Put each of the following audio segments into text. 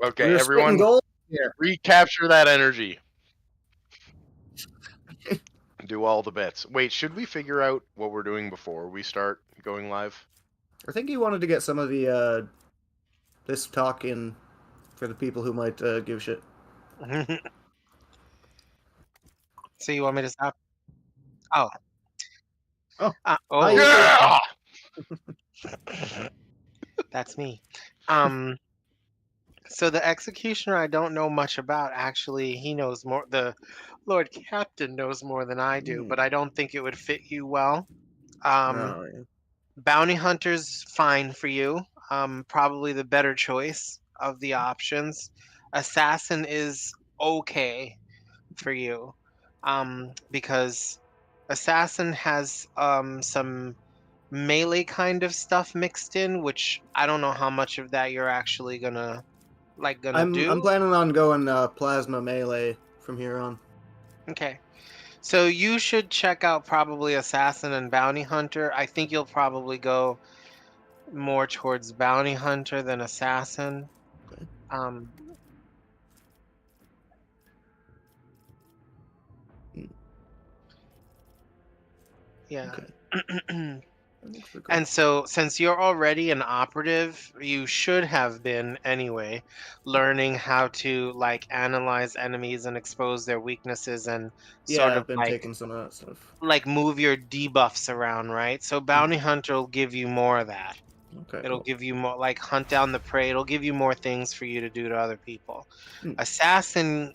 Okay, We're everyone, spitting gold here. recapture that energy. Do all the bits. Wait, should we figure out what we're doing before we start going live? I think he wanted to get some of the this talk in for the people who might give shit. So you want me to stop? Oh. Oh. Oh. Yeah! That's me. So the executioner I don't know much about. Actually, he knows more. The Lord Captain knows more than I do, but I don't think it would fit you well. Oh, yeah. Bounty hunter's fine for you. Probably the better choice of the options. Assassin is okay for you, because assassin has some melee kind of stuff mixed in, which I don't know how much of that you're actually gonna I'm do. planning on going plasma melee from here on. Okay. So you should check out probably assassin and bounty hunter. I think you'll probably go more towards bounty hunter than assassin. Okay. Um, yeah. Okay. And so, since you're already an operative, you should have been anyway, learning how to like analyze enemies and expose their weaknesses and sort Yeah, of I've been taking some of that stuff. like move your debuffs around, right? So bounty hunter will give you more of that. Okay, It'll cool. give you more like hunt down the prey. It'll give you more things for you to do to other people. Hmm. Assassin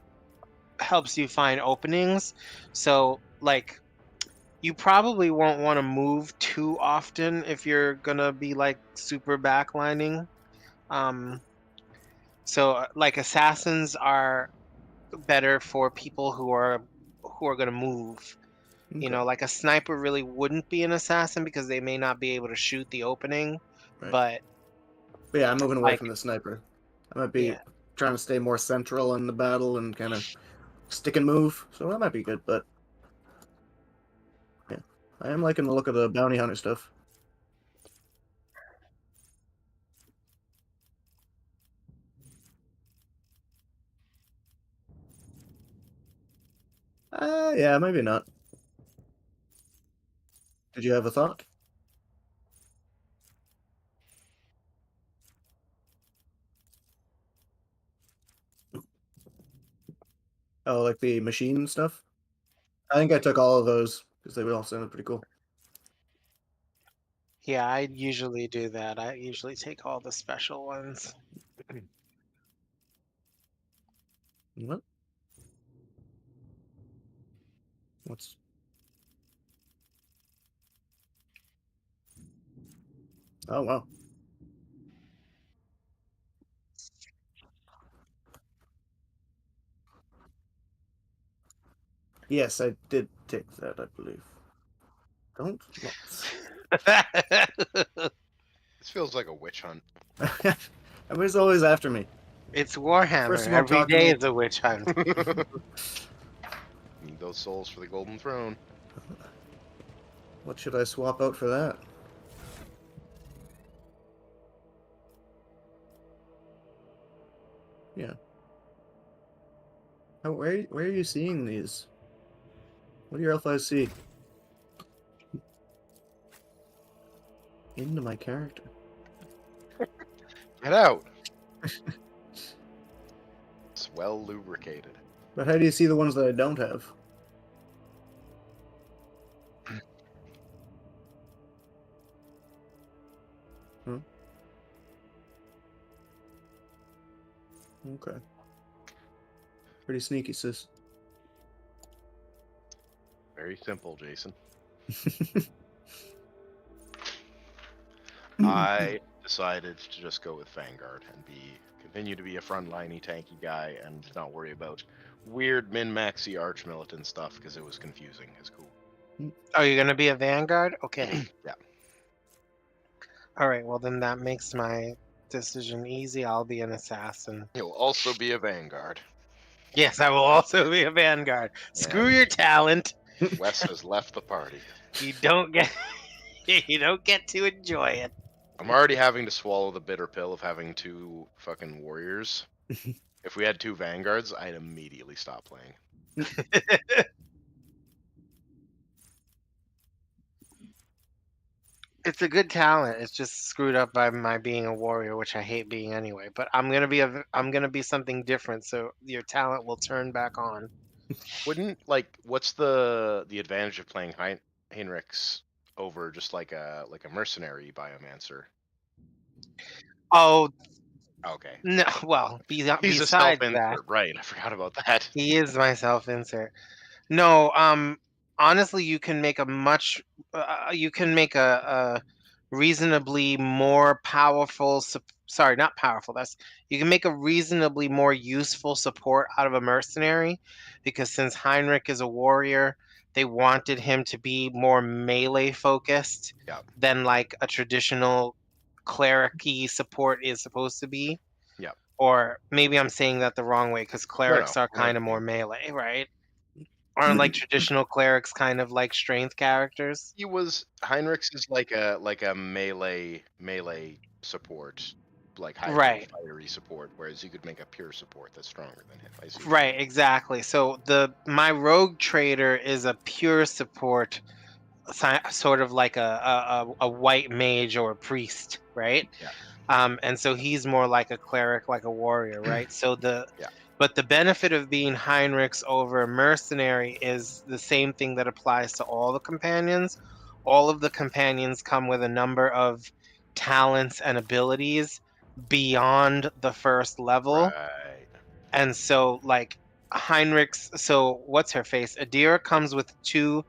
helps you find openings. So like you probably won't want to move too often if you're gonna be like super backlining. Um, like assassins are better for people who are gonna move. You Okay. know, like a sniper really wouldn't be an assassin because they may not be able to shoot the opening. Right. But But yeah, I'm moving away like, from the sniper. I might be yeah, trying to stay more central in the battle and kind of stick and move, so that might be good, but yeah. I am liking the look of the bounty hunter stuff. Yeah, maybe not. Did you have a thought? Oh, like the machine stuff? I think I took all of those because they all sounded pretty cool. yeah, I usually do that. I usually take all the special ones. What? What's... Oh, wow. Yes, I did take that, I believe. Don't look. This feels like a witch hunt. Everybody's always after me. It's Warhammer. First of all, Every talk to day me. is a witch hunt. Need those souls for the golden throne. What should I swap out for that? Yeah. Oh, where are you seeing these? What do your elf eyes see? Into my character. Get out! It's well lubricated. But how do you see the ones that I don't have? Hmm? Okay. Pretty sneaky, sis. Very simple, Jason. I decided to just go with Vanguard and continue to be a frontliney tanky guy and not worry about weird min-maxy arch militant stuff because it was confusing. It's cool. Oh, you're gonna be a vanguard? Okay. Yeah. All right. Well, then that makes my decision easy. I'll be an assassin. You'll also be a Vanguard. Yes, I will also be a vanguard. Screw your talent. Wes has left the party. You don't get. You don't get to enjoy it. I'm already having to swallow the bitter pill of having 2 fucking warriors. If we had 2 vanguards, I'd immediately stop playing. It's a good talent. It's just screwed up by my being a warrior, which I hate being anyway. But I'm gonna be something different, so your talent will turn back on. Wouldn't what's the advantage of playing Heinrichs over just like a mercenary biomancer? Oh Okay. no! Well, He's a besides that, self-insert, right? I forgot about that. he is my self-insert. No, honestly, you can make a much, you can make a reasonably more powerful, sorry, not powerful, you can make a reasonably more useful support out of a mercenary, because since Heinrich is a warrior, they wanted him to be more melee focused Yeah. than like a traditional cleric-y support is supposed to be. Yeah. Or maybe I'm saying that the wrong way, because No, clerics are I know what kind of you more mean. melee, right? Aren't like traditional clerics kind of like strength characters? Heinrichs is like a melee support, like highly Right, fiery support, whereas you could make a pure support that's stronger than him. I see what you right, mean. exactly. So my rogue trader is a pure support, sort of like a white mage or a priest, right? Yeah. And so he's more like a cleric, like a warrior, right? Yeah. But the benefit of being Heinrichs over a mercenary is the same thing that applies to all the companions. All of the companions come with a number of talents and abilities beyond the first level. Right. And so, like, Heinrichs, so what's her face? Adira comes with 2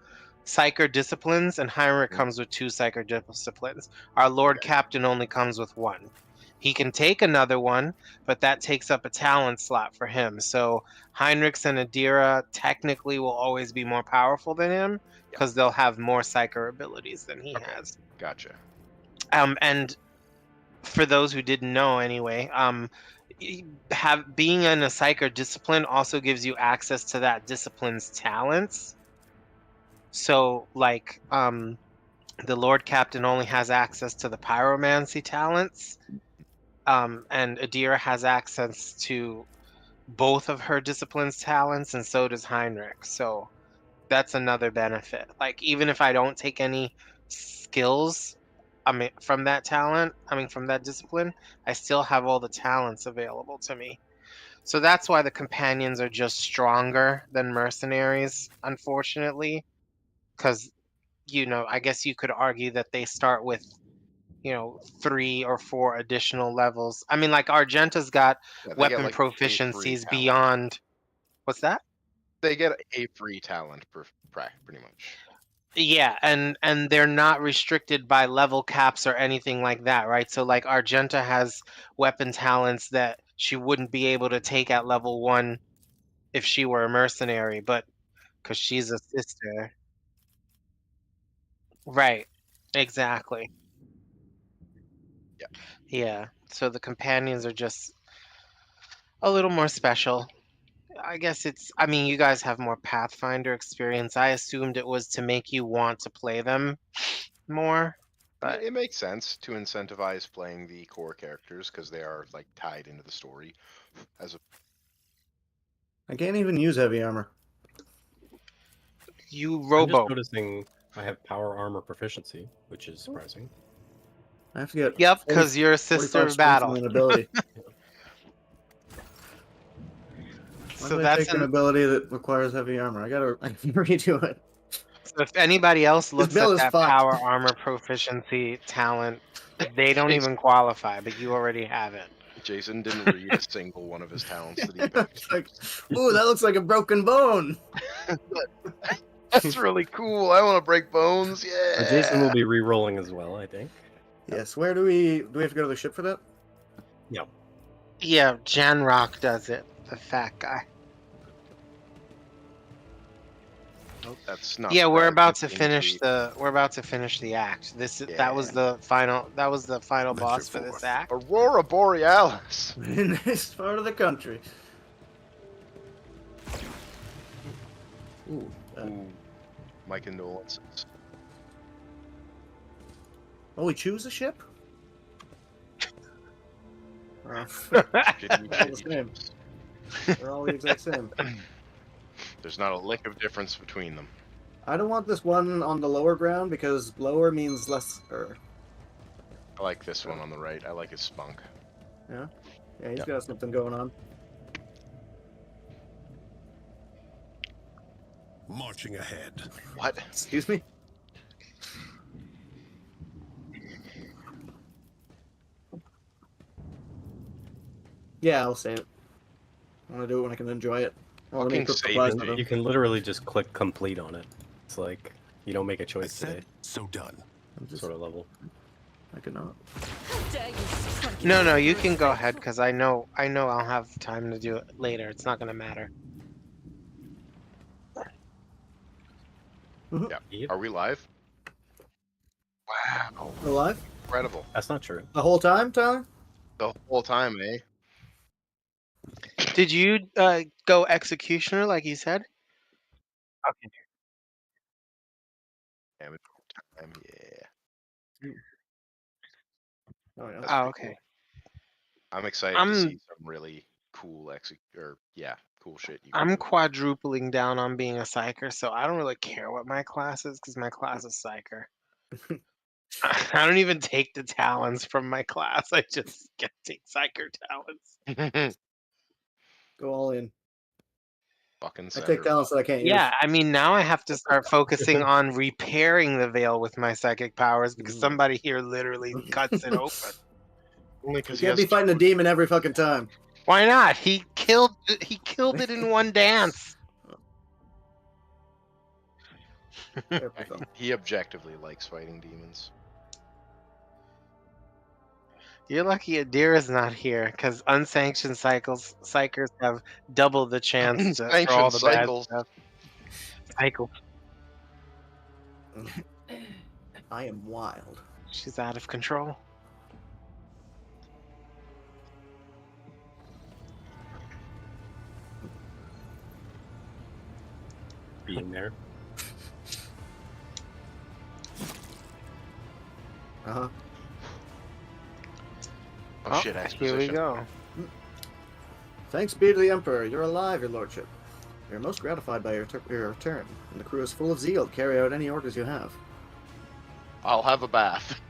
psyker disciplines, and Heinrich Mhm. comes with 2 psyker disciplines. Our Lord Okay. Captain only comes with 1. He can take another one, but that takes up a talent slot for him. So Heinrichs and Adira technically will always be more powerful than him Yeah. because they'll have more psyker abilities than he Okay. has. Gotcha. And for those who didn't know anyway, being in a psych or discipline also gives you access to that discipline's talents. So like the Lord Captain only has access to the pyromancy talents, and Adira has access to both of her discipline's talents, and so does Heinrich. So that's another benefit. Like even if I don't take any skills, from that talent, from that discipline, I still have all the talents available to me. So that's why the companions are just stronger than mercenaries, unfortunately, because I guess you could argue that they start with 3 or 4 additional levels. I mean, like Argenta's got Yeah, they get weapon like a free proficiencies talent. beyond. What's that? They get a free talent pretty much. Yeah, and they're not restricted by level caps or anything like that, right? So like Argenta has weapon talents that she wouldn't be able to take at level 1 if she were a mercenary, but because she's a sister. Right. Exactly. Yeah. Yeah. So the companions are just a little more special. I guess I mean, you guys have more Pathfinder experience. I assumed it was to make you want to play them more, but It makes sense to incentivize playing the core characters because they are like tied into the story. As a I can't even use heavy armor. you I'm just robo. noticing I have power armor proficiency, which is surprising. I have to get Yep, 40, because you're a sister 45 of strength battle. from an ability. Why So did I that's take an ability that requires heavy armor? I gotta redo it. so if anybody else This looks bill at is that fucked. power armor proficiency talent, they don't Jason, even qualify, but you already have it. Jason didn't read a single one of his talents that he picked. It's like, ooh, that looks like a broken bone. That's really cool. I want to break bones. Yeah. Jason will be re-rolling as well, I think. Yes. Where do we have to go to the ship for that? Yeah. Yeah, Janrock does it, the fat guy. Nope, that's not. Yeah, we're surprising. about to Seems finish the act. That was Yeah. the final Venture boss for this forth. act. Aurora Borealis. In this part of the country. Ooh. Ooh, my condolences. Oh, we choose a ship? Oh, Shitty, They're all the shitty same. chips. they're all the exact same. There's not a lick of difference between them. I don't want this one on the lower ground because lower means less. I like this one on the right. I like his spunk. Yeah, he's Yep. got something going on. Marching ahead. What? Excuse me. Yeah, I'll say it. I want to do it when I can enjoy it. I want to Fucking make save replies it, to dude. You them. can literally just click complete on it. It's like you don't make a I choice today, said, so done. I'm just, sort of level. I cannot. No, you can go ahead because I know I'll have time to do it later. It's not gonna matter. Yeah. Yep. Are we live? Wow. We're live Incredible. That's not true. the whole time, Tyler. The whole time, eh? Did you go executioner like you said? Okay. Damn it. Time, yeah. Oh yeah. That's Oh, pretty okay. cool. I'm excited to I'm see some really cool cool shit you can I'm do. quadrupling down on being a psyker, so I don't really care what my class is because my class is psyker. I don't even take the talents from my class. I just get to take psyker talents. Go all in. Fucking I send take her. talents that I can't Yeah, use. I mean now I have to start focusing on repairing the veil with my psychic powers because somebody here literally cuts it open. Only You because he can't has be fighting a demon every fucking time. Why not? He killed it in one dance. There we go. He objectively likes fighting demons. You're lucky Adira's not here, because unsanctioned psychers have double the chance for all Sanctioned the bad cycles. stuff. Cycle. I am wild. She's out of control. Being there. Uh-huh. Oh, shit, Here exposition. we go. Thanks be to the Emperor. You're alive, your lordship. We are most gratified by your return, and the crew is full of zeal to carry out any orders you have. I'll have a bath.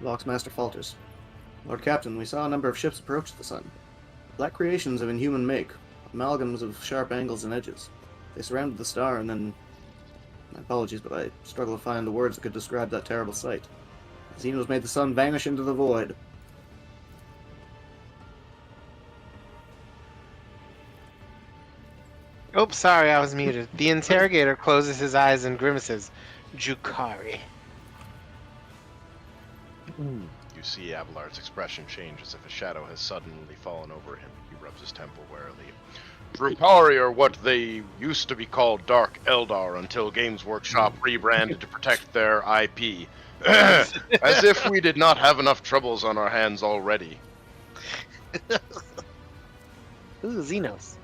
Locksmaster falters. Lord Captain, we saw a number of ships approach the sun. Black creations of inhuman make, amalgams of sharp angles and edges. They surrounded the star and then... My apologies, but I struggle to find the words that could describe that terrible sight. Xenos made the sun vanish into the void. Oops, sorry, I was muted. The interrogator closes his eyes and grimaces. Jukari. You see Abelard's expression change as if a shadow has suddenly fallen over him. He rubs his temple warily. Drukari are what they used to be called Dark Eldar until Games Workshop rebranded to protect their IP. As if we did not have enough troubles on our hands already. Ooh, Xenos.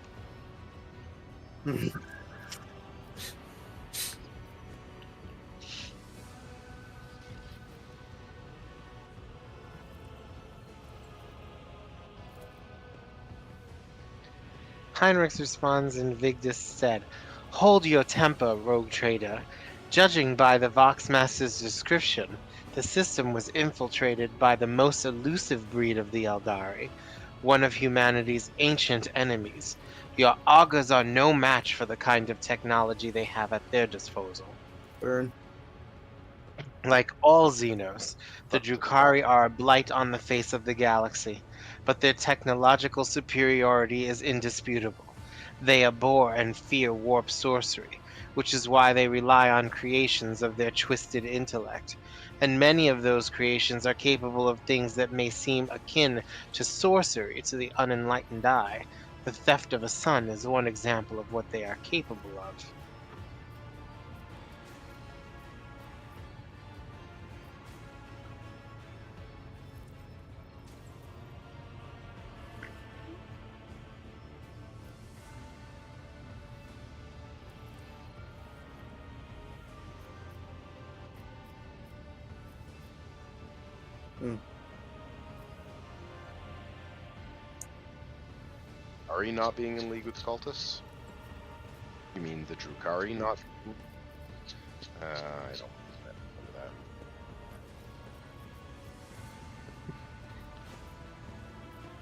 Heinrichs responds, and Vigdis said, "Hold your temper, rogue trader. Judging by the Voxmaster's description, the system was infiltrated by the most elusive breed of the Eldari, one of humanity's ancient enemies. Your augurs are no match for the kind of technology they have at their disposal. Burn. Like all Xenos, the Drukari are a blight on the face of the galaxy, but their technological superiority is indisputable. They abhor and fear warp sorcery, which is why they rely on creations of their twisted intellect. And many of those creations are capable of things that may seem akin to sorcery to the unenlightened eye. The theft of a sun is one example of what they are capable of." Hmm. Are you not being in league with cultists? You mean the Drukari not? I don't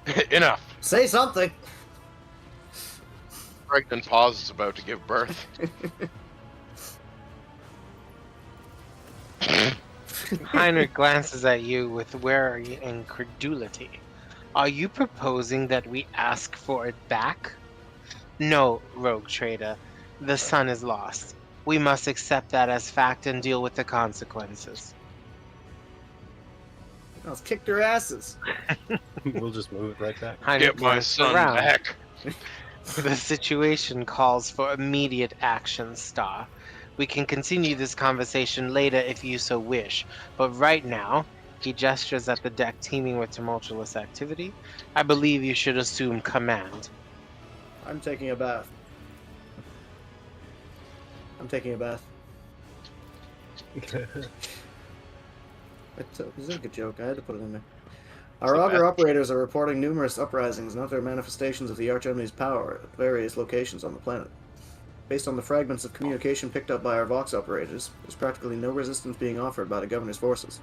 remember that. Enough! Say something! Pregnant pause is about to give birth. Heinrich glances at you with wary incredulity. Are you proposing that we ask for it back? No, rogue trader. The sun is lost. We must accept that as fact and deal with the consequences. Let's kick their asses. We'll just move it right back. Heinrich Get my glanced son around. back! The situation calls for immediate action, Star. We can continue this conversation later if you so wish, but right now, he gestures at the deck teeming with tumultuous activity. I believe you should assume command. I'm taking a bath. I'm taking a bath. It was a good joke. I had to put it in there. Our auger operators are reporting numerous uprisings and other manifestations of the archenemy's power at various locations on the planet. Based on the fragments of communication picked up by our Vox operators, there's practically no resistance being offered by the governor's forces.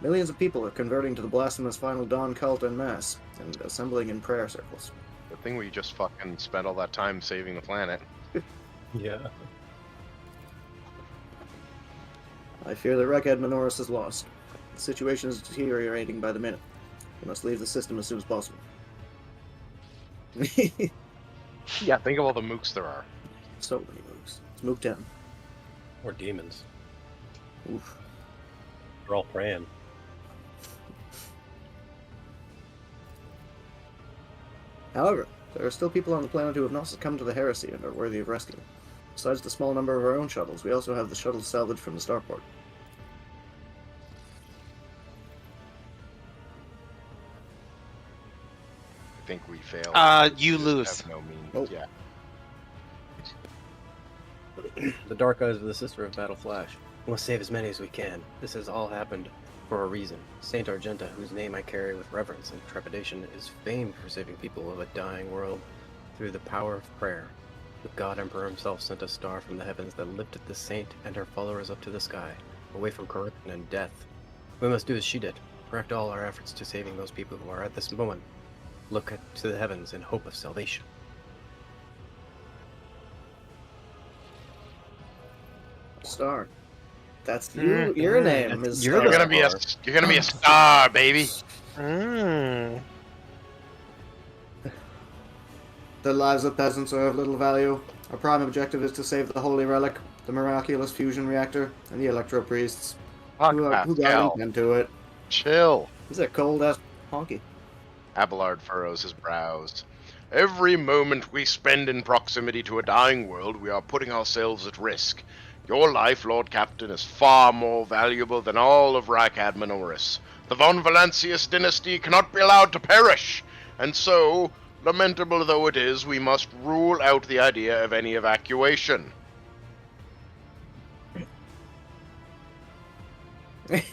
Millions of people are converting to the blasphemous Final Dawn cult en masse and assembling in prayer circles. Good thing we just fucking spent all that time saving the planet. Yeah. I fear that Rekad Minoris is lost. The situation is deteriorating by the minute. We must leave the system as soon as possible. Yeah, think of all the mooks there are. So many moves. It's Mook 10. Or demons. Oof. They're all praying. However, there are still people on the planet who have not succumbed to the heresy and are worthy of rescue. Besides the small number of our own shuttles, we also have the shuttles salvaged from the starport. I think we failed. You We just lose. have no means. Oh. Yeah. The dark eyes of the Sister of Battle Flash. We must save as many as we can. This has all happened for a reason. Saint Argenta, whose name I carry with reverence and trepidation, is famed for saving people of a dying world through the power of prayer. The God Emperor himself sent a star from the heavens that lifted the saint and her followers up to the sky, away from corruption and death. We must do as she did, direct all our efforts to saving those people who are at this moment. Look to the heavens in hope of salvation. Star. That's you. Your name is You're Star. You're gonna be a star, baby. Mm. The lives of peasants are of little value. Our prime objective is to save the Holy Relic, the miraculous fusion reactor, and the Electro Priests. Fuck Who got Pascal. into it? Chill. He's a cold-ass honky. Abelard furrows his brows. Every moment we spend in proximity to a dying world, we are putting ourselves at risk. Your life, Lord Captain, is far more valuable than all of Rakad Minoris. The Von Valancius dynasty cannot be allowed to perish, and so, lamentable though it is, we must rule out the idea of any evacuation.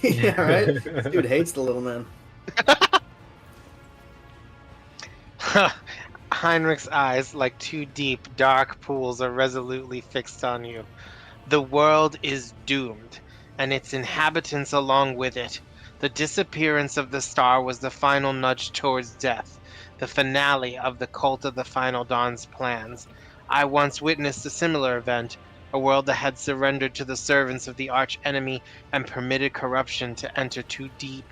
Yeah, right? This dude hates the little man. Heinrich's eyes, like two deep, dark pools, are resolutely fixed on you. The world is doomed, and its inhabitants along with it. The disappearance of the star was the final nudge towards death, the finale of the cult of the Final Dawn's plans. I once witnessed a similar event, a world that had surrendered to the servants of the arch-enemy and permitted corruption to enter too deep.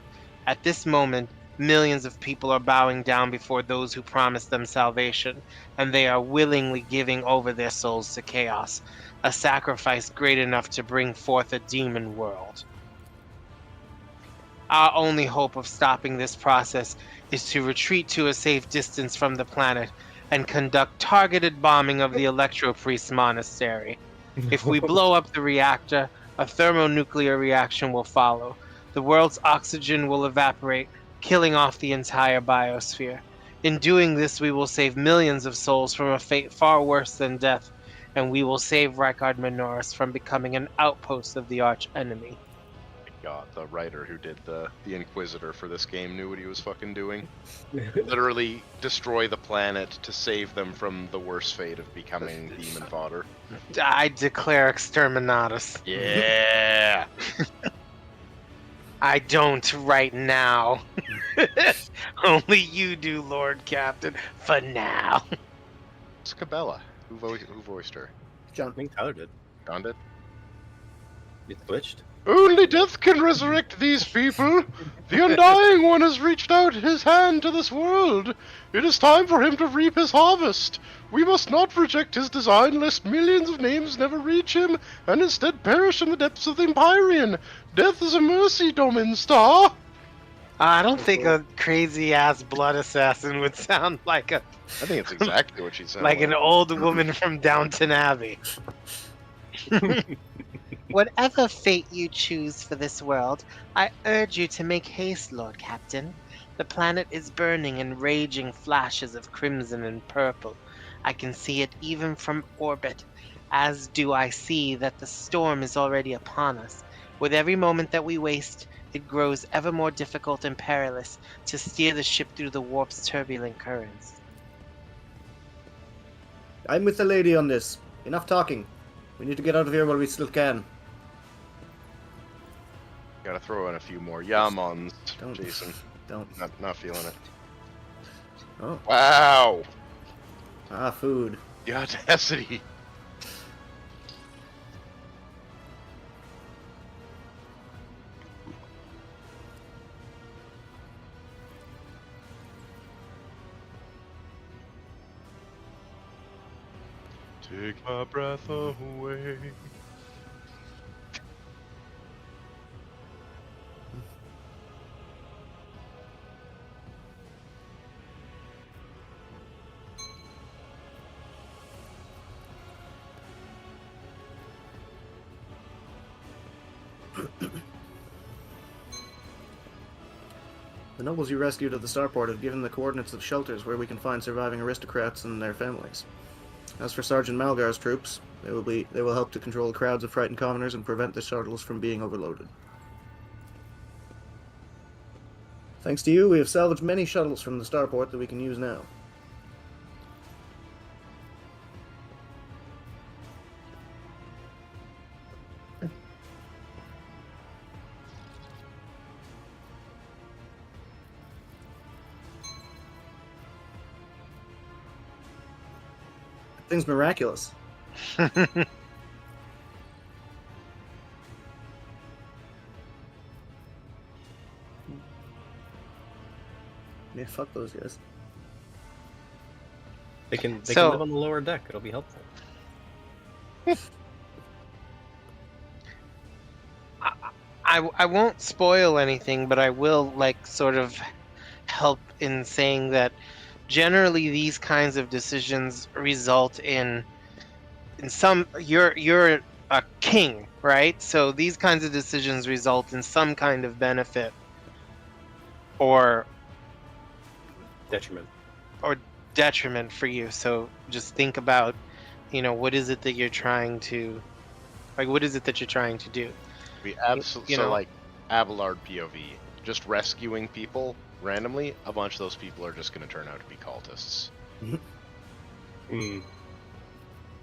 At this moment, millions of people are bowing down before those who promised them salvation, and they are willingly giving over their souls to chaos, a sacrifice great enough to bring forth a demon world. Our only hope of stopping this process is to retreat to a safe distance from the planet and conduct targeted bombing of the Electro Priest Monastery. If we blow up the reactor, a thermonuclear reaction will follow. The world's oxygen will evaporate, killing off the entire biosphere. In doing this, we will save millions of souls from a fate far worse than death, and we will save Rykard Minoris from becoming an outpost of the arch-enemy. God, the writer who did the Inquisitor for this game knew what he was fucking doing. Literally destroy the planet to save them from the worst fate of becoming demon fodder. I declare exterminatus. Yeah. I don't right now. Only you do, Lord Captain. For now. It's Cabela. Who voiced her? John. I think Tyler did. John did? It glitched. Only death can resurrect these people. The Undying One has reached out his hand to this world. It is time for him to reap his harvest. We must not reject his design, lest millions of names never reach him, and instead perish in the depths of the Empyrean. Death is a mercy, Domin Star. I don't think a crazy ass blood assassin would sound like a I think it's exactly what she said. like an old woman from Downton Abbey. Whatever fate you choose for this world, I urge you to make haste, Lord Captain. The planet is burning in raging flashes of crimson and purple. I can see it even from orbit, as do I see that the storm is already upon us. With every moment that we waste, it grows ever more difficult and perilous to steer the ship through the warp's turbulent currents. I'm with the lady on this. Enough talking. We need to get out of here while we still can. Gotta throw in a few more Yamons, Don't. Jason. Don't. Not feeling it. Oh. Wow! Ah, food. The audacity. Take my breath away. The nobles you rescued at the starport have given the coordinates of shelters where we can find surviving aristocrats and their families. As for Sergeant Malgar's troops, they will help to control crowds of frightened commoners and prevent the shuttles from being overloaded. Thanks to you, we have salvaged many shuttles from the starport that we can use now. Thing's miraculous. Yeah, fuck those guys. They can So- live on the lower deck. It'll be helpful. I won't spoil anything, but I will like sort of help in saying that generally these kinds of decisions result in some you're a king, right? So these kinds of decisions result in some kind of benefit or Detriment. detriment for you. So just think about, what is it that you're trying to do? We absolutely you know. so like Abelard POV, just rescuing people randomly. A bunch of those people are just going to turn out to be cultists. Mm.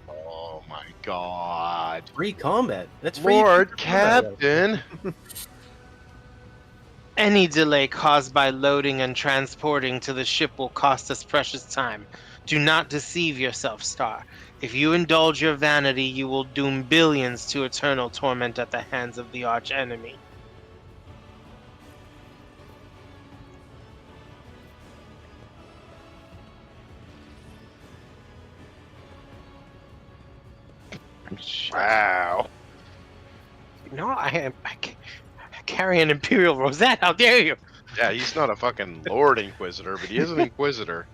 Oh my god, Free combat. That's free Lord combat. Captain! Any delay caused by loading and transporting to the ship will cost us precious time. Do not deceive yourself, Star. If you indulge your vanity, you will doom billions to eternal torment at the hands of the arch enemy. Wow. No, I carry an Imperial Rosette. How dare you? Yeah, he's not a fucking Lord Inquisitor, but he is an Inquisitor.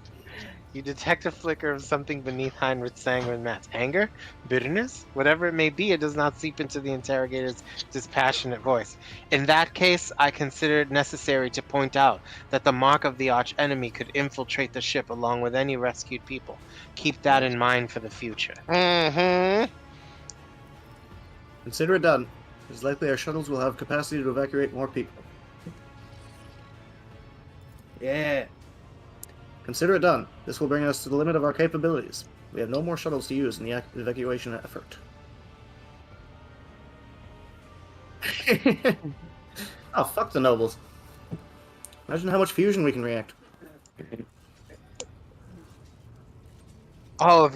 You detect a flicker of something beneath Heinrich's sanguine mask. Anger? Bitterness? Whatever it may be, it does not seep into the interrogator's dispassionate voice. In that case, I consider it necessary to point out that the mark of the arch enemy could infiltrate the ship along with any rescued people. Keep that in mind for the future. Mm-hmm. Consider it done. It's likely our shuttles will have capacity to evacuate more people. Yeah. Consider it done. This will bring us to the limit of our capabilities. We have no more shuttles to use in the evacuation effort. Oh, fuck the nobles. Imagine how much fusion we can react. Oh,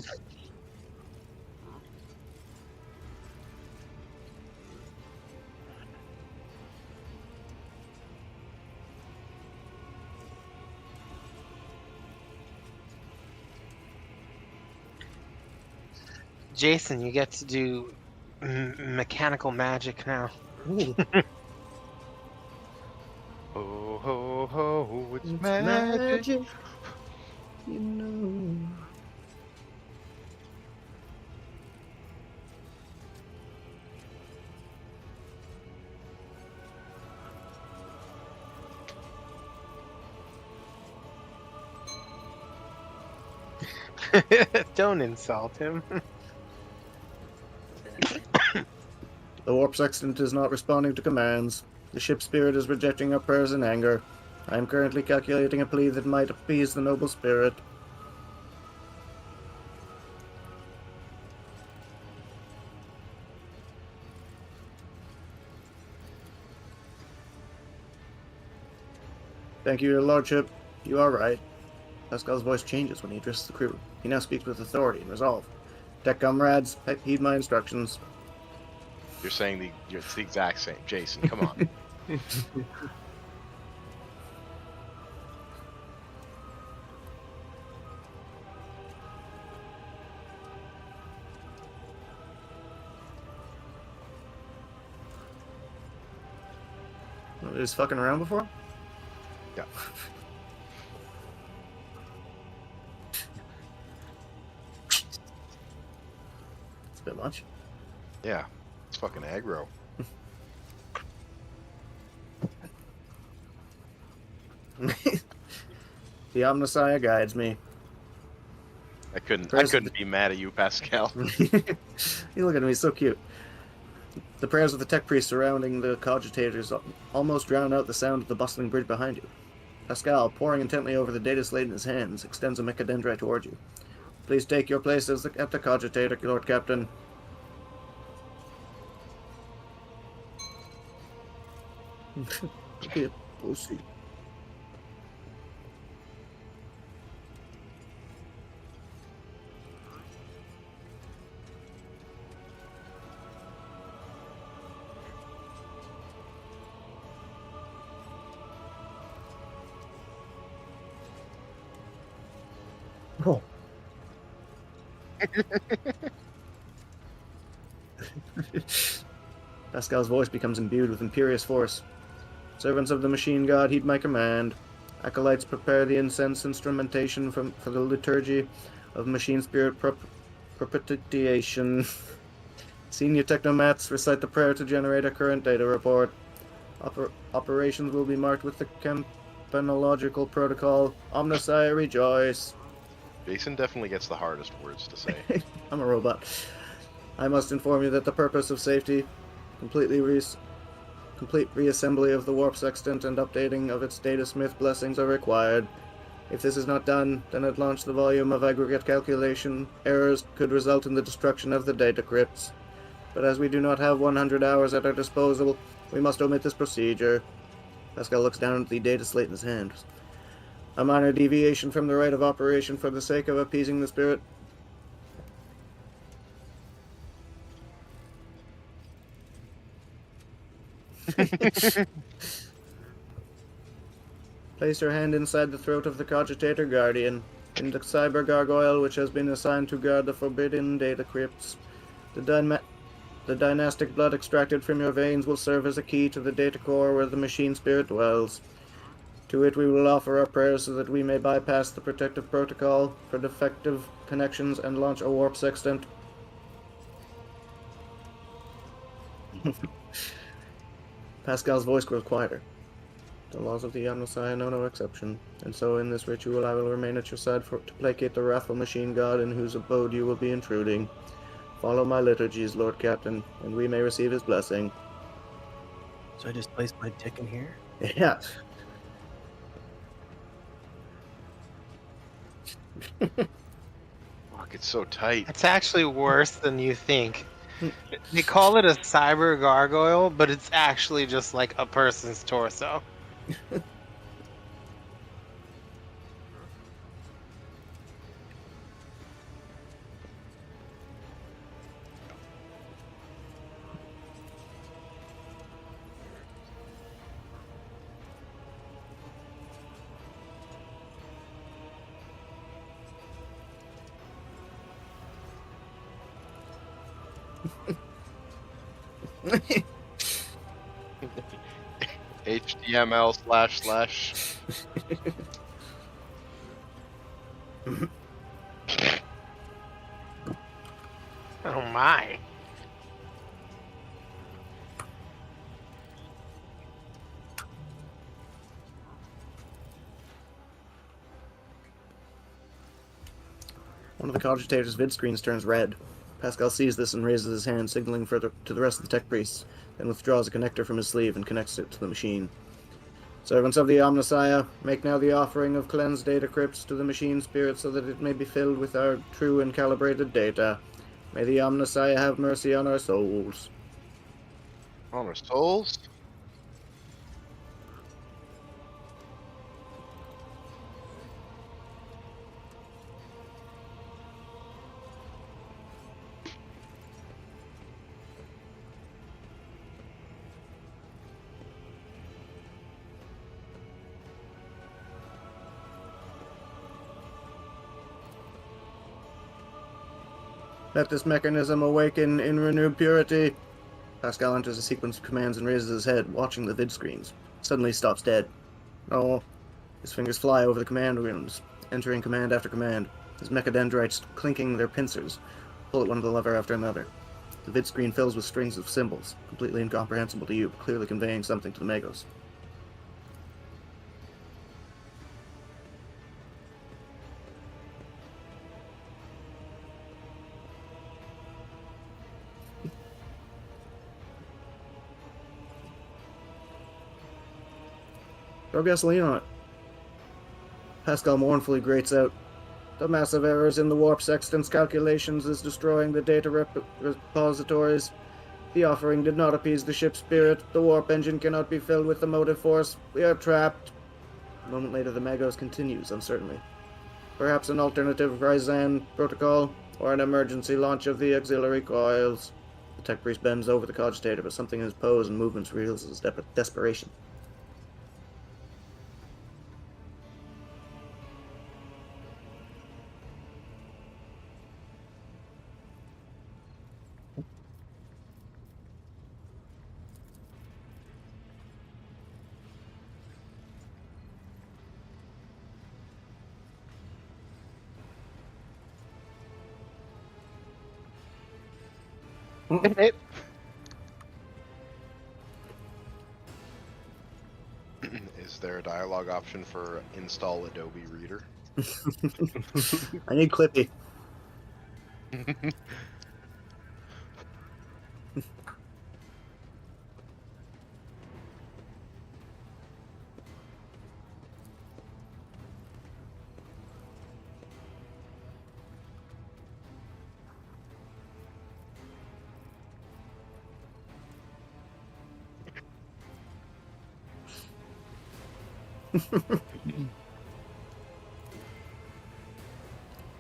Jason, you get to do mechanical magic now. Ooh, Ho ho ho! It's it's magic. You know. Don't insult him. The warp sextant is not responding to commands. The ship spirit is rejecting our prayers in anger. I am currently calculating a plea that might appease the noble spirit. Thank you, your lordship. You are right. Pascal's voice changes when he addresses the crew. He now speaks with authority and resolve. Deck comrades, heed my instructions. You're saying it's the exact same. Jason, come on. He was fucking around before? Yeah. It's a bit much. Yeah. It's fucking aggro. The Omnissiah guides me. I couldn't be mad at you, Pascal. You look at me, so cute. The prayers of the tech priests surrounding the cogitators almost drown out the sound of the bustling bridge behind you. Pascal, poring intently over the data slate in his hands, extends a mechadendrite toward you. Please take your place at the cogitator, Lord Captain. Be a pussy. Oh. Pascal's voice becomes imbued with imperious force. Servants of the machine god, heed my command. Acolytes, prepare the incense instrumentation for the liturgy of machine spirit propitiation. Senior technomats, recite the prayer to generate a current data report. Operations will be marked with the campanological protocol. Omnissiah, rejoice. Jason definitely gets the hardest words to say. I'm a robot. I must inform you that the purpose of safety, complete reassembly of the warp sextant and updating of its data smith blessings are required. If this is not done, then at launch the volume of aggregate calculation errors could result in the destruction of the data crypts. But as we do not have 100 hours at our disposal, we must omit this procedure. Pascal looks down at the data slate in his hand. A minor deviation from the rite of operation for the sake of appeasing the spirit. Place your hand inside the throat of the cogitator guardian, in the cyber gargoyle which has been assigned to guard the forbidden data crypts. The dynastic blood extracted from your veins will serve as a key to the data core where the machine spirit dwells. To it we will offer our prayers so that we may bypass the protective protocol for defective connections and launch a warp sextant. Pascal's voice grows quieter. The laws of the Omnissiah know no exception, and so in this ritual I will remain at your side to placate the wrathful machine god in whose abode you will be intruding. Follow my liturgies, Lord Captain, and we may receive his blessing. So I just placed my dick in here? Yeah. Fuck, it's so tight. It's actually worse than you think. They call it a cyber gargoyle, but it's actually just like a person's torso. HTML// Oh my. One of the cogitators' vid screens turns red. Pascal sees this and raises his hand, signaling to the rest of the tech priests, then withdraws a connector from his sleeve and connects it to the machine. Servants of the Omnissiah, make now the offering of cleansed data crypts to the machine spirit so that it may be filled with our true and calibrated data. May the Omnissiah have mercy on our souls. On our souls? Let this mechanism awaken in renewed purity. Pascal enters a sequence of commands and raises his head, watching the vid screens. Suddenly stops dead. Oh. His fingers fly over the command rooms, entering command after command, his mechadendrites clinking their pincers, pull at one lever after another. The vid screen fills with strings of symbols, completely incomprehensible to you, but clearly conveying something to the Magos. Throw gasoline on it. Pascal mournfully grates out. The massive errors in the warp sextant's calculations is destroying the data repositories. The offering did not appease the ship's spirit. The warp engine cannot be filled with the motive force. We are trapped. A moment later, the Magos continues uncertainly. Perhaps an alternative Ryzan protocol, or an emergency launch of the auxiliary coils. The tech priest bends over the cogitator, but something in his pose and movements reveals his desperation. Is there a dialogue option for install Adobe Reader? I need Clippy.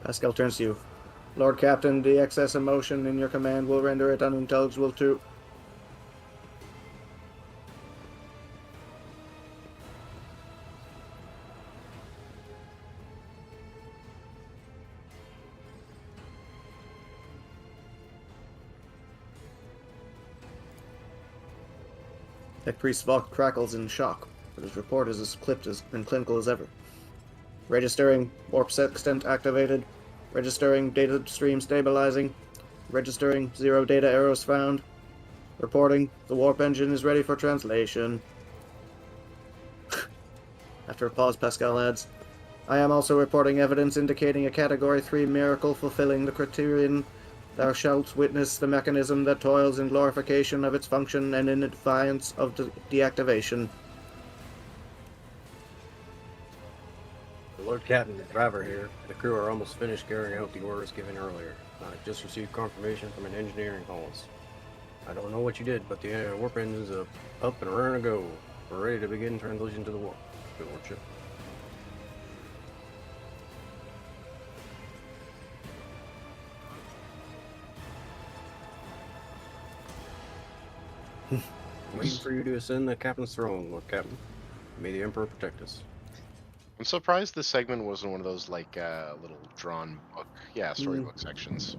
Pascal turns to you. Lord Captain, the excess emotion in your command will render it unintelligible to... Tech Priest Valk crackles in shock, but his report is as clipped and clinical as ever. Registering, warp sextant activated. Registering, data stream stabilizing. Registering, 0 data errors found. Reporting, the warp engine is ready for translation. After a pause, Pascal adds, I am also reporting evidence indicating a Category 3 miracle fulfilling the criterion Thou shalt witness the mechanism that toils in glorification of its function and in defiance of deactivation. The Lord Captain, the driver here, the crew are almost finished carrying out the orders given earlier. I just received confirmation from an engineering halls. I don't know what you did, but the warp engine's up and raring to go. We're ready to begin transition to the warp. Good lordship. Waiting for you to ascend the captain's throne, Lord Captain. May the Emperor protect us. I'm surprised this segment wasn't one of those like little drawn book, storybook sections.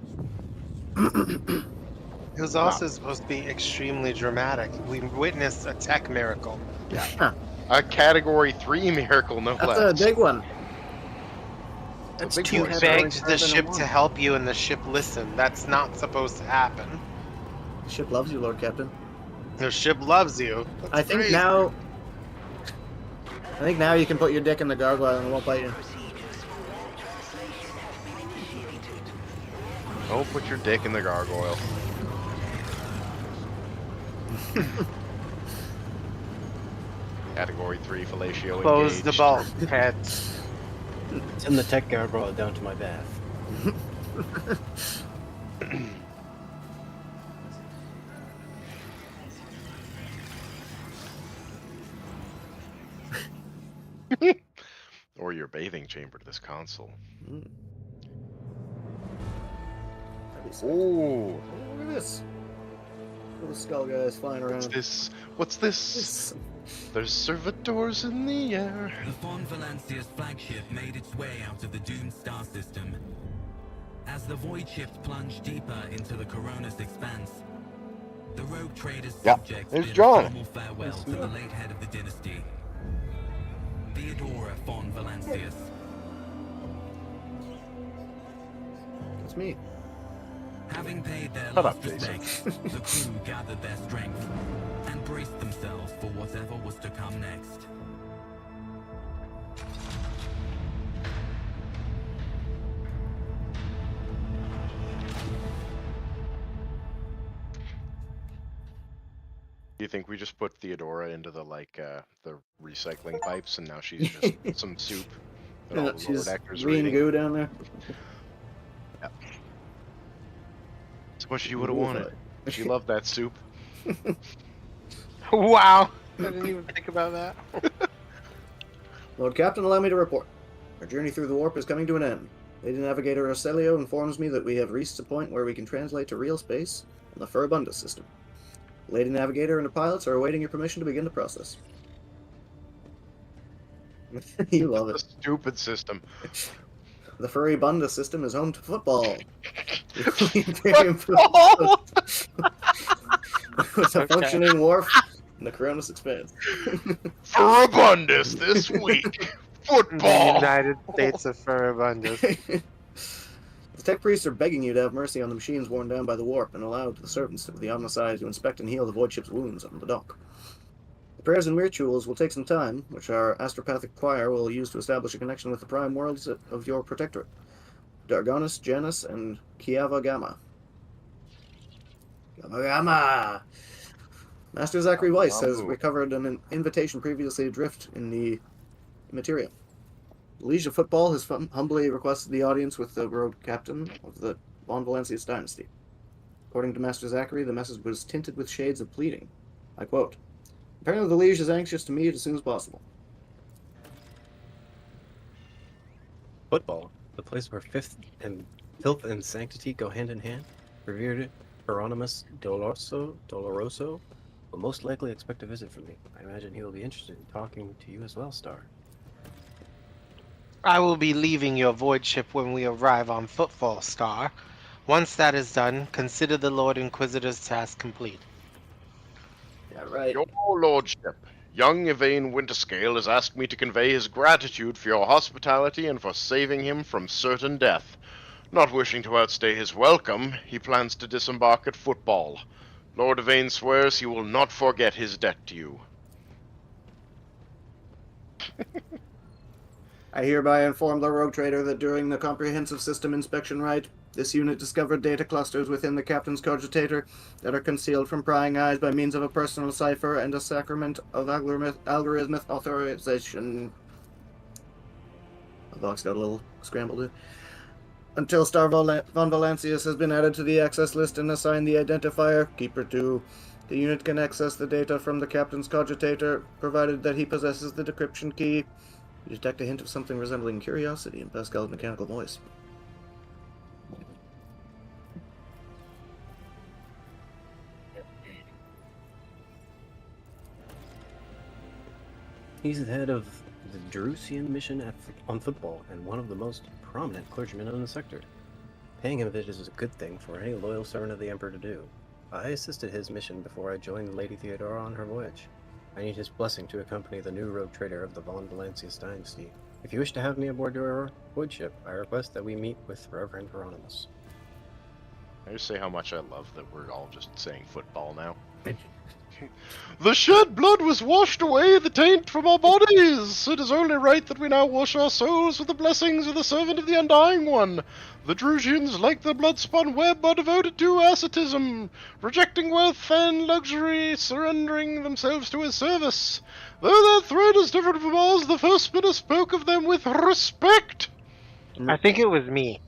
It was also supposed to be extremely dramatic. We witnessed a tech miracle. Yeah, a Category 3 miracle, no That's less. a big one. That's big You boy. begged the ship to one. help you, and the ship listened. That's not supposed to happen. The ship loves you, Lord Captain. The ship loves you. That's I think crazy. now you can put your dick in the gargoyle and it won't bite you. Don't put your dick in the gargoyle. Category 3 fellatio Close the engaged. bulkhead. Send the tech gargoyle down to my bath. Or your bathing chamber to this console. That'd be sick. Ooh, Look at this. Little skull guys flying around. what's this? What's this? This- There's servitors in the air. The Fon Valancia's flagship made its way out of the doomed star system. As the void ships plunged deeper into the Coronis expanse, the rogue trader's subjects there's bid John. a formal farewell to the late head of the dynasty, Theodora Fon Valancius. That's me. Having paid their Shut last up, Jason. respects, the crew gathered their strength and braced themselves for whatever was to come next. Do you think we just put Theodora into the the recycling pipes and now she's just some soup that all the lower She's deckers are green eating? goo down there. It's what she would have wanted. She loved that soup. Wow. I didn't even think about that. Lord Captain, allow me to report. Our journey through the warp is coming to an end. Lady Navigator Arcelio informs me that we have reached a point where we can translate to real space in the Furibunda system. Lady Navigator and her pilots are awaiting your permission to begin the process. You love The it. stupid system. The Furibunda system is home to football. Football! With a functioning wharf and the Coronis expanse. Furibundus this week. The Football. United States of Furibundus. The tech priests are begging you to have mercy on the machines worn down by the warp and allow the servants of the Omnissiah to inspect and heal the void ship's wounds on the dock. The prayers and rituals will take some time, which our astropathic choir will use to establish a connection with the prime worlds of your protectorate, Dargonis, Janus, and Kiava Gamma. Kiava Gamma! Master Zachary Weiss has recovered an invitation previously adrift in the material. The Liege of Football has humbly requested the audience with the road captain of the Von Valancius dynasty. According to Master Zachary, the message was tinted with shades of pleading. I quote, "Apparently the Liege is anxious to meet as soon as possible." Football, the place where filth and sanctity go hand in hand. Revered Hieronymus Doloroso will most likely expect a visit from me. I imagine he will be interested in talking to you as well, Star. I will be leaving your void ship when we arrive on Footfall Star. Once that is done, consider the Lord Inquisitor's task complete. Yeah, right. Your lordship, young Yvain Winterscale has asked me to convey his gratitude for your hospitality and for saving him from certain death. Not wishing to outstay his welcome, he plans to disembark at Football. Lord Yvain swears he will not forget his debt to you. I hereby inform the rogue trader that during the comprehensive system inspection rite, This unit discovered data clusters within the captain's cogitator that are concealed from prying eyes by means of a personal cipher and a sacrament of algorithmic authorization. The box got a little scrambled. Until Star Von Valancius has been added to the access list and assigned the identifier Keeper 2, the unit can access the data from the captain's cogitator, provided that he possesses the decryption key. You detect a hint of something resembling curiosity in Pascal's mechanical voice. He's the head of the Jerusian mission on football and one of the most prominent clergymen in the sector. Paying him a visit is a good thing for any loyal servant of the Emperor to do. I assisted his mission before I joined Lady Theodora on her voyage. I need his blessing to accompany the new rogue trader of the Von Valancius dynasty. If you wish to have me aboard your void ship, I request that we meet with Reverend Hieronymus. I just say how much I love that we're all just saying football now. The shed blood was washed away the taint from our bodies. It is only right that we now wash our souls with the blessings of the servant of the Undying One. The Drusians, like the blood-spun web, are devoted to asceticism, rejecting wealth and luxury, surrendering themselves to his service. Though their thread is different from ours, the first minute spoke of them with respect. I think it was me.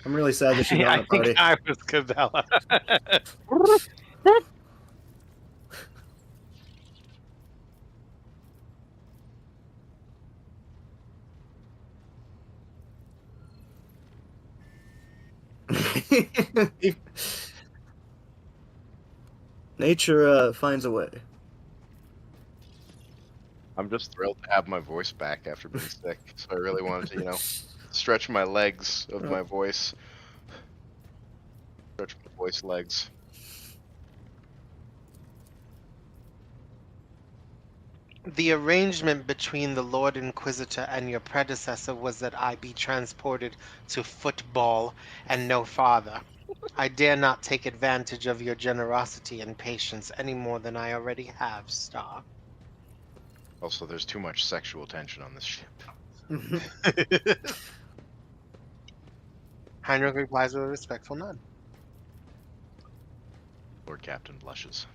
I'm really sad that she's not I on a think party. I was Cabela. Nature finds a way. I'm just thrilled to have my voice back after being sick, so I really wanted to, stretch my legs of my voice. Stretch my voice legs. The arrangement between the Lord Inquisitor and your predecessor was that I be transported to football and no farther. I dare not take advantage of your generosity and patience any more than I already have, Star. Also, there's too much sexual tension on this ship. Heinrich replies with a respectful nod. Lord Captain blushes.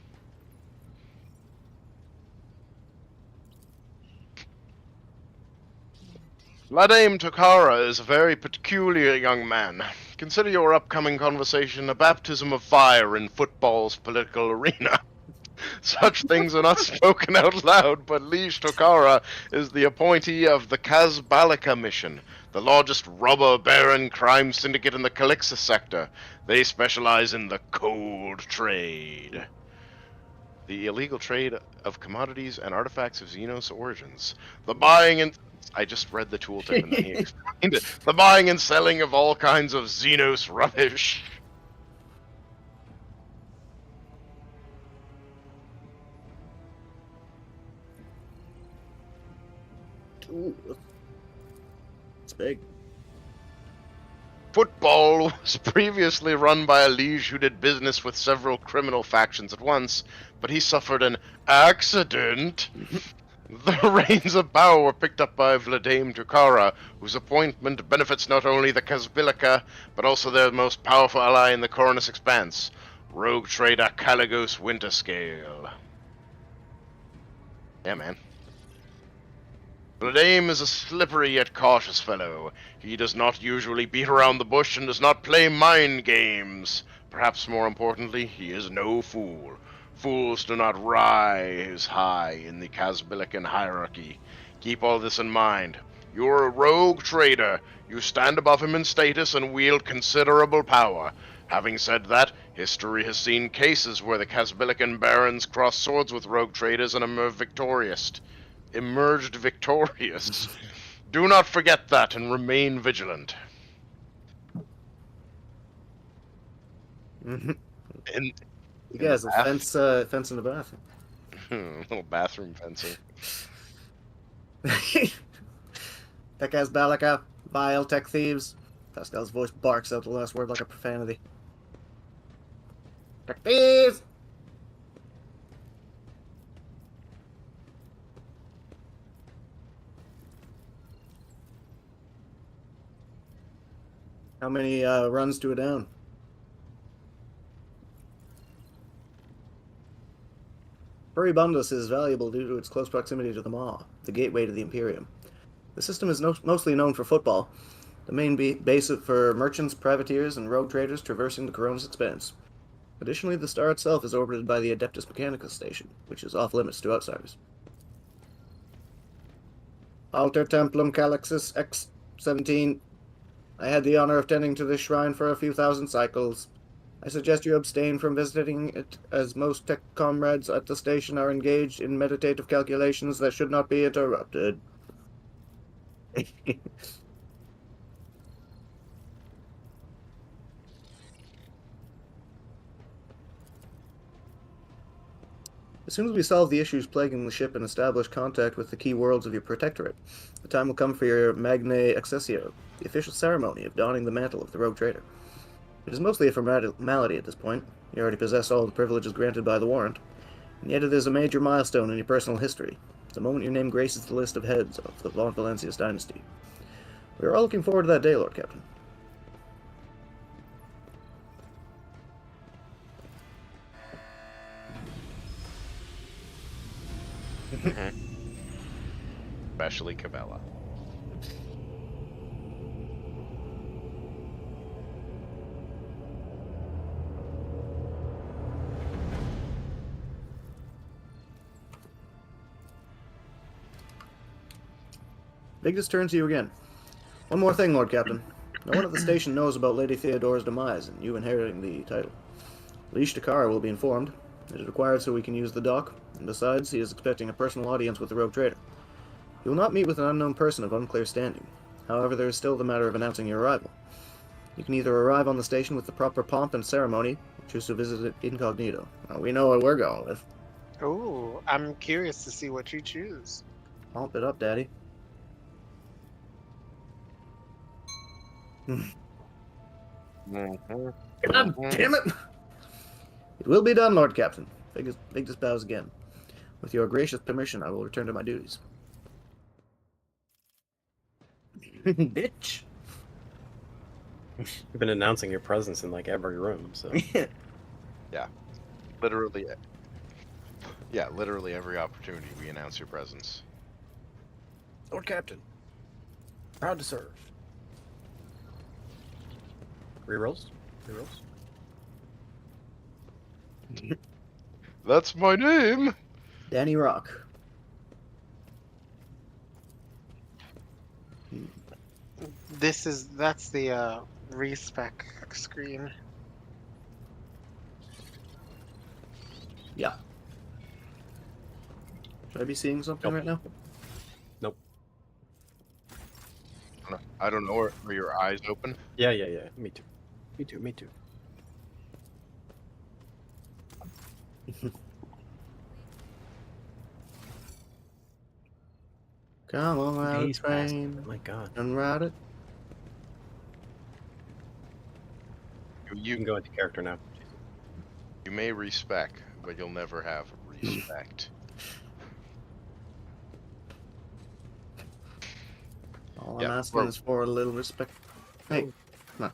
Ladame Tokara is a very peculiar young man. Consider your upcoming conversation a baptism of fire in football's political arena. Such things are not spoken out loud, but Liege Tokara is the appointee of the Kazbalika mission, the largest robber baron crime syndicate in the Calixis sector. They specialize in the cold trade. The illegal trade of commodities and artifacts of Xenos origins. The buying and... I just read the tooltip and then he explained it. The buying and selling of all kinds of Xenos rubbish. Ooh, it's big. Football was previously run by a liege who did business with several criminal factions at once, but he suffered an accident. The reins of power were picked up by Vladame Tukara, whose appointment benefits not only the Kazbilika, but also their most powerful ally in the Coronus Expanse, rogue trader Caligos Winterscale. Yeah, man. Vladame is a slippery yet cautious fellow. He does not usually beat around the bush and does not play mind games. Perhaps more importantly, he is no fool. Fools do not rise high in the Kazbilican hierarchy. Keep all this in mind. You're a rogue trader. You stand above him in status and wield considerable power. Having said that, history has seen cases where the Kazbilican barons crossed swords with rogue traders and emerged victorious. Do not forget that and remain vigilant. You In guys, the a fence in the bathroom. little bathroom fencing. That guy's Balaka, vile tech thieves. Pascal's voice barks out the last word like a profanity. Tech thieves! How many runs to a down? Furibundus is valuable due to its close proximity to the Maw, the gateway to the Imperium. The system is mostly known for football, the main base for merchants, privateers, and rogue traders traversing the Corona's expanse. Additionally, the star itself is orbited by the Adeptus Mechanicus station, which is off-limits to outsiders. Alter Templum Calixus X-17. I had the honor of tending to this shrine for a few thousand cycles. I suggest you abstain from visiting it, as most tech comrades at the station are engaged in meditative calculations that should not be interrupted. As soon as we solve the issues plaguing the ship and establish contact with the key worlds of your protectorate, the time will come for your Magnae Accessio, the official ceremony of donning the mantle of the rogue trader. It is mostly a formality at this point. You already possess all the privileges granted by the warrant, and yet it is a major milestone in your personal history, the moment your name graces the list of heads of the Von Valencius dynasty. We are all looking forward to that day, Lord Captain. Especially Cabela. Vigdis turns to you again. One more thing, Lord Captain. No one at the station knows about Lady Theodora's demise and you inheriting the title. Lish Takara will be informed. It is required so we can use the dock, and besides, he is expecting a personal audience with the rogue trader. He will not meet with an unknown person of unclear standing. However, there is still the matter of announcing your arrival. You can either arrive on the station with the proper pomp and ceremony, or choose to visit it incognito. Now, we know what we're going with. Ooh, I'm curious to see what you choose. Pomp it up, Daddy. Mm-hmm. God damn it! It will be done, Lord Captain. Vigdis bows again. With your gracious permission, I will return to my duties. Bitch! You've been announcing your presence in like every room, so Literally. Yeah, literally every opportunity we announce your presence. Lord Captain, proud to serve. Rerolls? Rerolls? That's my name! Danny Rock. That's the respec screen. Yeah. Should I be seeing something right now? Nope. I don't know. Are your eyes open? Yeah. Me too. Me too. Come on, ride a Haze train bastard, my god. and ride it. You can go into character now. You may respec, but you'll never have respect. All I'm Yeah, asking well- is for a little respect. Hey, come on.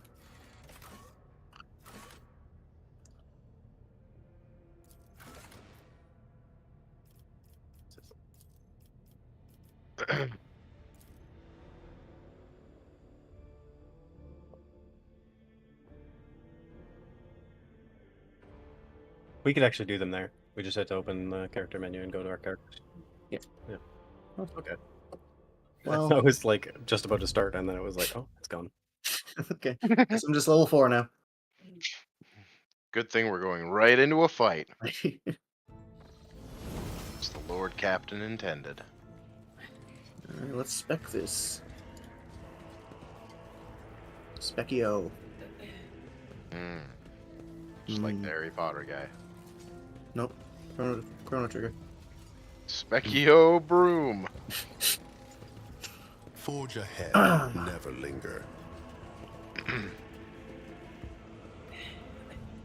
We could actually do them there. We just had to open the character menu and go to our characters. Yeah. Oh, okay. Well, I was like just about to start, and then it was like, oh, it's gone. okay. Guess I'm just level 4 now. Good thing we're going right into a fight. As the Lord Captain intended. Alright, let's spec this. Specchio. Just like the Harry Potter guy. Nope. Chrono Trigger. Specchio Broom. Forge ahead, never linger.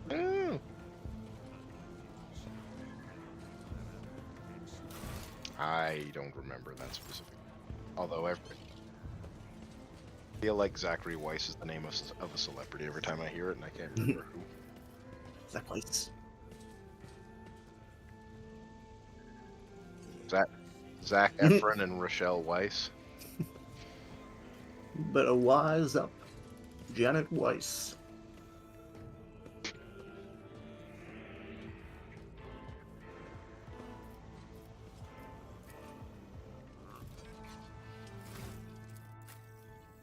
Mm. I don't remember that specific. Although I feel like Zachary Weiss is the name of a celebrity every time I hear it, and I can't remember who. Zach Weiss. Zach Efron and Rochelle Weiss. But a wise up. Janet Weiss.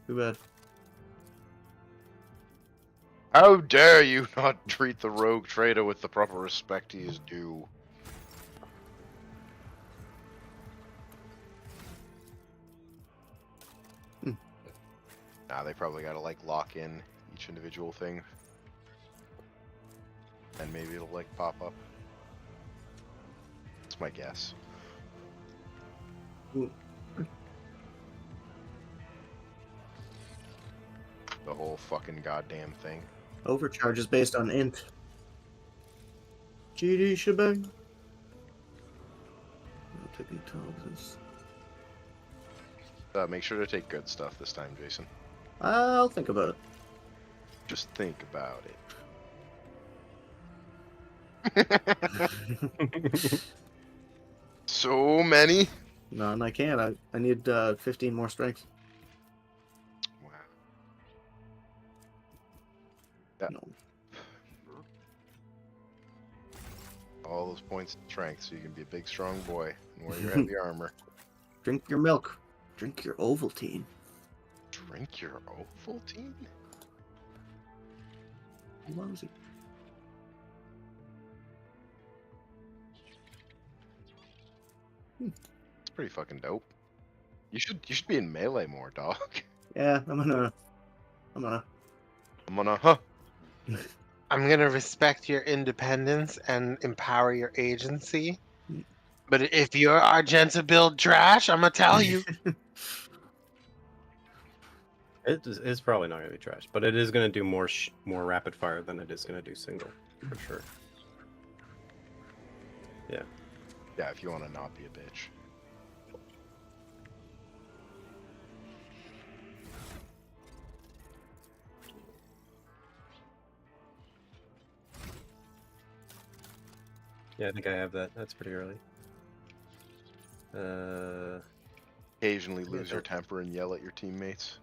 Too bad. How dare you not treat the rogue trader with the proper respect he is due? Nah, they probably gotta like lock in each individual thing. And maybe it'll like pop up. That's my guess. Ooh. The whole fucking goddamn thing. Overcharge is based on int. GD shebang. No taking toxins. Make sure to take good stuff this time, Jason. I'll think about it. Just think about it. So many? No, and I can't. I need 15 more strength. Wow. Yeah. No. All those points of strength so you can be a big strong boy and wear your heavy armor. Drink your milk. Drink your Ovaltine. Drink your Ovaltine? Lousy. It's pretty fucking dope. You should be in melee more, dog. Yeah, I'm gonna. I'm gonna huh. I'm gonna respect your independence and empower your agency. But if you're Argenta build trash, I'm gonna tell you. It's probably not going to be trash, but it is going to do more rapid fire than it is going to do single, for sure. Yeah. Yeah, if you want to not be a bitch. Yeah, I think I have that. That's pretty early. Occasionally lose your temper and yell at your teammates.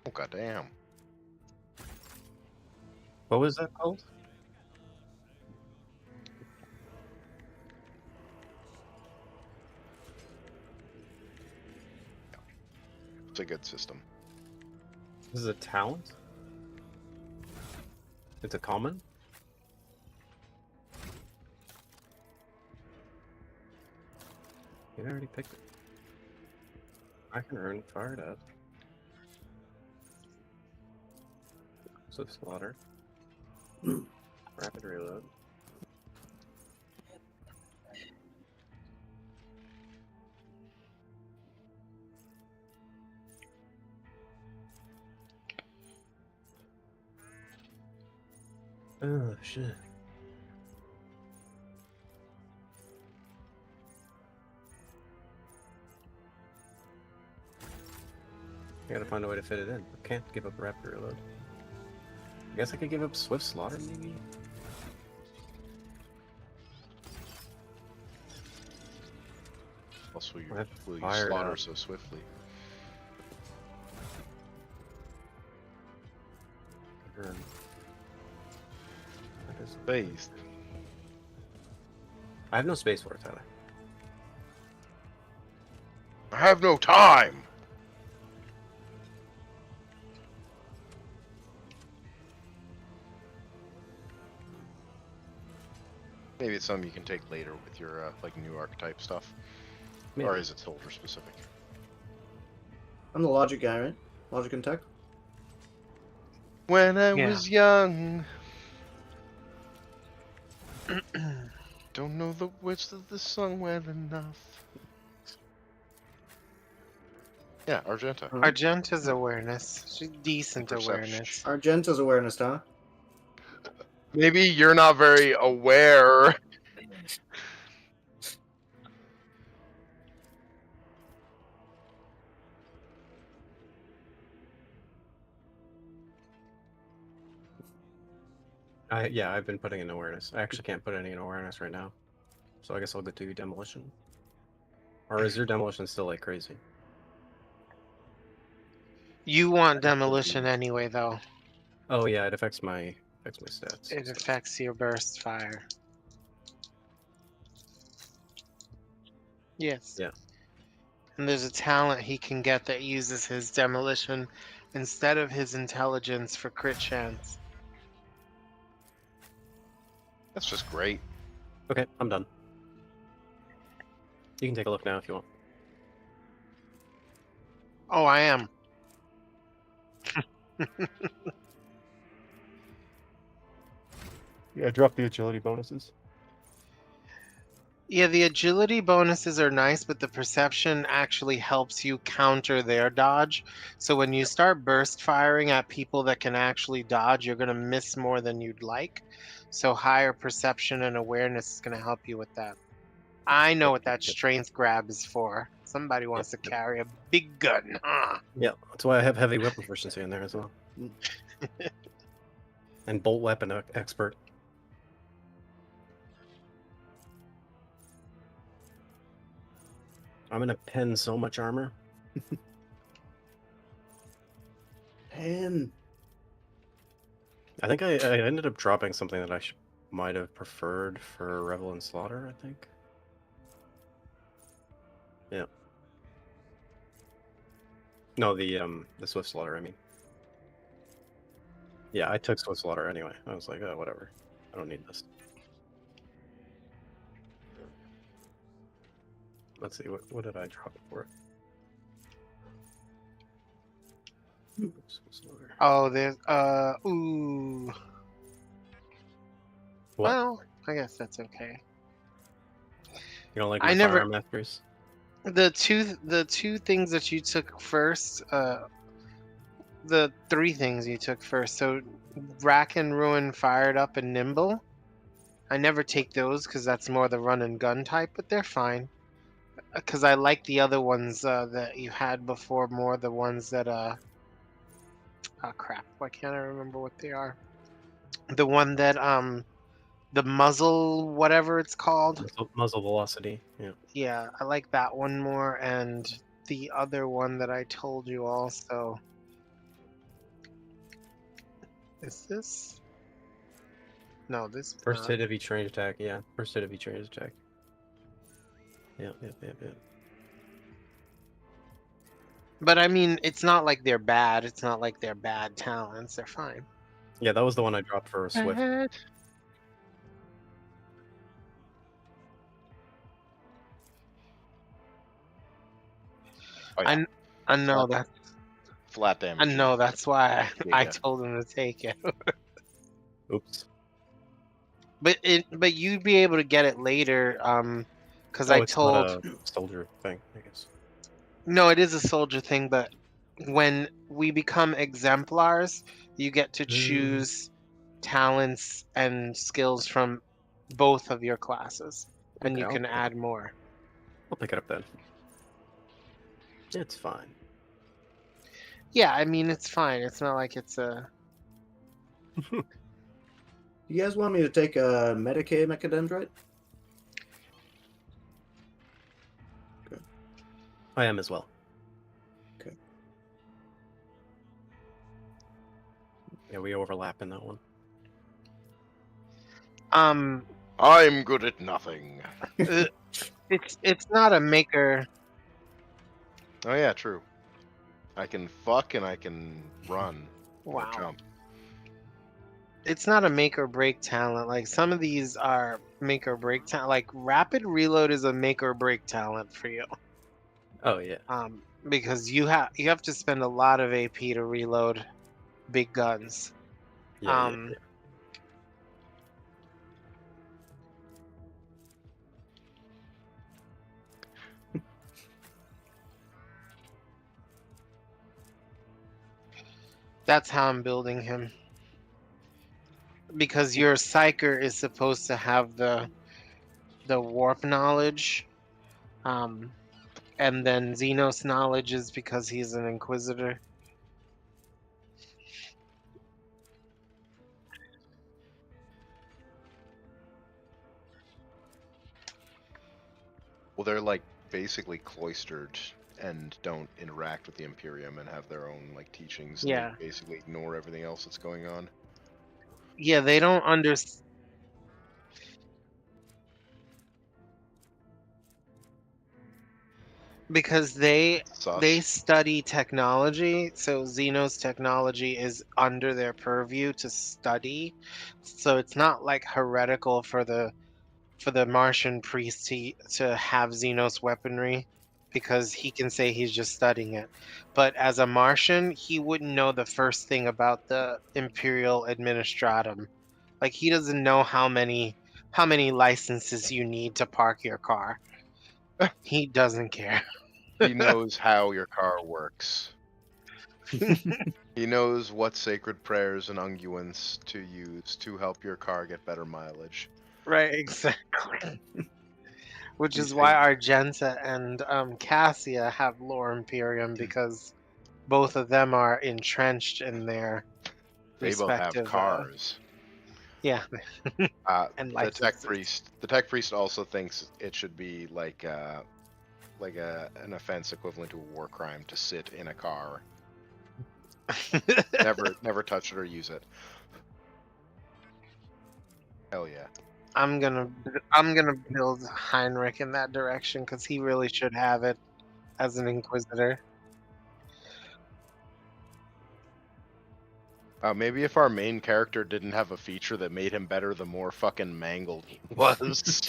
Oh goddamn. What was that called? It's a good system. This is a talent? It's a common? You already picked it. I can earn fired up. So slaughter. Rapid reload. Oh shit. I gotta find a way to fit it in. I can't give up rapid reload. I guess I could give up swift slaughter, maybe? Also, I have will you fired slaughter up. so swiftly? That is Space. I have no space for it, Tyler. I have no time! Maybe it's something you can take later with your like new archetype stuff. Maybe. Or is it soldier specific? I'm the logic guy, right? Logic and tech. When I Yeah. was young. Don't know the words of the song well enough. Yeah, Argenta. Argenta's awareness. She's decent Perception. awareness. Argenta's awareness, huh? Maybe you're not very aware. I've been putting in awareness. I actually can't put any in awareness right now, so I guess I'll go to demolition. Or is your demolition still like crazy? You want demolition anyway, though. Oh yeah, it affects my stats. It so- affects your burst fire. Yes. Yeah. And there's a talent he can get that uses his demolition instead of his intelligence for crit chance. That's just great. Okay, I'm done. You can take a look now if you want. Oh, I am. Yeah, drop the agility bonuses. Yeah, the agility bonuses are nice, but the perception actually helps you counter their dodge. So when you start burst firing at people that can actually dodge, you're going to miss more than you'd like. So higher perception and awareness is going to help you with that. I know what that strength grab is for. Somebody wants to carry a big gun, huh? Yeah, that's why I have heavy weapon proficiency in there as well. And bolt weapon expert. I'm gonna pen so much armor. Pen. I think I ended up dropping something that I might have preferred for Revel and Slaughter, I think. Yeah. No, the Swift Slaughter, I mean. Yeah, I took Swift Slaughter anyway. I was like, oh, whatever. I don't need this. Let's see, what did I drop it for? Swift Slaughter. Oh, there's ooh. What? Well, I guess that's okay. You don't like I my never- firearm masters? The two things that you took first, the three things you took first. So Rack and Ruin, Fired Up, and Nimble. I never take those because that's more the run and gun type, but they're fine. Because I like the other ones that you had before more, the ones that oh crap, why can't I remember what they are? The one that the muzzle, whatever it's called. Muzzle velocity, yeah. Yeah, I like that one more, and the other one that I told you also. Is this? No, this. First hit of each range attack, yeah. First hit of each range attack. Yeah. But I mean, it's not like they're bad. It's not like they're bad talents. They're fine. Yeah, that was the one I dropped for Swift. Oh, yeah. I know that. Flat damage. I know that's why I Yeah. told him to take it. Oops. But you'd be able to get it later, because Oh, I it's told. not a soldier thing, I guess. No, it is a soldier thing, but when we become exemplars, you get to choose talents and skills from both of your classes, and Okay, you can add more. I'll pick it up then. It's fine. Yeah, I mean, it's fine. It's not like it's a. You guys want me to take a Medicaid Mechadendrite? I am as well. Okay. Yeah, we overlap in that one. I'm good at nothing. It's not a maker. Oh yeah, true. I can fuck and I can run. Or Wow. jump. It's not a make or break talent. Like some of these are make or break talent. Like rapid reload is a make or break talent for you. Oh yeah. Because you have to spend a lot of AP to reload big guns. Yeah. That's how I'm building him. Because your psyker is supposed to have the warp knowledge. And then Xenos knowledge is because he's an inquisitor. Well, they're like basically cloistered and don't interact with the Imperium and have their own like teachings. And Yeah. they basically ignore everything else that's going on. Yeah, they don't understand. Because they Sus. study technology, so Xenos technology is under their purview to study. So it's not like heretical for the Martian priest to have Xenos weaponry because he can say he's just studying it. But as a Martian, he wouldn't know the first thing about the Imperial Administratum. Like he doesn't know how many licenses you need to park your car. He doesn't care. He knows how your car works. He knows what sacred prayers and unguents to use to help your car get better mileage. Right, exactly. Which He's is why a- Argenta and Cassia have Lore Imperium because both of them are entrenched in their They both have respective cars. yeah, and The life tech sources. priest also thinks it should be like an offense equivalent to a war crime to sit in a car. Never touch it or use it. Hell yeah. I'm gonna build Heinrich in that direction because he really should have it as an Inquisitor. Maybe if our main character didn't have a feature that made him better, the more fucking mangled he was.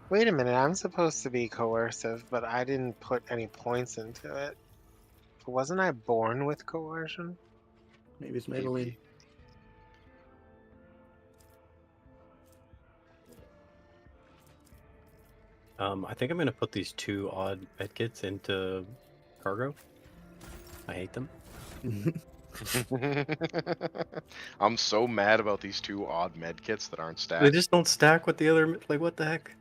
Wait a minute, I'm supposed to be coercive, but I didn't put any points into it. Wasn't I born with coercion? Maybe it's Maybelline. I think I'm gonna put these 2 odd medkits into cargo. I hate them. I'm so mad about these 2 odd medkits that aren't They stacked. just don't stack with the other. Like, what the heck?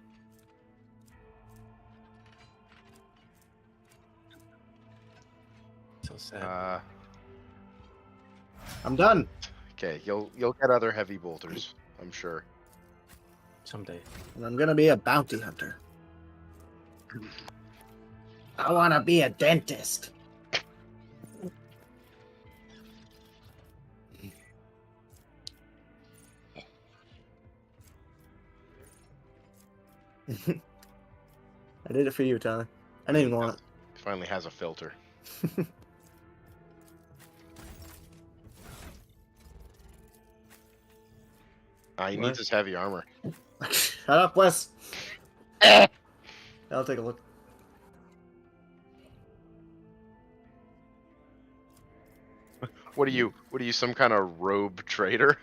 So sad. I'm done. Okay, you'll get other heavy bolters, I'm sure. Someday. And I'm gonna be a bounty hunter. I wanna be a dentist. I did it for you, Tyler. I didn't even want it. Finally has a filter. He What? needs his heavy armor. Shut up, Wes. I'll take a look. What are you, some kind of robe trader?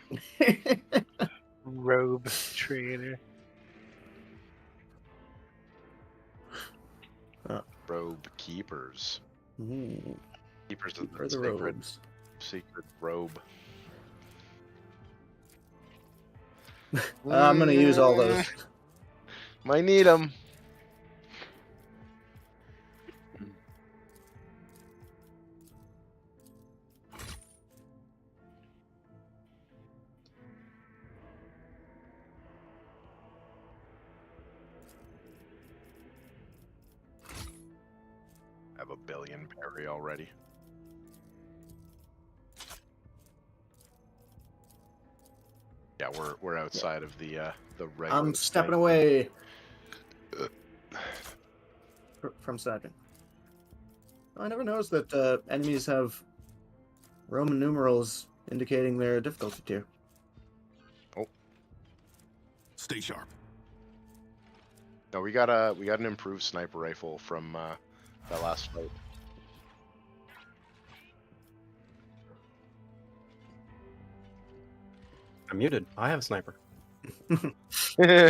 Robe trader. Robe keepers. Ooh, Keepers of for the the sacred, robes. secret robe. I'm gonna use all those. Might need them. I have a billion parry already. Yeah, we're outside of the regular. I'm stepping snipe. away from sniping. I never noticed that enemies have Roman numerals indicating their difficulty tier. Stay sharp. No, we got an improved sniper rifle from that last fight. I'm muted. I have a sniper. Me,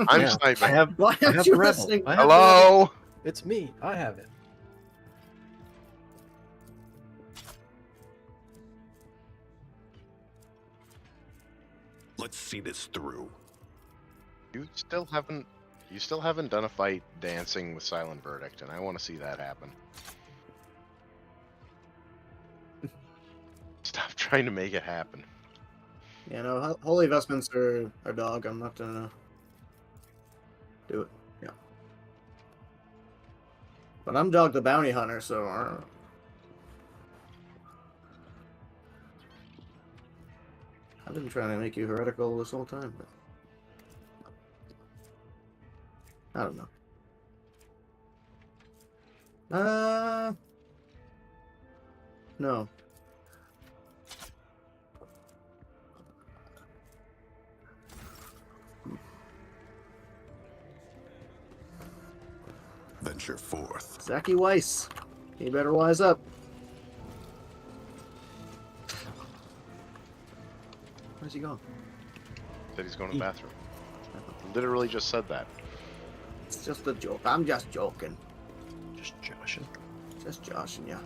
I'm Yeah, sniping. I have. Why I aren't have you the rebel. listening? I have the rebel. Hello. It's me. I have it. Let's see this through. You still haven't done a fight dancing with Silent Verdict, and I want to see that happen. Stop trying to make it happen. Yeah, no, Holy Vestments are dog. I'm not gonna do it. Yeah. But I'm Dog the Bounty Hunter, so. I've been trying to make you heretical this whole time, but. I don't know. No. Venture forth. Zachy Weiss. You better wise up. Where's he going? Said he's going to the bathroom. Literally just said that. It's just a joke. I'm just joking. Just joshing. Just joshing, yeah.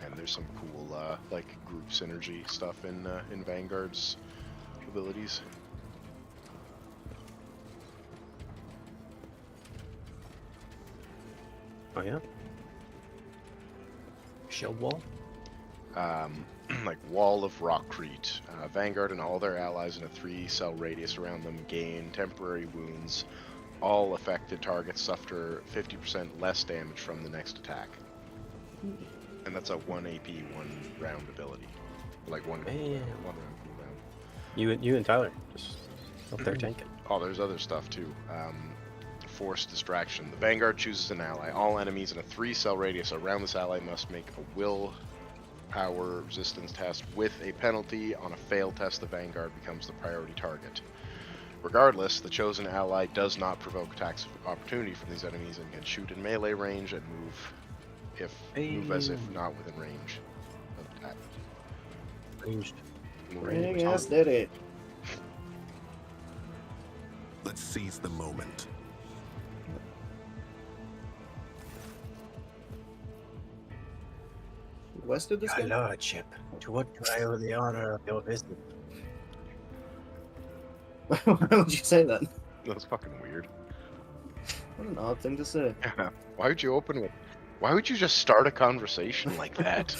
And there's some cool, like, group synergy stuff in Vanguard's abilities. Oh yeah. Shield wall. Like Wall of Rockcrete. Vanguard and all their allies in a 3-cell radius around them gain temporary wounds. All affected targets suffer 50% less damage from the next attack. And that's a 1 AP, 1 round ability. Like one Man. round, cooldown. You and Tyler just up there tanking. Oh, there's other stuff too. Forced distraction. The Vanguard chooses an ally. All enemies in a 3-cell radius around this ally must make a will power resistance test with a penalty. On a failed test, the Vanguard becomes the priority target. Regardless, the chosen ally does not provoke attacks of opportunity from these enemies and can shoot in melee range and move as if not within range of attack. Ranged. Bring us did it. Let's seize the moment. West of this Your guy? lordship, to what do I owe the honor of your visit? Why would you say that? That's fucking weird. What an odd thing to say. Why would you open with? Why would you just start a conversation like that?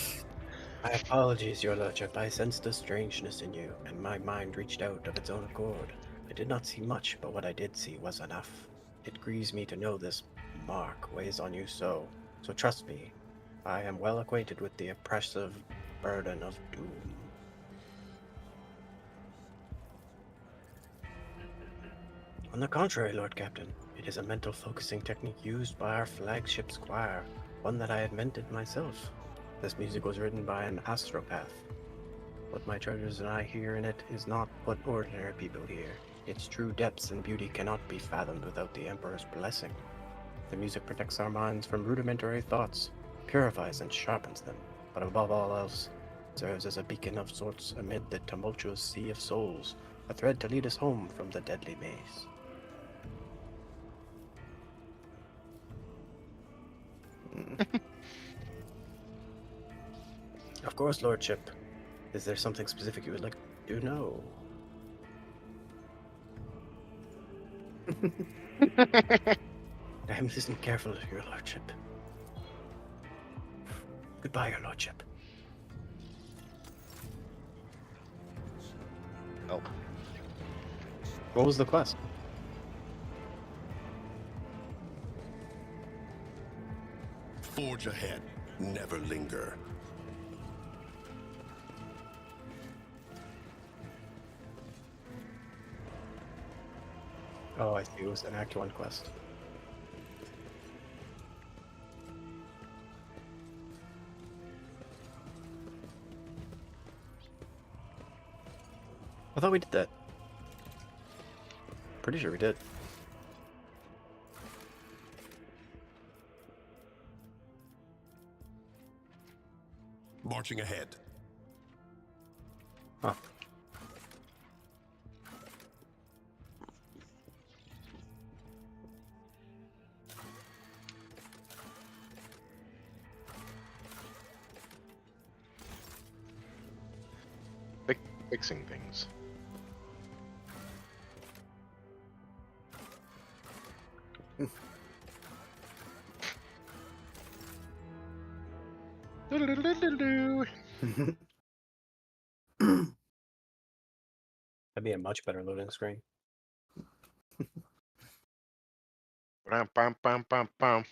My apologies, your lordship. I sensed a strangeness in you, and my mind reached out of its own accord. I did not see much, but what I did see was enough. It grieves me to know this mark weighs on you so trust me. I am well acquainted with the oppressive burden of doom. On the contrary, Lord Captain, it is a mental focusing technique used by our flagship squire, one that I invented myself. This music was written by an astropath. What my treasures and I hear in it is not what ordinary people hear. Its true depths and beauty cannot be fathomed without the Emperor's blessing. The music protects our minds from rudimentary thoughts, purifies and sharpens them, but above all else, serves as a beacon of sorts amid the tumultuous sea of souls, a thread to lead us home from the deadly maze. Of course, Lordship. Is there something specific you would like to know? I am listening carefully, Your Lordship. Goodbye, Your Lordship. Oh, What was the quest? Forge ahead. Never linger. Oh, I see. It was an Act 1 quest. I thought we did that. Pretty sure we did. Marching ahead. Huh. fixing things. Doodle-doodle-doodle-doo. That'd be a much better loading screen. Bum, bum, bum, bum, bum.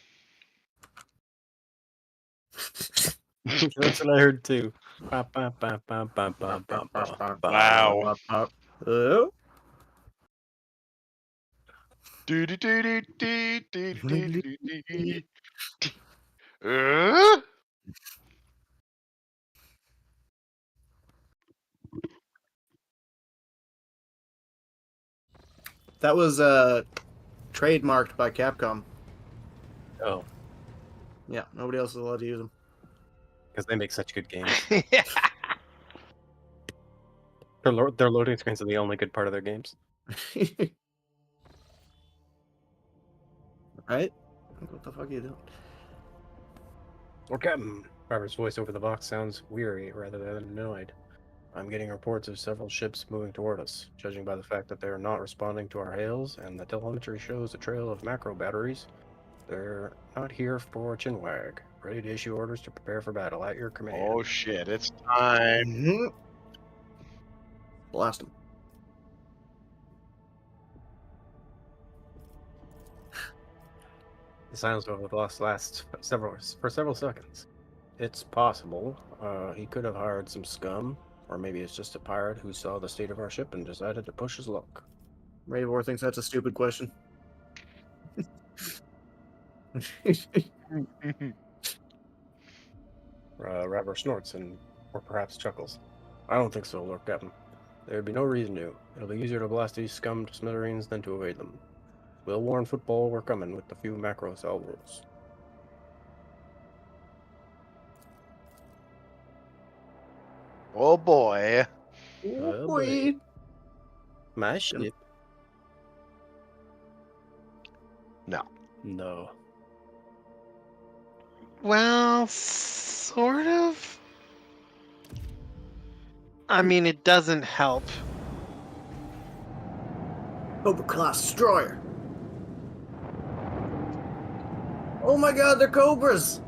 That's what I heard too. Ba, ba, ba, ba, ba, ba, ba, ba, ba. Wow. Oh. Do-do-do-do-do-do-do-do-do. That was trademarked by Capcom. Oh, Yeah, nobody else is allowed to use them. because they make such good games. Yeah. Their loading screens are the only good part of their games. Right? What the fuck are you doing? Or Captain. Robert's voice over the box sounds weary rather than annoyed. I'm getting reports of several ships moving toward us. Judging by the fact that they are not responding to our hails, and the telemetry shows a trail of macro batteries, they're not here for chinwag. Ready to issue orders to prepare for battle at your command. Oh shit, it's time. Mm-hmm. Blast him. The silence over the loss lasts for several seconds. It's possible he could have hired some scum, or maybe it's just a pirate who saw the state of our ship and decided to push his luck. Ravor thinks that's a stupid question. Rather snorts or perhaps chuckles. I don't think so, Lord Captain. There'd be no reason to. It'll be easier to blast these scum to smithereens than to evade them. We'll warn football we're coming with a few macro salvos. Oh boy. Oh, boy. My ship? No. No. Well, sort of. I mean, it doesn't help. Cobra class destroyer. Oh my god, they're cobras!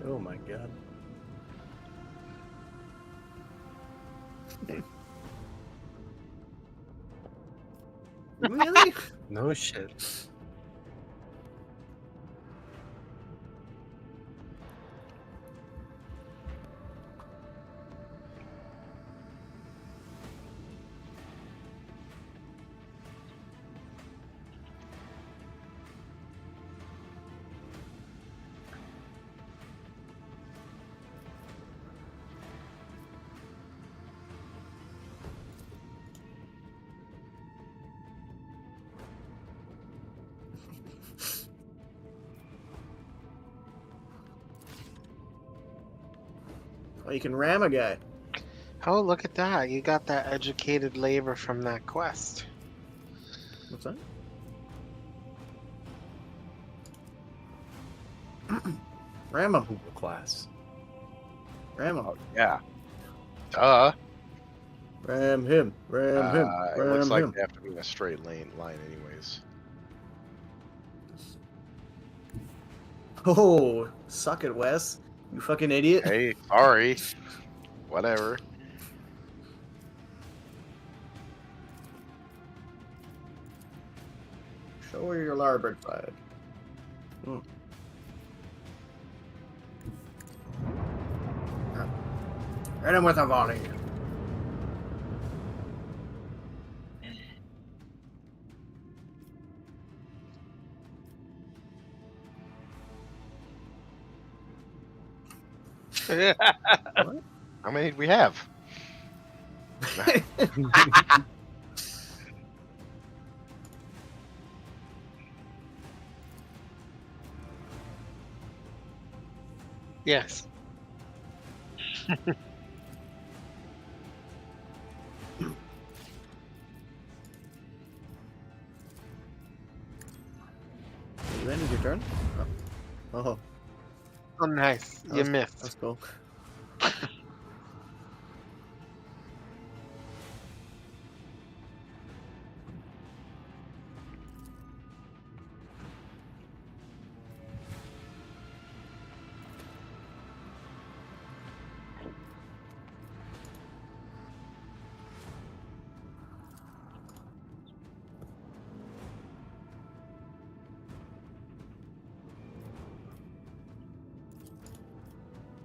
Oh my god. Really? No shit. Oh, you can ram a guy. Oh, look at that. You got that educated labor from that quest. What's that? Ram him. Google class. Ram him. Yeah. Duh. Ram him. Ram him. It Ram looks like him. they have to be in a straight line anyways. Oh, suck it, Wes. You fucking idiot. Hey, sorry. Whatever. Show her your larboard side. Hit him with a volley. How many do we have? Yes. You ended your turn? Oh, Oh, nice. You missed. that's cool.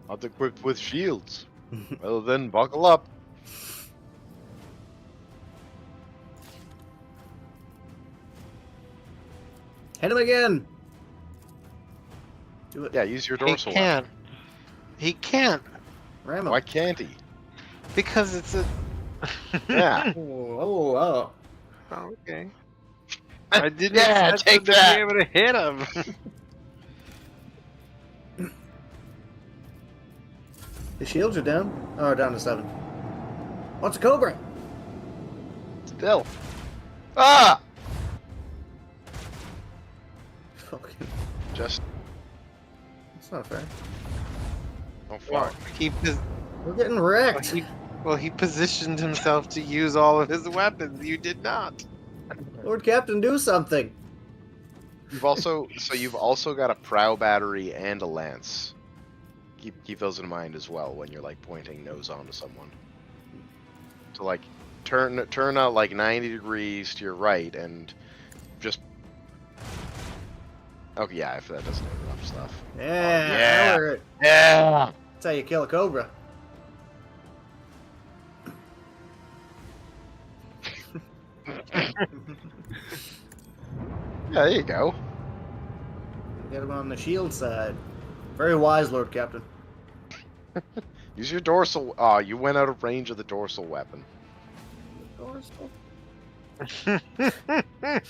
Not equipped with shields. Well then, buckle up. Hit him again. Do it. Yeah, use your He dorsal can't. He can't Ram weapon. him. Why can't he? because it's a. Yeah. Oh. Okay. I didn't Yeah, expect take them to that. be able to hit him. The shields are down. Oh, down to 7. What's a cobra? Still. Ah! Fucking. Just. That's not fair. Oh Well, fuck. We're getting wrecked. he positioned himself to use all of his weapons. You did not. Lord Captain, do something. You've also got a prow battery and a lance. Keep those in mind as well when you're like pointing nose onto someone. So like turn out like 90 degrees to your right and just. Okay, yeah, if that doesn't interrupt stuff. Yeah. yeah. Now we're- Yeah. That's how you kill a cobra. Yeah, there you go. Get him on the shield side. Very wise, Lord Captain. Use your dorsal. Oh, you went out of range of the dorsal weapon. I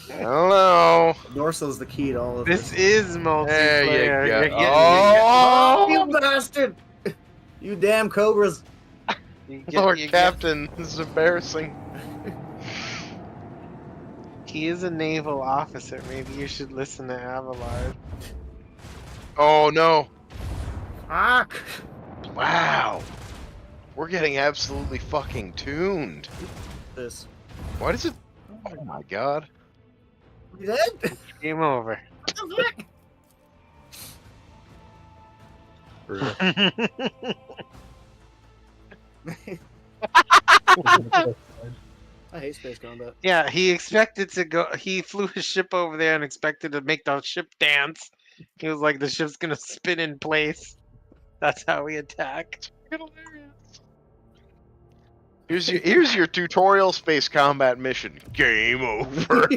don't know. Dorsal is the key to all of This this. is multiplayer. There you You're go. getting- Oh, You bastard! You damn cobras! Lord Captain, this is embarrassing. He is a naval officer. Maybe you should listen to Abelard. Oh no! Fuck! Wow, we're getting absolutely fucking tuned. This. What is it? Oh my god! You dead? Game over. I hate space combat. Yeah, he expected to go. He flew his ship over there and expected to make the ship dance. He was like, the ship's gonna spin in place. That's how we attack. Here's your tutorial space combat mission. Game over.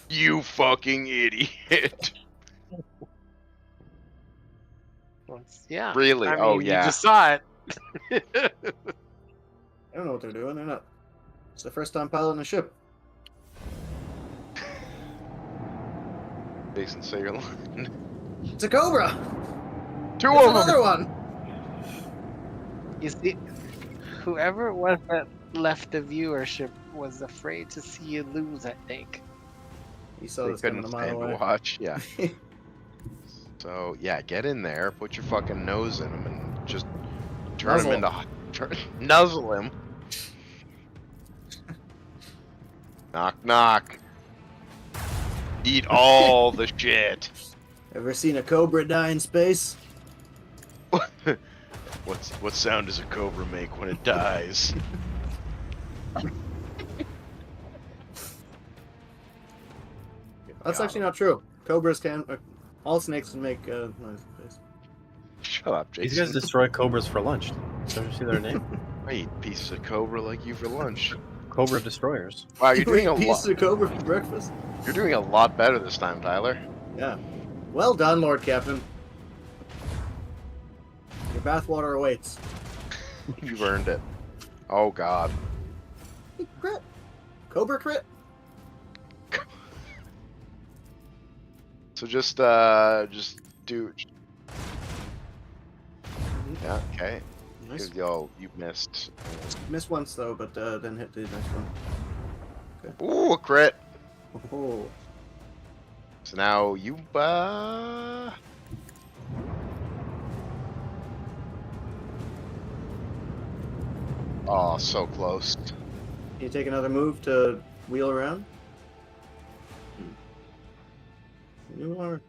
You fucking idiot. Yeah. Really? I mean, Oh you yeah. just saw it. I don't know what they're doing. They're not. It's the first time piloting a ship. Jason Sagerland. It's a cobra. Two It's of them. another one. You see, whoever it was that left the viewership was afraid to see you lose, I think. You saw They this coming couldn't a mile stand to away. watch. Yeah. So yeah, get in there, put your fucking nose in him, and just turn Nuzzle. him into nuzzle him. Knock knock. Eat all the shit. Ever seen a cobra die in space? What sound does a cobra make when it dies? That's God. actually not true. Cobras can. All snakes can make noise in space. Shut up, These Jason. guys destroy cobras for lunch. Don't you see their name? I eat pieces of cobra like you for lunch. Cobra destroyers. Wow, you're You doing eat a pieces lot. of cobra for breakfast. You're doing a lot better this time, Tyler. Yeah. Well done, Lord Captain. Your bathwater awaits. You've earned it. Oh God. Crit. Cobra crit. So just do. Yeah. Okay. Nice. Yo, you missed. Missed once though, but then hit the next one. Ooh, a crit. Oh. So now you. Oh, so close. Can you take another move to wheel around? You are.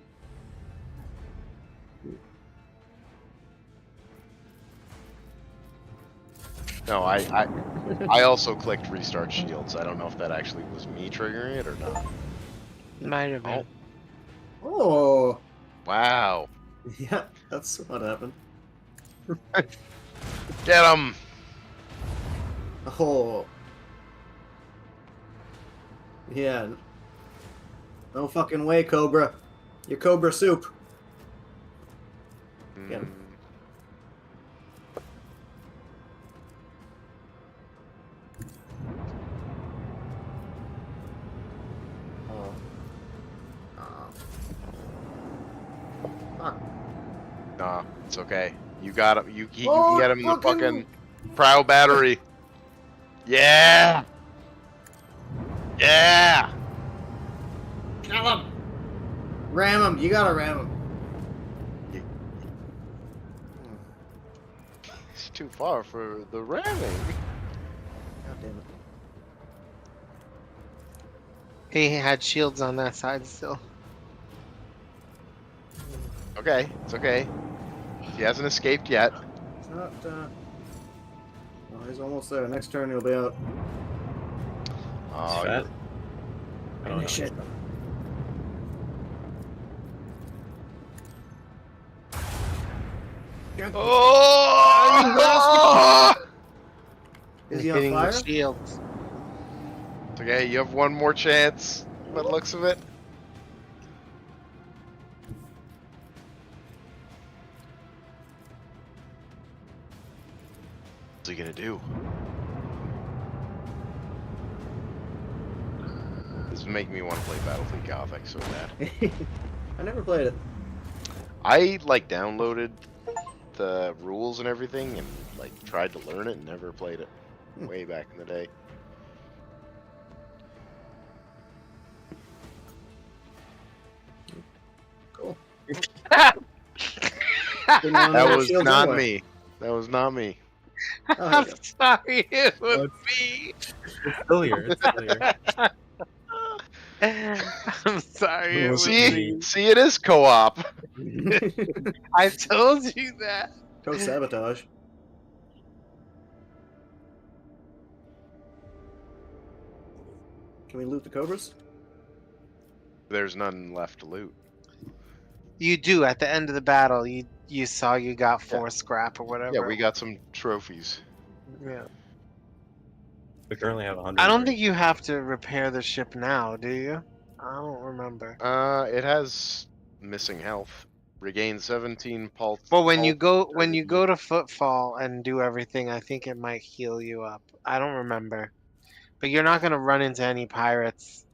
No, I also clicked restart shields. I don't know if that actually was me triggering it or not. Might have been. Oh, Oh. wow. Yeah, that's what happened. Get him! Oh. Yeah. No fucking way, Cobra. You're Cobra soup. Get him. Oh. Fuck. Nah, it's okay. You got him. You can Oh, get him in the fucking- fucking prow battery. Yeah! Yeah! Kill him! Ram him! You gotta ram him. It's too far for the ramming. God damn it. He had shields on that side still. Okay, it's okay. He hasn't escaped yet. It's not, well, he's almost there. Next turn he'll be out. Oh, Fat. you're- I don't know. Shit. Oh! Is he on Hitting fire? the shields. It's okay, you have one more chance by the looks of it. What's he gonna do? This is making me want to play Battlefield Gothic so bad. I never played it. I like downloaded the rules and everything and like tried to learn it and never played it way back in the day. Cool. I'm Didn't wanna know That what was shields not anyway. me. That was not me. Oh, yeah. sorry, it was Oh, me. It's still here. It's still here. I'm sorry, it was See, me. see, it is co-op. I told you that. Co-sabotage. Can we loot the cobras? There's none left to loot. You do at the end of the battle. You saw you got 4 scrap or whatever. Yeah, we got some trophies. Yeah. We currently have 100. I don't think you have to repair the ship now, do you? I don't remember. It has missing health. Regain 17 pulse. Well, when you pulse go to Footfall and do everything, I think it might heal you up. I don't remember. But you're not gonna run into any pirates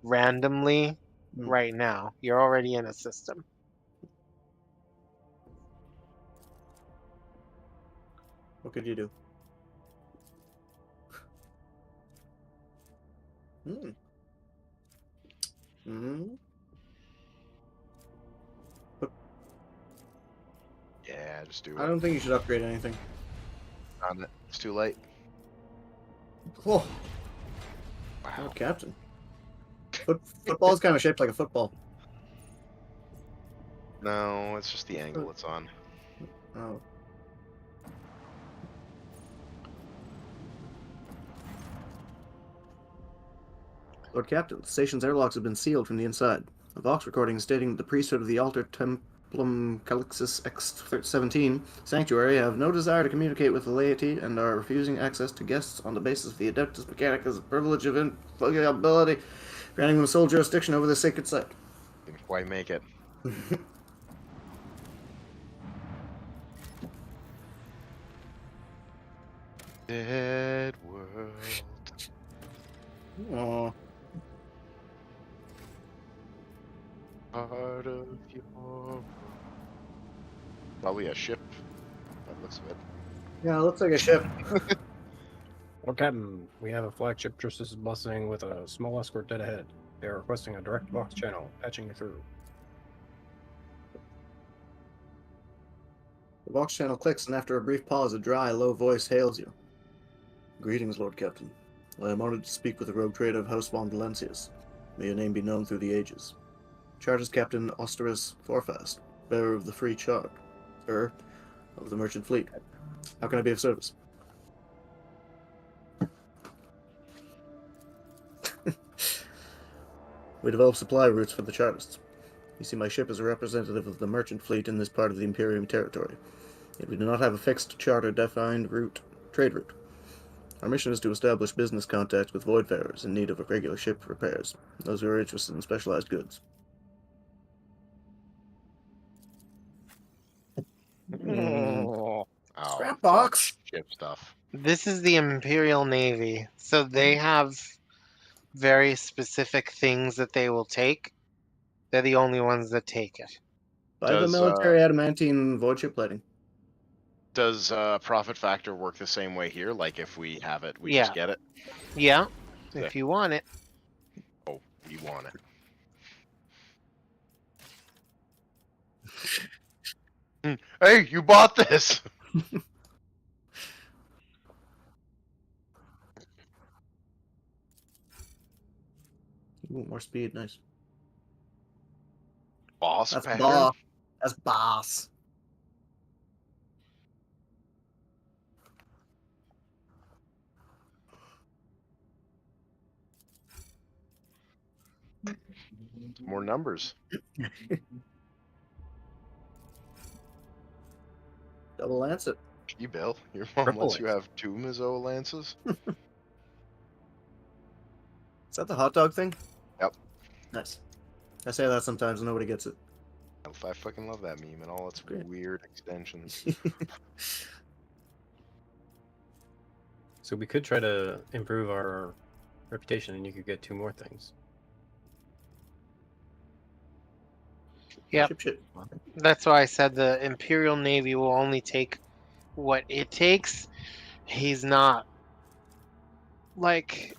randomly Hmm. right now. You're already in a system. What could you do? Hmm. Hmm. Yeah, just do I it. don't think you should upgrade anything. On it. It's too late. Whoa, Wow. Lord Captain. Football is kind of shaped like a football. No, it's just the angle it's on. Oh. Lord Captain, the station's airlocks have been sealed from the inside. A Vox recording stating that the priesthood of the Altar Templum Calixus X-17 Sanctuary have no desire to communicate with the laity and are refusing access to guests on the basis of the Adeptus Mechanicus privilege of inviolability, granting them sole jurisdiction over the sacred site. Didn't quite make it. Dead world. Aw. Part of your. Probably a ship. That looks of it. Yeah, it looks like a ship. Well, Captain, we have a flagship just as bustling with a small escort dead ahead. They are requesting a direct box channel, patching you through. The Vox channel clicks, and after a brief pause, a dry, low voice hails you. Greetings, Lord Captain. I am honored to speak with the rogue trader of House von Valencius. May your name be known through the ages. Charges Captain Osterus Forfast, bearer of the free charge, of the merchant fleet. How can I be of service? We develop supply routes for the chartists. You see, my ship is a representative of the merchant fleet in this part of the Imperium territory. Yet we do not have a fixed charter-defined trade route. Our mission is to establish business contact with voidfarers in need of regular ship repairs, those who are interested in specialized goods. Oh, Scrap it's all box. ship stuff. This is the Imperial Navy, so they have very specific things that they will take. They're the only ones that take it. Buy the military adamantine void ship plating. Does profit factor work the same way here? Like if we have it, we Yeah. just get it? Yeah, if Sick. you want it. Oh, we want it. Hey, you bought this! Ooh, more speed, nice. Boss That's pattern? boss. That's boss. More numbers. Double lance it. Gee, Bill, your mom Triple lets you lance. have 2 Mizo lances? Is that the hot dog thing? Yep. Nice. I say that sometimes and nobody gets it. I fucking love that meme and all its Great. weird extensions. So we could try to improve our reputation, and you could get 2 more things. Yep. Ship shit. That's why I said the Imperial Navy will only take what it takes. He's not like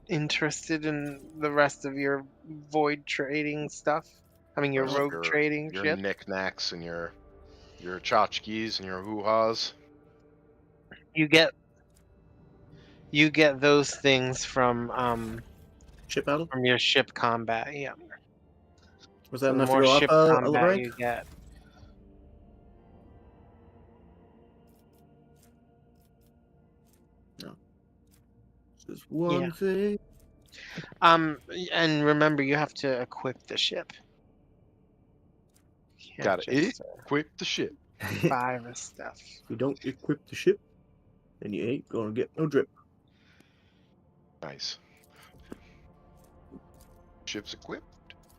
interested in the rest of your void trading stuff. I mean your Where's rogue trading your shit. knickknacks and your tchotchkes and your hoo-has. You get those things from Ship battle? your ship combat. Yeah. Was that So the enough to more go ship up a combat rank? you get. Just one Yeah. thing. And remember you have to equip the ship. You can't Gotta just equip the ship. buy the stuff. If you don't equip the ship, then you ain't gonna get no drip. Nice. Ship's equipped.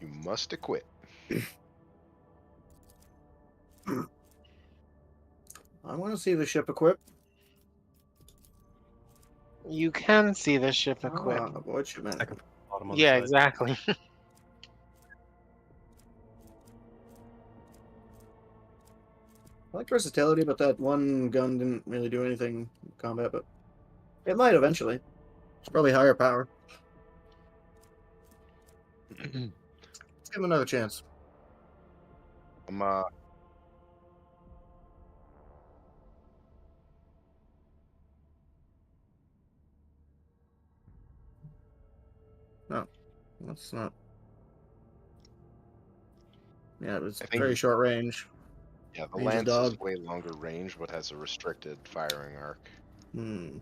You must equip. I want to see the ship equipped. You can see the ship equipped. Ah, void ship man. Second from the bottom on the Yeah, side. exactly. I like versatility, but that one gun didn't really do anything in combat, but it might eventually. It's probably higher power. Let's give him another chance. I'm No, that's not. Yeah, it was I think- very short range. yeah, the Range is lance dog. is way longer range, but has a restricted firing arc. Hmm.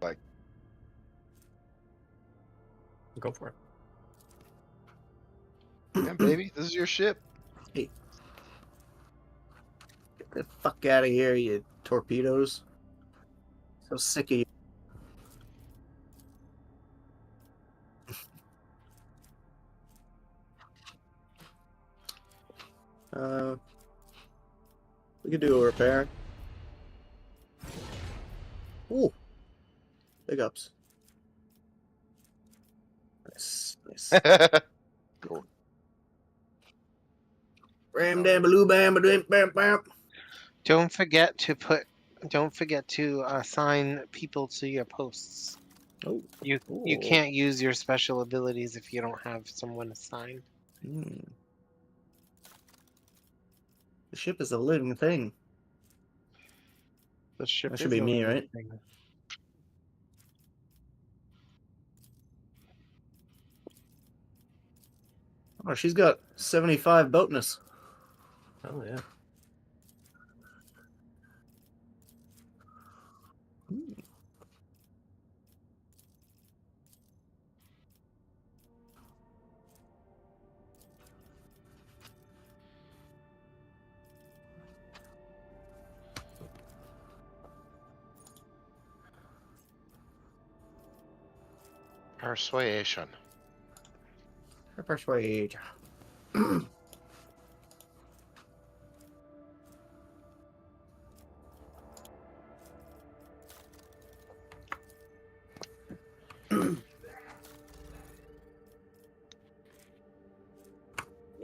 Like, Go for it. yeah, baby, this is your ship. Get the fuck out of here, you torpedoes. So sick of you. We could do a repair. Ooh. Big ups. Nice. Nice. Cool. Ram dam baloo bam bam bam bam. Don't forget to assign people to your posts. Oh. You Ooh. can't use your special abilities if you don't have someone assigned. Hmm. The ship is a living thing. The ship That should is be a me, living right? thing. Oh, she's got 75 boatness. Oh yeah. Persuasion. Persuade.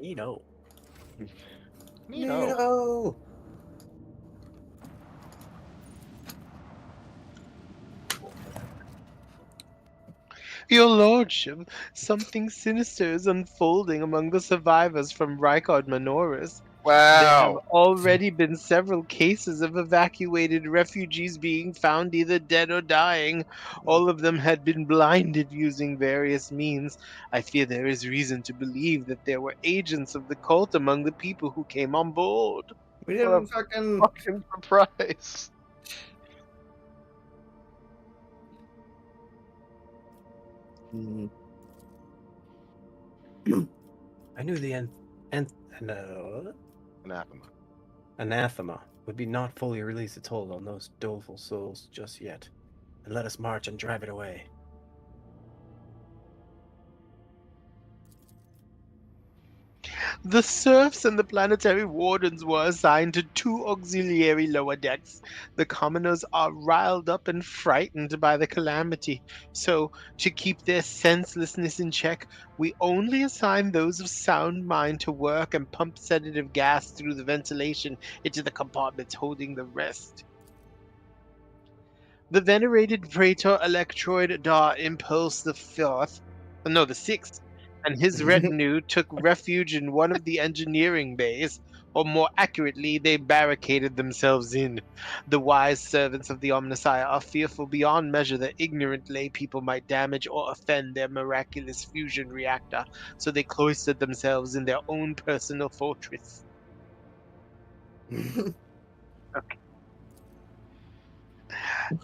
Neato. Neato. Neato. Your lordship, something sinister is unfolding among the survivors from Rykard Manoris. There have Wow. already been several cases of evacuated refugees being found either dead or dying. All of them had been blinded using various means. I fear there is reason to believe that there were agents of the cult among the people who came on board. We What a didn't fucking. fucking surprise. Hmm. I knew the no, Anathema. anathema would be not fully release its hold on those doleful souls just yet, and let us march and drive it away. The serfs and the planetary wardens were assigned to 2 auxiliary lower decks. The commoners are riled up and frightened by the calamity, so to keep their senselessness in check, we only assign those of sound mind to work and pump sedative gas through the ventilation into the compartments holding the rest. The venerated Praetor Electroid Dar Impulse the sixth, and his retinue took refuge in one of the engineering bays, or more accurately, they barricaded themselves in. The wise servants of the Omnissiah are fearful beyond measure that ignorant lay people might damage or offend their miraculous fusion reactor, so they cloistered themselves in their own personal fortress.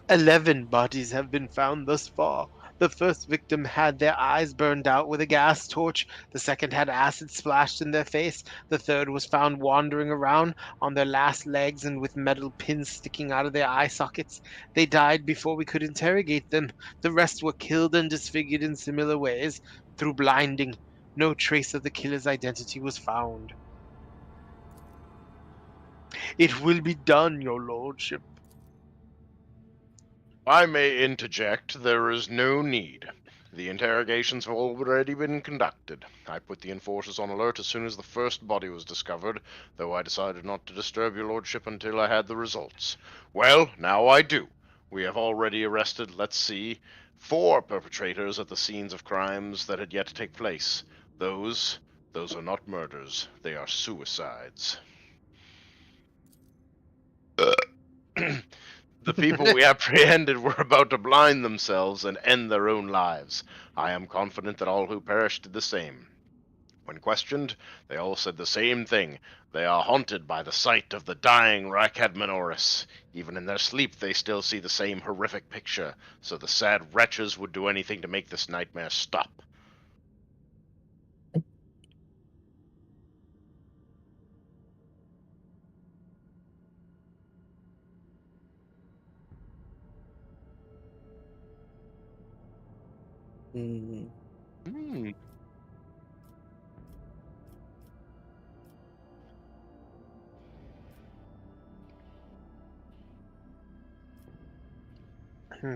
11 bodies have been found thus far. The first victim had their eyes burned out with a gas torch. The second had acid splashed in their face. The third was found wandering around on their last legs and with metal pins sticking out of their eye sockets. They died before we could interrogate them. The rest were killed and disfigured in similar ways through blinding. No trace of the killer's identity was found. It will be done, your lordship. I may interject, there is no need. The interrogations have already been conducted. I put the enforcers on alert as soon as the first body was discovered, though I decided not to disturb your lordship until I had the results. Well, now I do. We have already arrested, let's see, 4 perpetrators at the scenes of crimes that had yet to take place. Those are not murders, they are suicides. The people we apprehended were about to blind themselves and end their own lives. I am confident that all who perished did the same. When questioned, they all said the same thing. They are haunted by the sight of the dying Rykad Manoris. Even in their sleep, they still see the same horrific picture, so the sad wretches would do anything to make this nightmare stop. Hmm.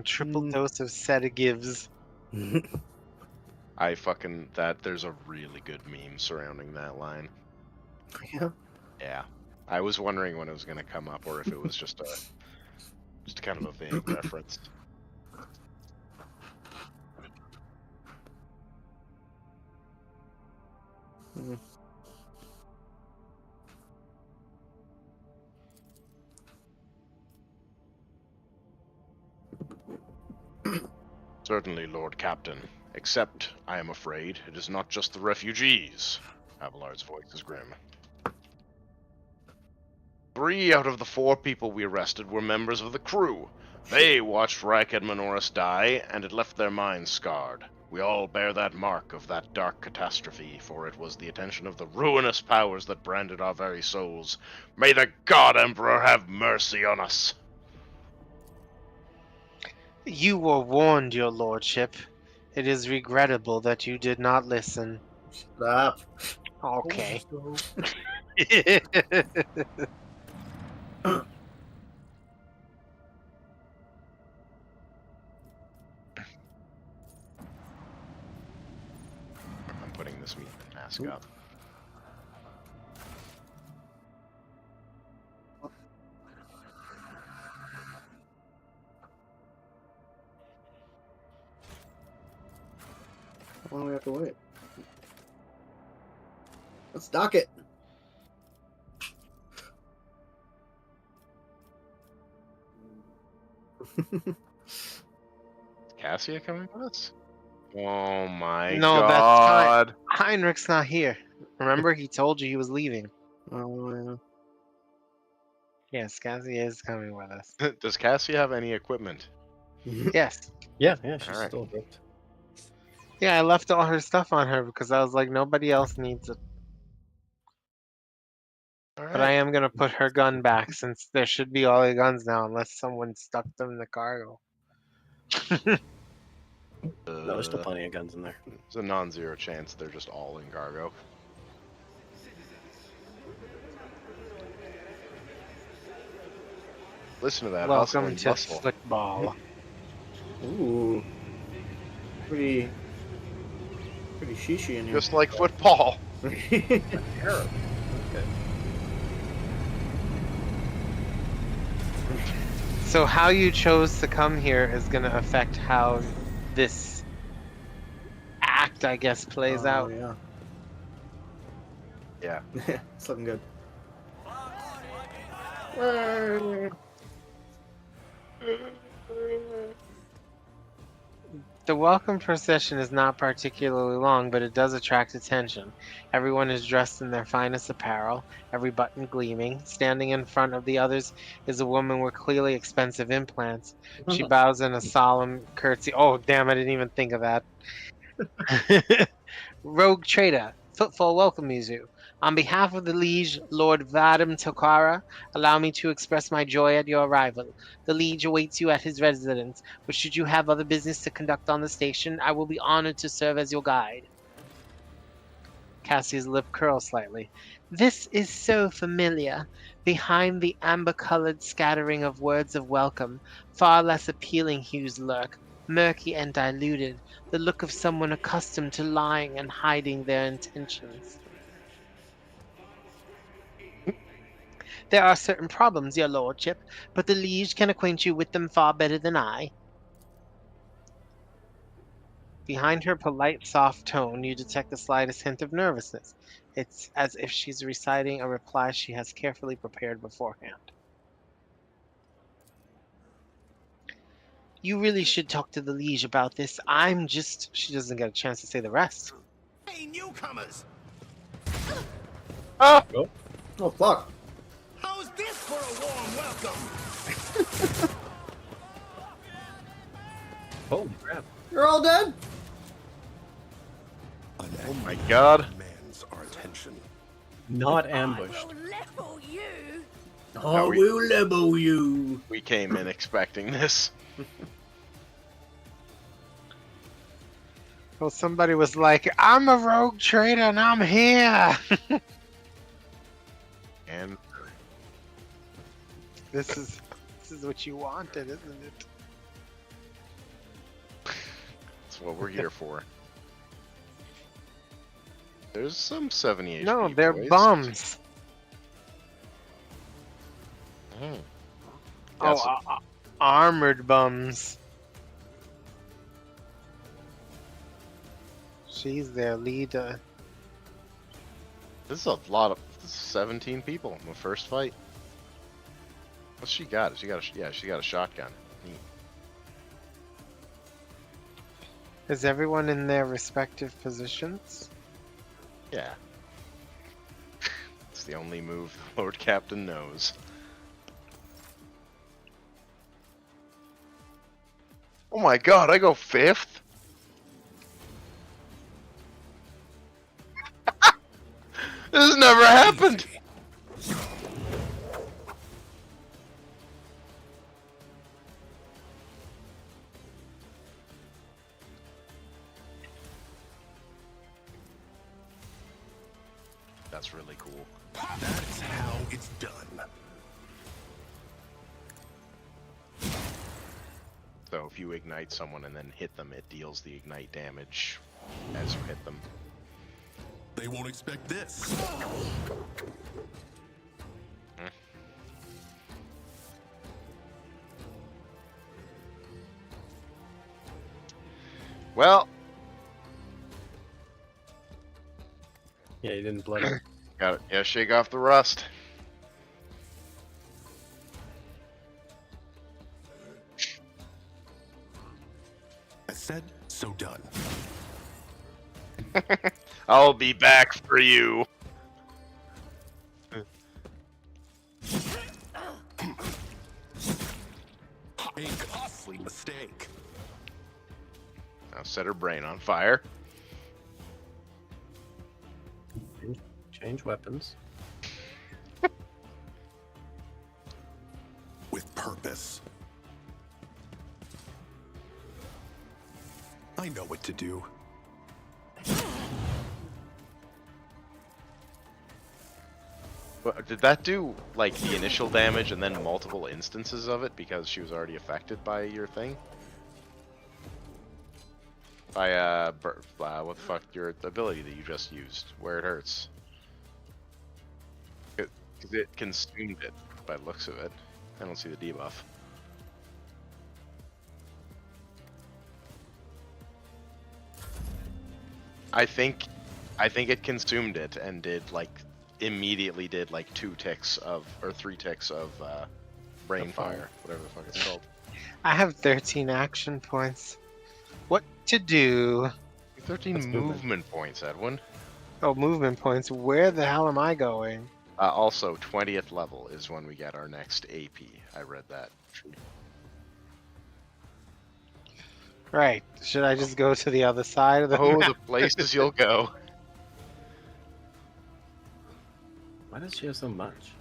Triple Mm. dose of sedatives. There's a really good meme surrounding that line. Yeah. Yeah. I was wondering when it was going to come up or if it was just kind of a vague reference. Mm. Certainly, Lord Captain. Except, I am afraid, it is not just the refugees. Avalard's voice is grim. 3 out of the 4 people we arrested were members of the crew. They watched Rykad Manoris die, and it left their minds scarred. We all bear that mark of that dark catastrophe, for it was the attention of the ruinous powers that branded our very souls. May the God Emperor have mercy on us! You were warned, your lordship. It is regrettable that you did not listen. Shut up. Okay. I'm putting this meat mask Ooh. up. How long do we have to wait? Let's dock it. Cassia coming with us? Oh my No, that's god. Heinrich's not here. Remember, he told you he was leaving. Oh, Yes, Cassie is coming with us. Does Cassia have any equipment? yeah. Yes. Yeah, she's Alright. still booked. Yeah, I left all her stuff on her because I was like, nobody else needs it. But I am gonna put her gun back since there should be all the guns now, unless someone stuck them in the cargo. No, there's still plenty of guns in there. There's a non-zero chance they're just all in cargo. Listen to that hustle Welcome and to bustle. football. Ooh. Pretty shishy in here. Just like football. Terrible. Okay. So how you chose to come here is gonna affect how this act, I guess, plays out. Yeah. Yeah. It's looking good. The welcome procession is not particularly long, but it does attract attention. Everyone is dressed in their finest apparel, every button gleaming. Standing in front of the others is a woman with clearly expensive implants. She bows in a solemn curtsy. Oh, damn, I didn't even think of that. Rogue Trader, Footfall welcomes you. On behalf of the liege, Lord Vadim Tokara, allow me to express my joy at your arrival. The liege awaits you at his residence, but should you have other business to conduct on the station, I will be honored to serve as your guide. Cassie's lip curls slightly. This is so familiar. Behind the amber-colored scattering of words of welcome, far less appealing hues lurk, murky and diluted, the look of someone accustomed to lying and hiding their intentions. There are certain problems, your lordship, but the liege can acquaint you with them far better than I. Behind her polite, soft tone, you detect the slightest hint of nervousness. It's as if she's reciting a reply she has carefully prepared beforehand. You really should talk to the liege about this. I'm just... She doesn't get a chance to say the rest. Hey, newcomers! Ah! Oh, fuck. How's this for a warm welcome? Holy crap. You're all dead? Oh my god. Demands our attention. Not ambushed. Level you. I we- will level you. We came in expecting this. Well, somebody was like, I'm a rogue trader and I'm here. And This is what you wanted, isn't it? that's what we're here for. There's some 70 HP. No, they're boys. bums. Mhm. Oh, That's- armored bums. She's their leader. This is a lot of 17 people in the first fight. What's she got? She got a shotgun. Neat. Is everyone in their respective positions? Yeah. It's the only move the Lord Captain knows. Oh my god, I go 5th? This has never happened! That's really cool. That's how it's done. So if you ignite someone and then hit them, it deals the ignite damage as you hit them. They won't expect this. Well, Yeah, you didn't blood it. got it. Yeah, shake off the rust. As said, so done. I'll be back for you. A costly mistake. Now set her brain on fire. Change weapons. With purpose. I know what to do. Did that do, like, the initial damage and then multiple instances of it because she was already affected by your thing? By, what the fuck, your ability that you just used, where it hurts? Because it consumed it, by the looks of it. I don't see the debuff. I think it consumed it and did, like, immediately did like 2 ticks of, or 3 ticks of brain fire, whatever the fuck it's called. I have 13 action points. What to do? 13 That's movement points, Edwin. Oh, movement points. Where the hell am I going? Also, 20th level is when we get our next AP. I read that. Right. Should I just go to the other side of the Oh, map? the places you'll go. Why does she have so much?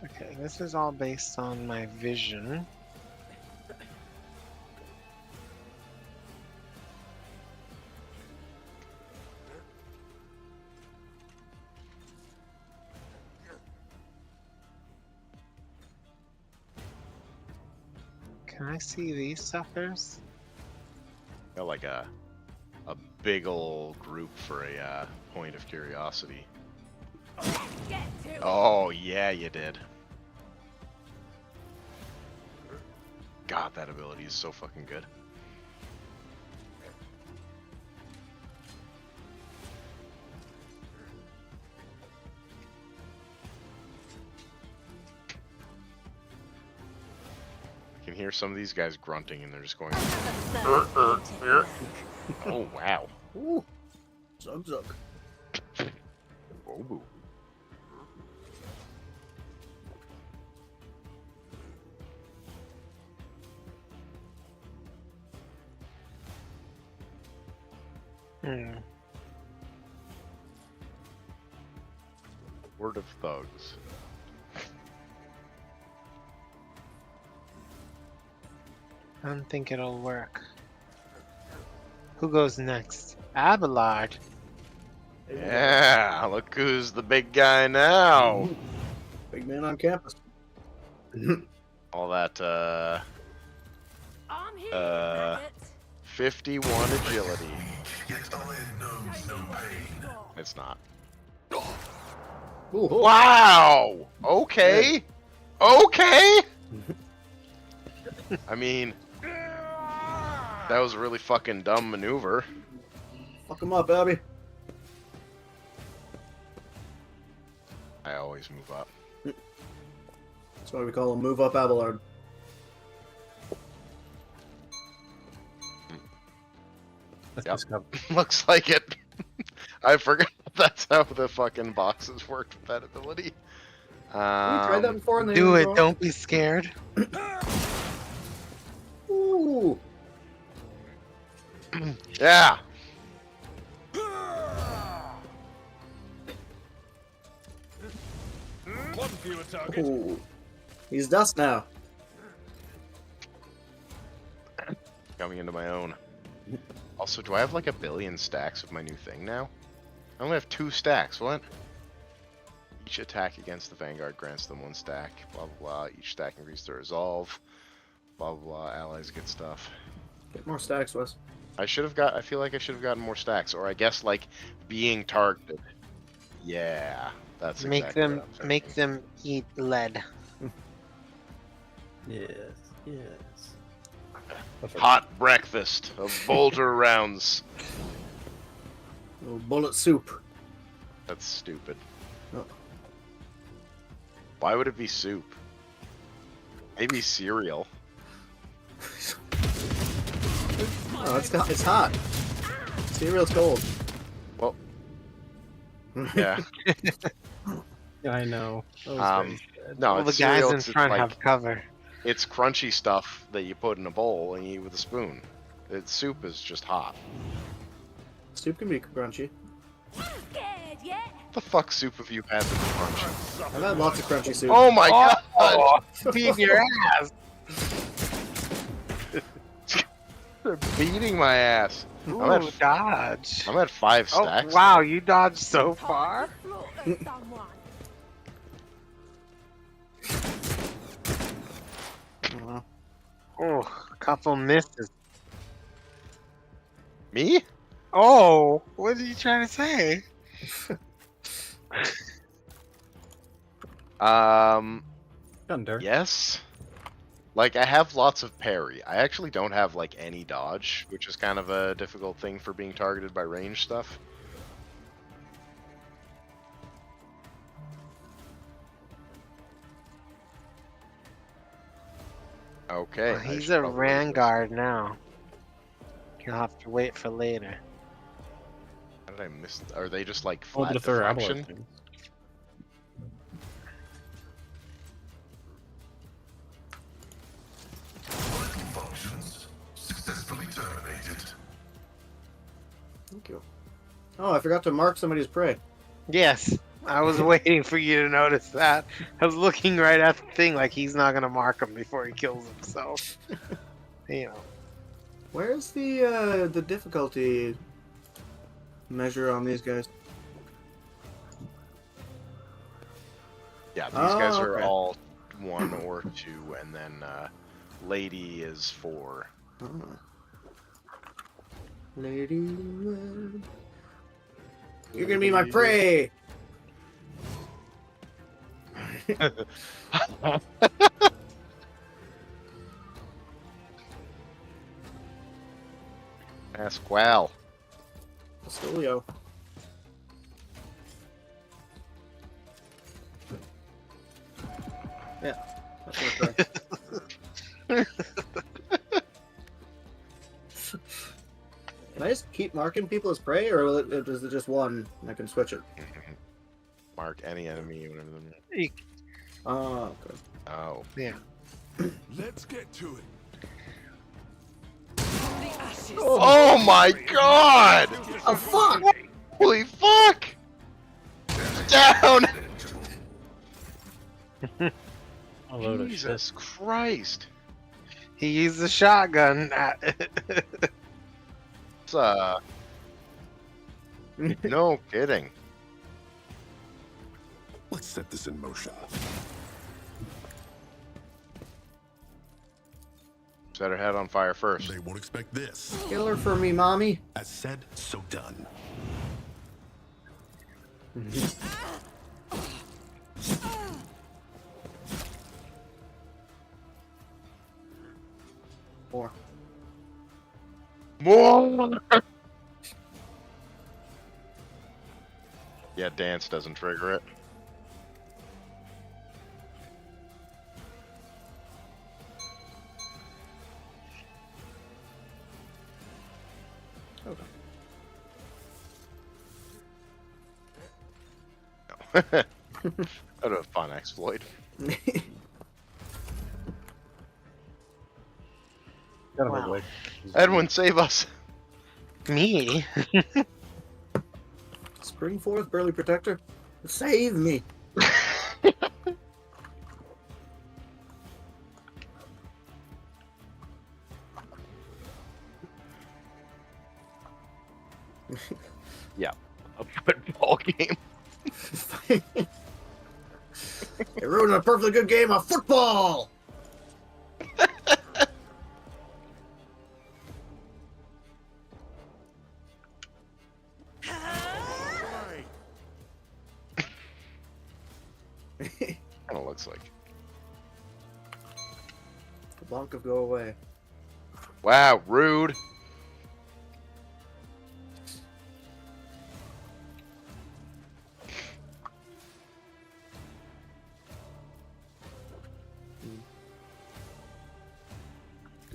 Okay, this is all based on my vision. Can I see these suckers? Got like a big ol' group for a point of curiosity. Oh yeah, you did. God, that ability is so fucking good. I can hear some of these guys grunting and they're just going. Oh wow. Ooh. Zug zug. Oh, boo. Word of thugs. I don't think it'll work. Who goes next? Abelard. Yeah, look who's the big guy now. Big man on campus. All that, I'm here, 51 agility. It's not. Ooh. Wow! Okay! Okay! I mean, that was a really fucking dumb maneuver. Fuck him up, Abby. I always move up. That's why we call him Move Up Abelard. Let's Yep. discover. Looks like it. I forgot that's how the fucking boxes worked with that ability. We tried that before and they Do didn't it. go. Don't be scared. Ooh. Yeah. Ooh. He's dust now. coming into my own. Also, do I have like 1 billion stacks of my new thing now? I only have 2 stacks. What? Each attack against the Vanguard grants them 1 stack. Blah blah blah. Each stack increases their resolve. Blah blah blah. Allies get stuff. Get more stacks, Wes. I feel like I should have gotten more stacks, or I guess like being targeted. Yeah, that's exactly what I'm Make thinking. them eat lead. Yes, yes. Hot breakfast of bolter rounds. Little bullet soup. That's stupid. Oh. Why would it be soup? Maybe cereal. Oh, it's hot. Cereal's cold. Well, yeah. Yeah, I know. That was Um, very sad. No, Well, the it's guys cereal. in It's front like have cover. it's crunchy stuff that you put in a bowl and you eat with a spoon. Soup is just hot. Soup can be crunchy. Scared yet? What the fuck soup have you had that's crunchy? I've had lots of crunchy soup. Oh my god! Oh, beat your ass. They're beating my ass. Ooh, I'm at dodge. I'm at 5 Oh, stacks. wow, you dodged so far. Slaughter someone. Uh, Oh, a couple misses. Me? Oh, what are you trying to say? Thunder. Yes. Like, I have lots of parry. I actually don't have, like, any dodge, which is kind of a difficult thing for being targeted by range stuff. Okay. Well, I he's should a probably raise this. Vanguard now. You'll have to wait for later. How did I miss? Are they just, like, Oh, flat but if they're deflection? Avalar things. Functions successfully terminated. Thank you. Oh, I forgot to mark somebody's prey. Yes, I was waiting for you to notice that. I was looking right at the thing like he's not gonna mark him before he kills himself. You know. Where's the difficulty measure on these guys? Yeah, these Oh, guys are okay. all 1 or 2, and then Lady is 4. Oh. Lady, you're gonna be my prey. Pasquale. Stolio. Yeah, that's my prey. Can I just keep marking people as prey, or is it just one and I can switch it? Mark any enemy. Whatever the... Oh, okay. Oh. Yeah. Let's get to it. The ashes. Oh my god! Oh, fuck! Holy fuck! Down! A load of shit. Jesus Christ! He used the shotgun. It's, no kidding. Let's set this in motion. Set her head on fire first. They won't expect this. Kill her for me, mommy. As said, so done. More. More! Yeah, dance doesn't trigger it. Okay. That'd have a fun exploit. Gotta Wow. hold away. Edwin, save us! Me? Spring forth, burly protector. Save me. Yeah, a football game. It ruined a perfectly good game of football! Kind of looks like. Blanca, go away. Wow, rude.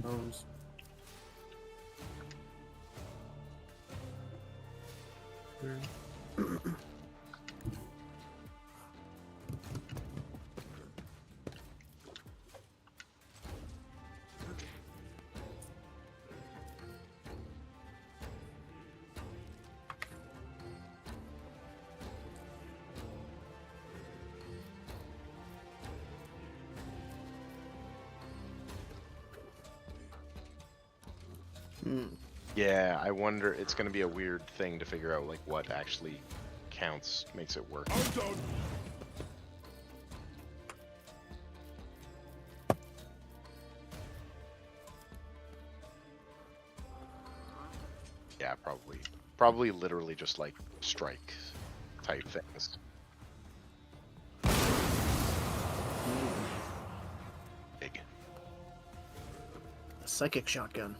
Cones. Yeah, I wonder. It's gonna be a weird thing to figure out, like what actually counts, makes it work. I'm done. Yeah, probably literally just like strike type things. Big. A psychic shotgun.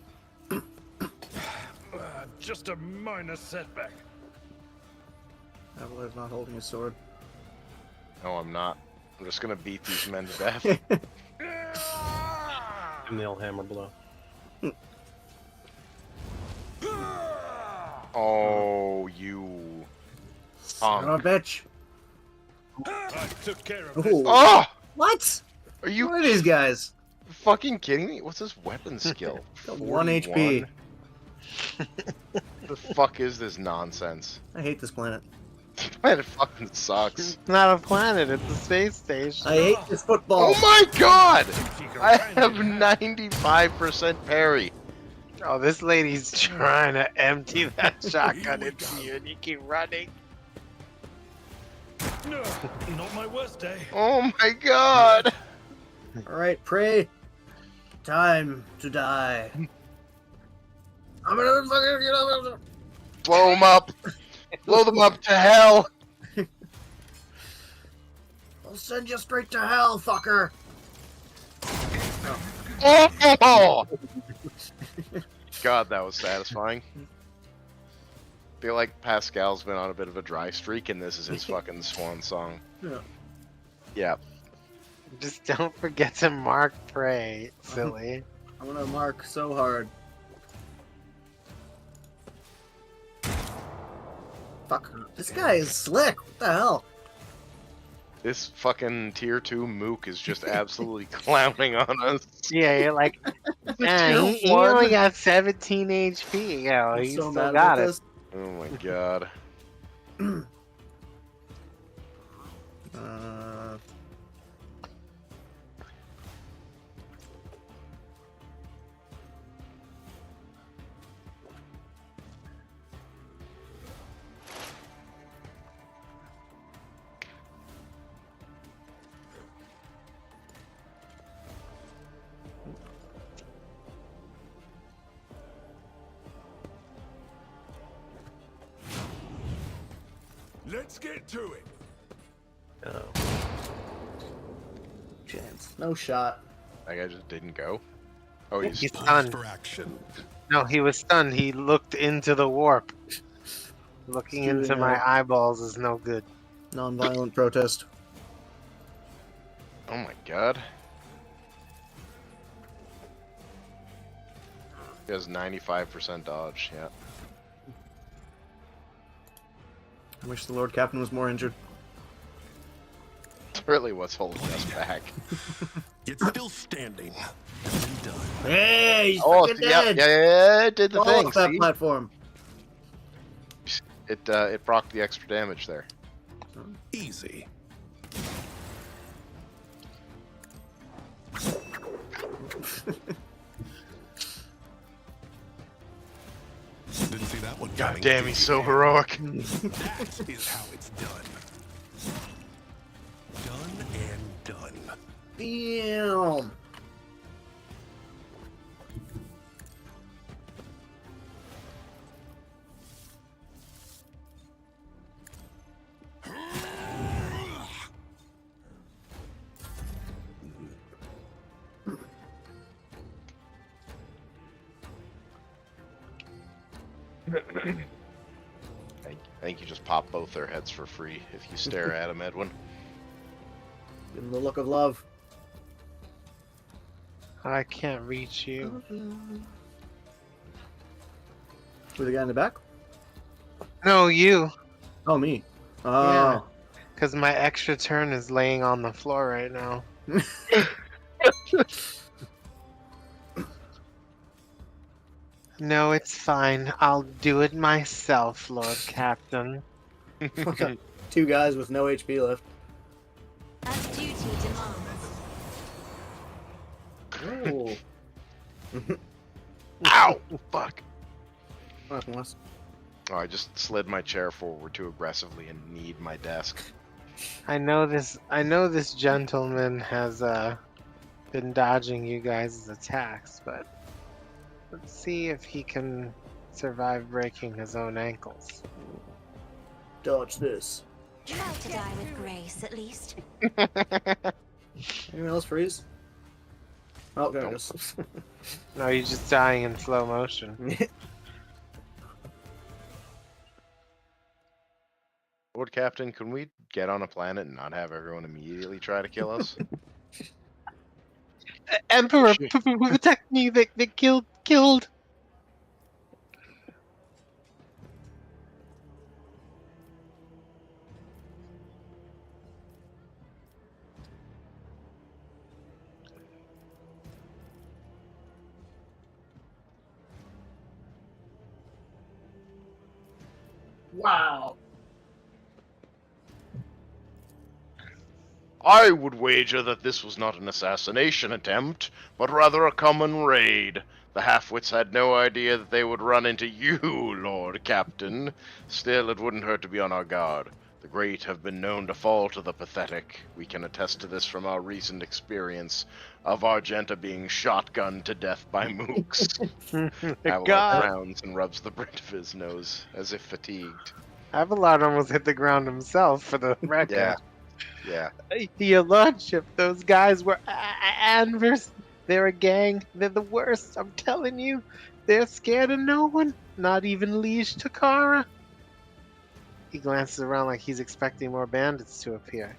Just a minor setback. Avalar's not holding his sword. No, I'm not. I'm just gonna beat these men to death. Nail hammer blow. Oh, you. Son of a bitch. I took care of this. Ooh. Oh! What? Are you What are these guys? fucking kidding me? What's his weapon skill? Got 1 HP. The fuck is this nonsense? I hate this planet. Planet fucking sucks. It's not a planet, it's a space station. I hate this football. Oh my god! I have 95% parry. Oh, this lady's trying to empty that shotgun into you and you keep running. No, not my worst day. Oh my god! Alright, pray. Time to die. I'm gonna fucking get up. Blow them up! Blow them up to hell! I'll send you straight to hell, fucker. Oh! God, that was satisfying. Feel like Pascal's been on a bit of a dry streak, and this is his fucking swan song. Yeah. Yeah. Just don't forget to mark prey, silly. I'm gonna mark so hard. Fuck. This guy is slick. What the hell? This fucking tier 2 mook is just absolutely clowning on us. Yeah, you're like, tier he one. only got 17 HP. Yeah, I'm he so still mad got about it. this. Oh my god. Uh, Let's get to it. Oh. chance. No shot. That guy just didn't go. Oh, he's He's Pause stunned. for action. No, he was stunned. He looked into the warp. Looking Doing into my eyeballs is no good. Non-violent protest. Oh my god. He has 95% dodge, yeah. I wish the Lord Captain was more injured. It's really what's holding us back. It's still standing. And done. Hey, he's Oh, fucking yeah, dead! yeah, it did the Fall thing, off that see? platform. It procced the extra damage there. Easy. Didn't see that one. God damn, he's so heroic. That is how it's done. Done and done. Damn. I think you just pop both their heads for free if you stare at them, Edwin. Give him the look of love. I can't reach you. With the guy in the back? No, you. Oh, me. Yeah. Oh. Because my extra turn is laying on the floor right now. No, it's fine. I'll do it myself, Lord Captain. Two guys with no HP left. As duty demands. Oh. Ow! Fuck. What happened, Wes? Oh, I just slid my chair forward too aggressively and kneed my desk. I know this gentleman has been dodging you guys' attacks, but let's see if he can survive breaking his own ankles. Dodge this. Try to die with grace, at least. Anyone else freeze? Oh, there it is. No, he's just dying in slow motion. Lord Captain, can we get on a planet and not have everyone immediately try to kill us? Emperor, Shit. protect me! They killed. Wow. I would wager that this was not an assassination attempt, but rather a common raid. The half-wits had no idea that they would run into you, Lord Captain. Still, it wouldn't hurt to be on our guard. The great have been known to fall to the pathetic. We can attest to this from our recent experience of Argenta being shotgunned to death by mooks. Abelard God, frowns and rubs the bridge of his nose, as if fatigued. Abelard almost hit the ground himself for the record. Yeah. Yeah. Your lordship, those guys were Anvers. They're a gang. They're the worst. I'm telling you. They're scared of no one. Not even Liege Takara. He glances around like he's expecting more bandits to appear.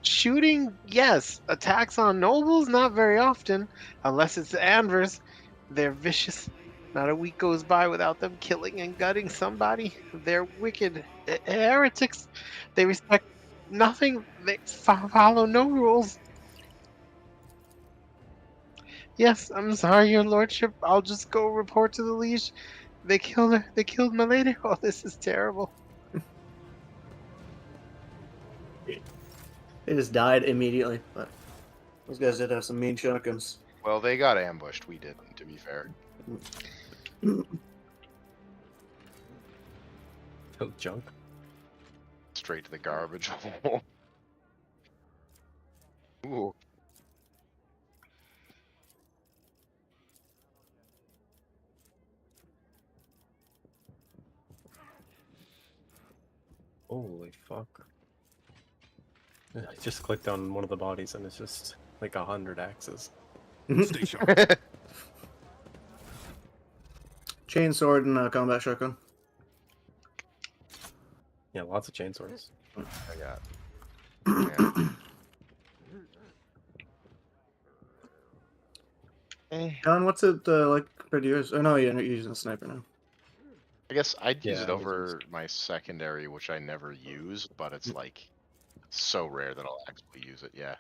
Shooting, yes. Attacks on nobles, not very often. Unless it's the Anvers. They're vicious. Not a week goes by without them killing and gutting somebody. They're wicked heretics. They respect nothing. They follow no rules. Yes, I'm sorry, your lordship. I'll just go report to the liege. They killed her. They killed my lady. Oh, this is terrible. They just died immediately, but those guys did have some mean shotguns. Well, they got ambushed. We didn't, to be fair. Oh, junk. Straight to the garbage hole. Ooh. Holy fuck. I just clicked on one of the bodies and it's just like 100 axes. Stay sharp. Chainsword and combat shotgun. Yeah, lots of chainswords. I got. Yeah. John, what's it like compared to yours? Oh no, you're using a sniper now. I guess I'd use Yeah, it I was over my secondary, which I never use, but it's like so rare that I'll actually use it. Yeah.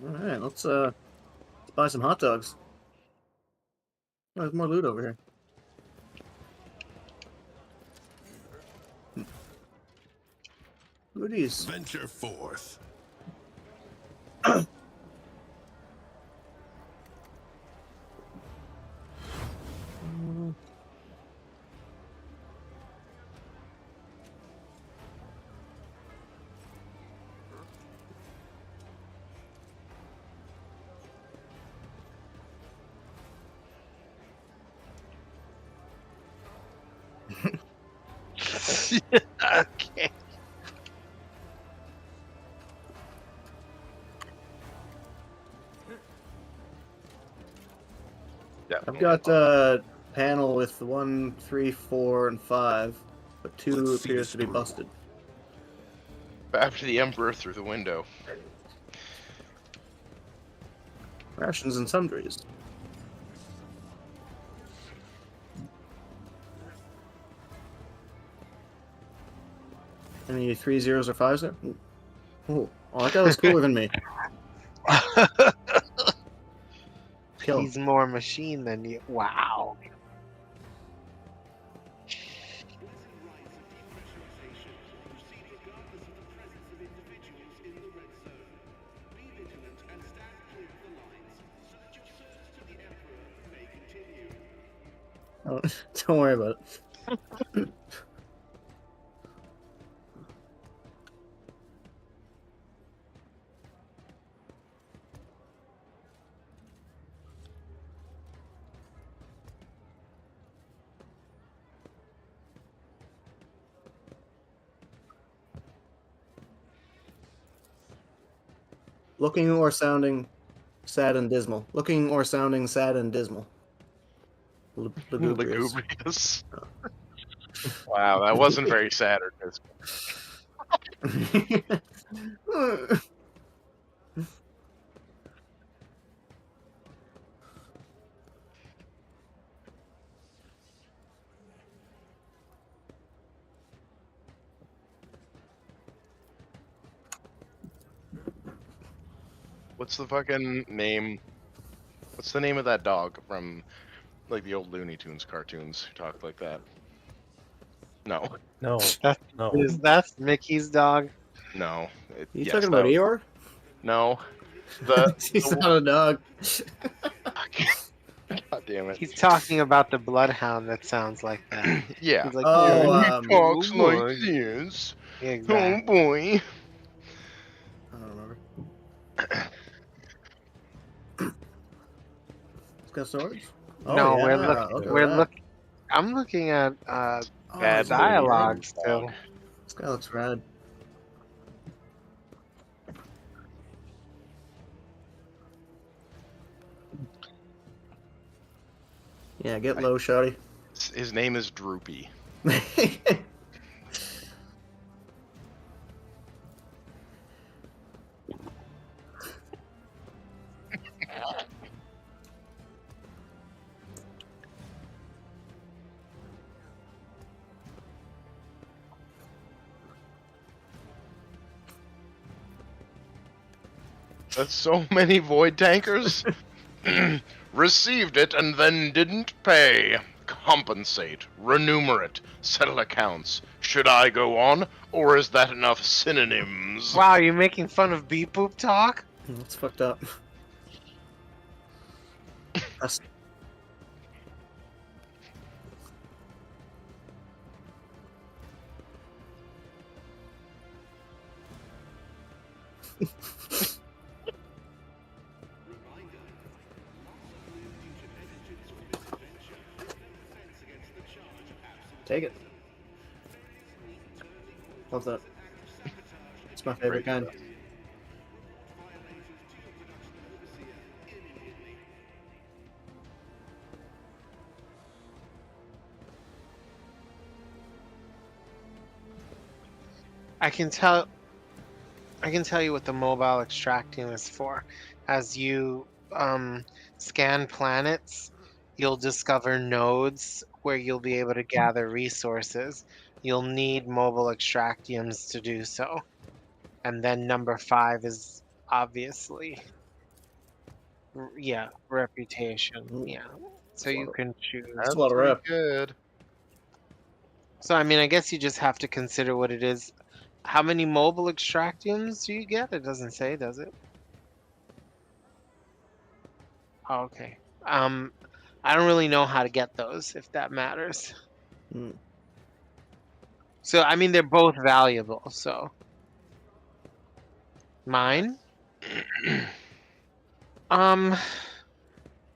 All right, let's buy some hot dogs. Oh, there's more loot over here. Loot duties. Venture forth. Okay. I've got a panel with 1, 3, 4, and 5, but 2 Let's see appears this to be through. busted. After the Emperor through the window. Rations and sundries. Any 3 zeros or 5s there? Ooh. Oh, that guy was cooler than me. Kill him. He's more machine than you. Wow. Oh, don't worry about it. Looking or sounding sad and dismal. Looking or sounding sad and dismal. Lugubrious. Lugubrious. Wow, that wasn't very sad or dismal. What's the fucking name? What's the name of that dog from like the old Looney Tunes cartoons who talk like that? No, No, That's, no. that's Mickey's dog. no. You Yes, talking that about was- Eeyore? No. The He's not a dog. God damn it. He's talking about the bloodhound that sounds like that. Yeah. He's like, Oh, "Yeah, He talks oh, like boy." this. Exactly. Oh boy. I don't remember. It's got swords? Oh, No, yeah. we're Look looking. at We're that. look. I'm looking at Oh, Bad it's a dialogue weird still. dog. This guy looks rad. Yeah, get low, shawty. His name is Droopy. That's so many void tankers. Received it and then didn't pay. Compensate, remunerate, settle accounts. Should I go on, or is that enough synonyms? Wow, you're making fun of beep boop talk? That's fucked up. That's... Take it. Love that. It's my favorite Great kind. stuff. I can tell you what the mobile extracting is for. As you scan planets, you'll discover nodes where you'll be able to gather resources. You'll need mobile extractiums to do so. And then number 5 is obviously yeah, reputation. Ooh. Yeah. So you can choose. That's a lot of rep. Good. So I mean, I guess you just have to consider what it is How many mobile extractiums do you get? It doesn't say, does it? Oh, okay. I don't really know how to get those, if that matters. Hmm. So, I mean, they're both valuable, so. Mine? Um,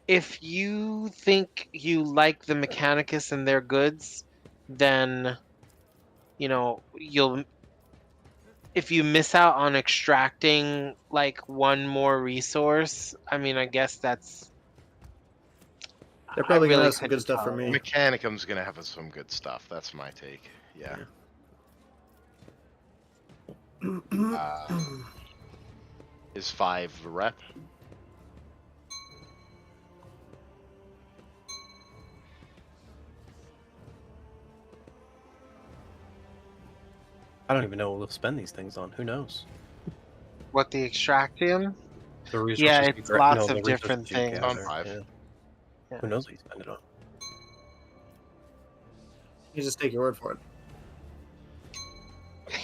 if you think you like the Mechanicus and their goods, then, you'll, if you miss out on extracting like one more resource, I mean, I guess that's, They're I probably gonna really have some good couldn't stuff for tell me. you. Mechanicum's gonna have some good stuff. That's my take. Yeah. Is 5 the rep? I don't even know what we'll spend these things on. Who knows? What, the extractium? The resources Yeah, you it's gra- lots no, of the resources different you things. On gather, 5. yeah. Yeah. Who knows what you spend it on? You just take your word for it.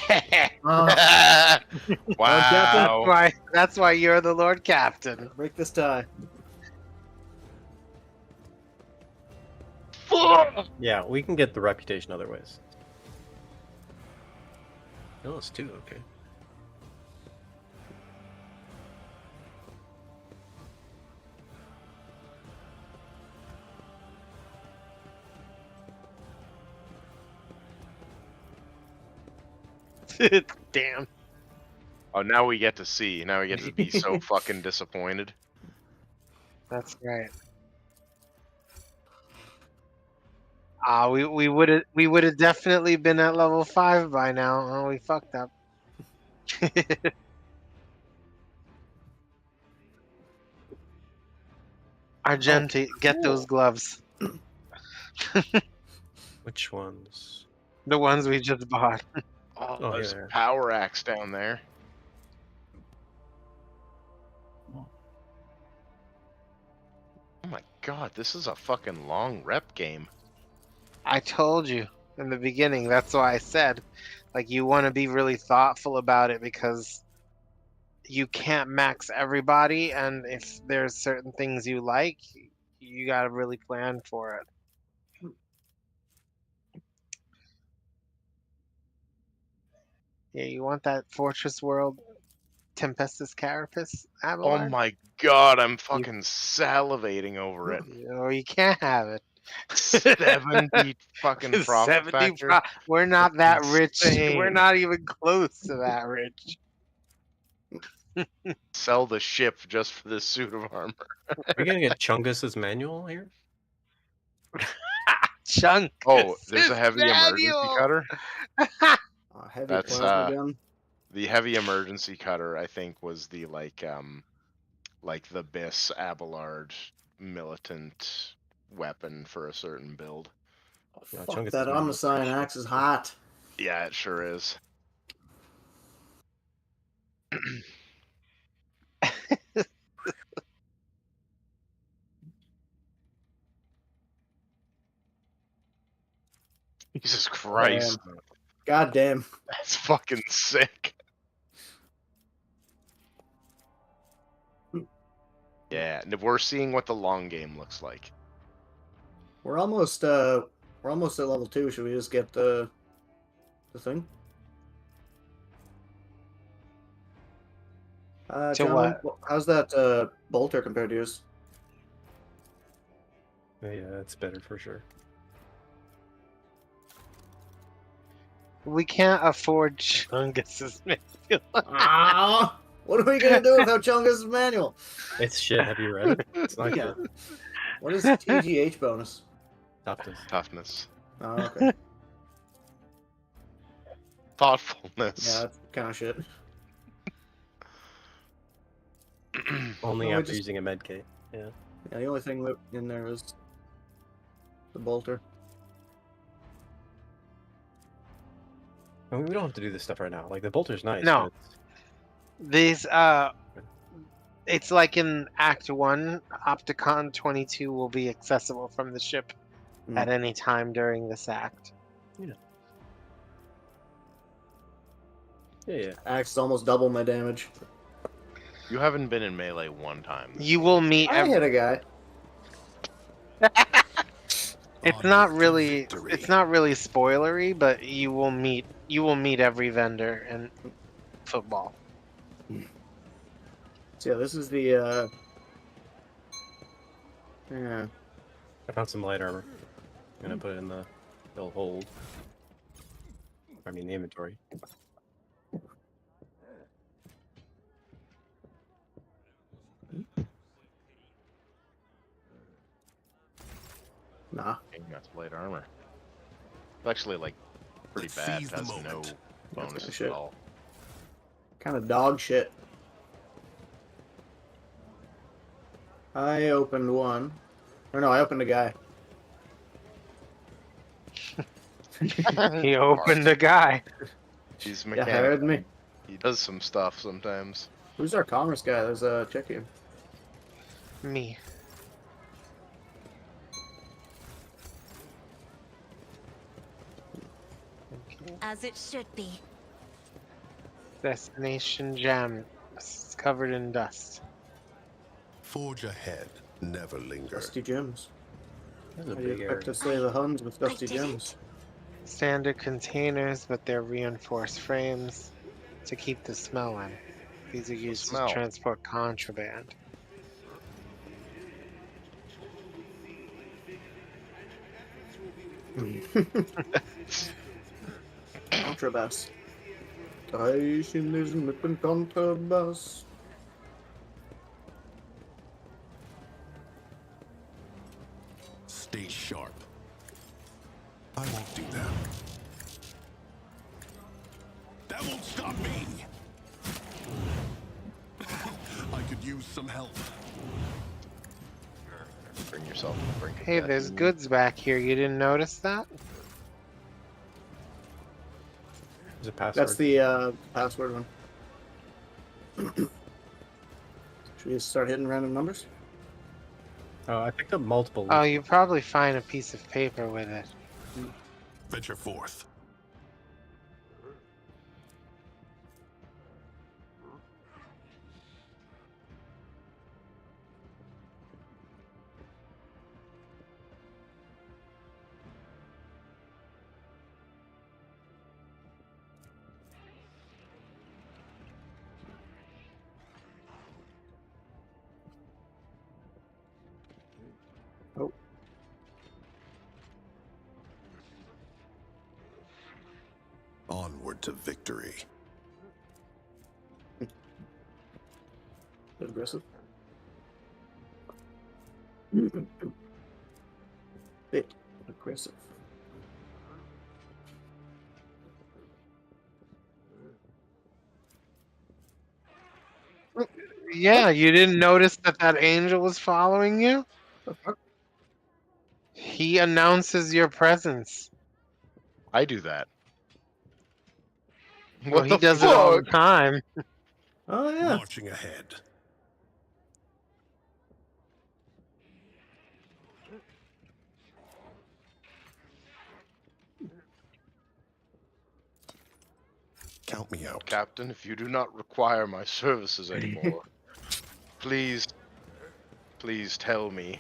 That's Wow. why you're the Lord Captain. Break this tie. Yeah, we can get the reputation other ways. No, it's 2, okay. Damn. Oh, now we get to see. Now we get to be so fucking disappointed. That's right. We would have definitely been at level 5 by now. Oh, we fucked up. Argenti, get those gloves. Which ones? The ones we just bought. Oh, Oh, there's yeah. a power axe down there. Oh my god, this is a fucking long rep game. I told you in the beginning. That's why I said, like, you want to be really thoughtful about it because you can't max everybody, and if there's certain things you like, you got to really plan for it. Yeah, you want that Fortress World Tempestus Carapace Oh Abelard? my god, I'm fucking salivating over it. Or you can't have it. 70 fucking profit 70 factor. We're not that rich. Insane. We're not even close to that rich. Sell the ship just for this suit of armor. Are we gonna get Chungus's manual here? Chunk. Oh, there's a heavy emergency cutter. Heavy That's, plasma gun. The heavy emergency cutter, I think, was the like the Biss Abelard militant weapon for a certain build. Yeah, Fuck, Chungus that is manual Omnicyan shit. axe is hot. Yeah, it sure is. Jesus Christ. God damn. That's fucking sick. Yeah, and we're seeing what the long game looks like. We're almost at level 2. Should we just get the thing? John, what? how's that bolter compared to yours? Yeah, it's better for sure. We can't afford Chungus's manual. Ah, what are we gonna do without Chungus' manual? It's shit. Have you read it? It's not Yeah. good. What is TGH bonus? Toughness. Oh, okay. Thoughtfulness. Yeah, that's kind of shit. Only No, after just- using a med kit. Yeah. Yeah, the only thing in there is the bolter. I mean, we don't have to do this stuff right now. Like, the bolter's nice. No. but These it's like in Act 1, Opticon 22 will be accessible from the ship Hmm. at any time during this act. Yeah. Axe is almost double my damage. You haven't been in melee one time. You will meet. I hit a guy. It's Onward not to really. victory. It's not really spoilery, but you will meet. You will meet every vendor in football. So yeah, this is the yeah. I found some light armor. I'm gonna put it in the they'll hold. I mean the inventory. Nah. Dang, that's light armor. It's actually like pretty Let's bad. seize It the has no moment. That's bonuses shit. at all. Kind of dog shit. I opened one. Or no, I opened a guy. He opened a guy. He's Yeah, mechanical. heard me. He does some stuff sometimes. Who's our commerce guy? There's a check in. Me. Okay. As it should be. Destination Jam. It's covered in dust. Forge ahead, never linger. Dusty gems. There's a How do you big expect area. to slay the Huns with dusty I did gems? Standard containers, but they're reinforced frames to keep the smell in. These are used to smell. transport contraband. Contrabass. Taishin is nipping contrabass. Stay sharp. I won't do that. That won't stop me. I could use some help. Bring yourself to the brink of Hey, death. there's goods back here. You didn't notice that? There's a password. That's the password one. Should we just start hitting random numbers? Oh, I picked up multiple. Oh, you probably find a piece of paper with it. Venture forth. Oh. Onward to victory. Bit aggressive. Bit aggressive. Yeah, you didn't notice that that angel was following you? The fuck? He announces your presence. I do that. Well, What he the does it all the fuck? time. Oh yeah. Marching ahead. Count me out. Captain, if you do not require my services anymore, please, please tell me.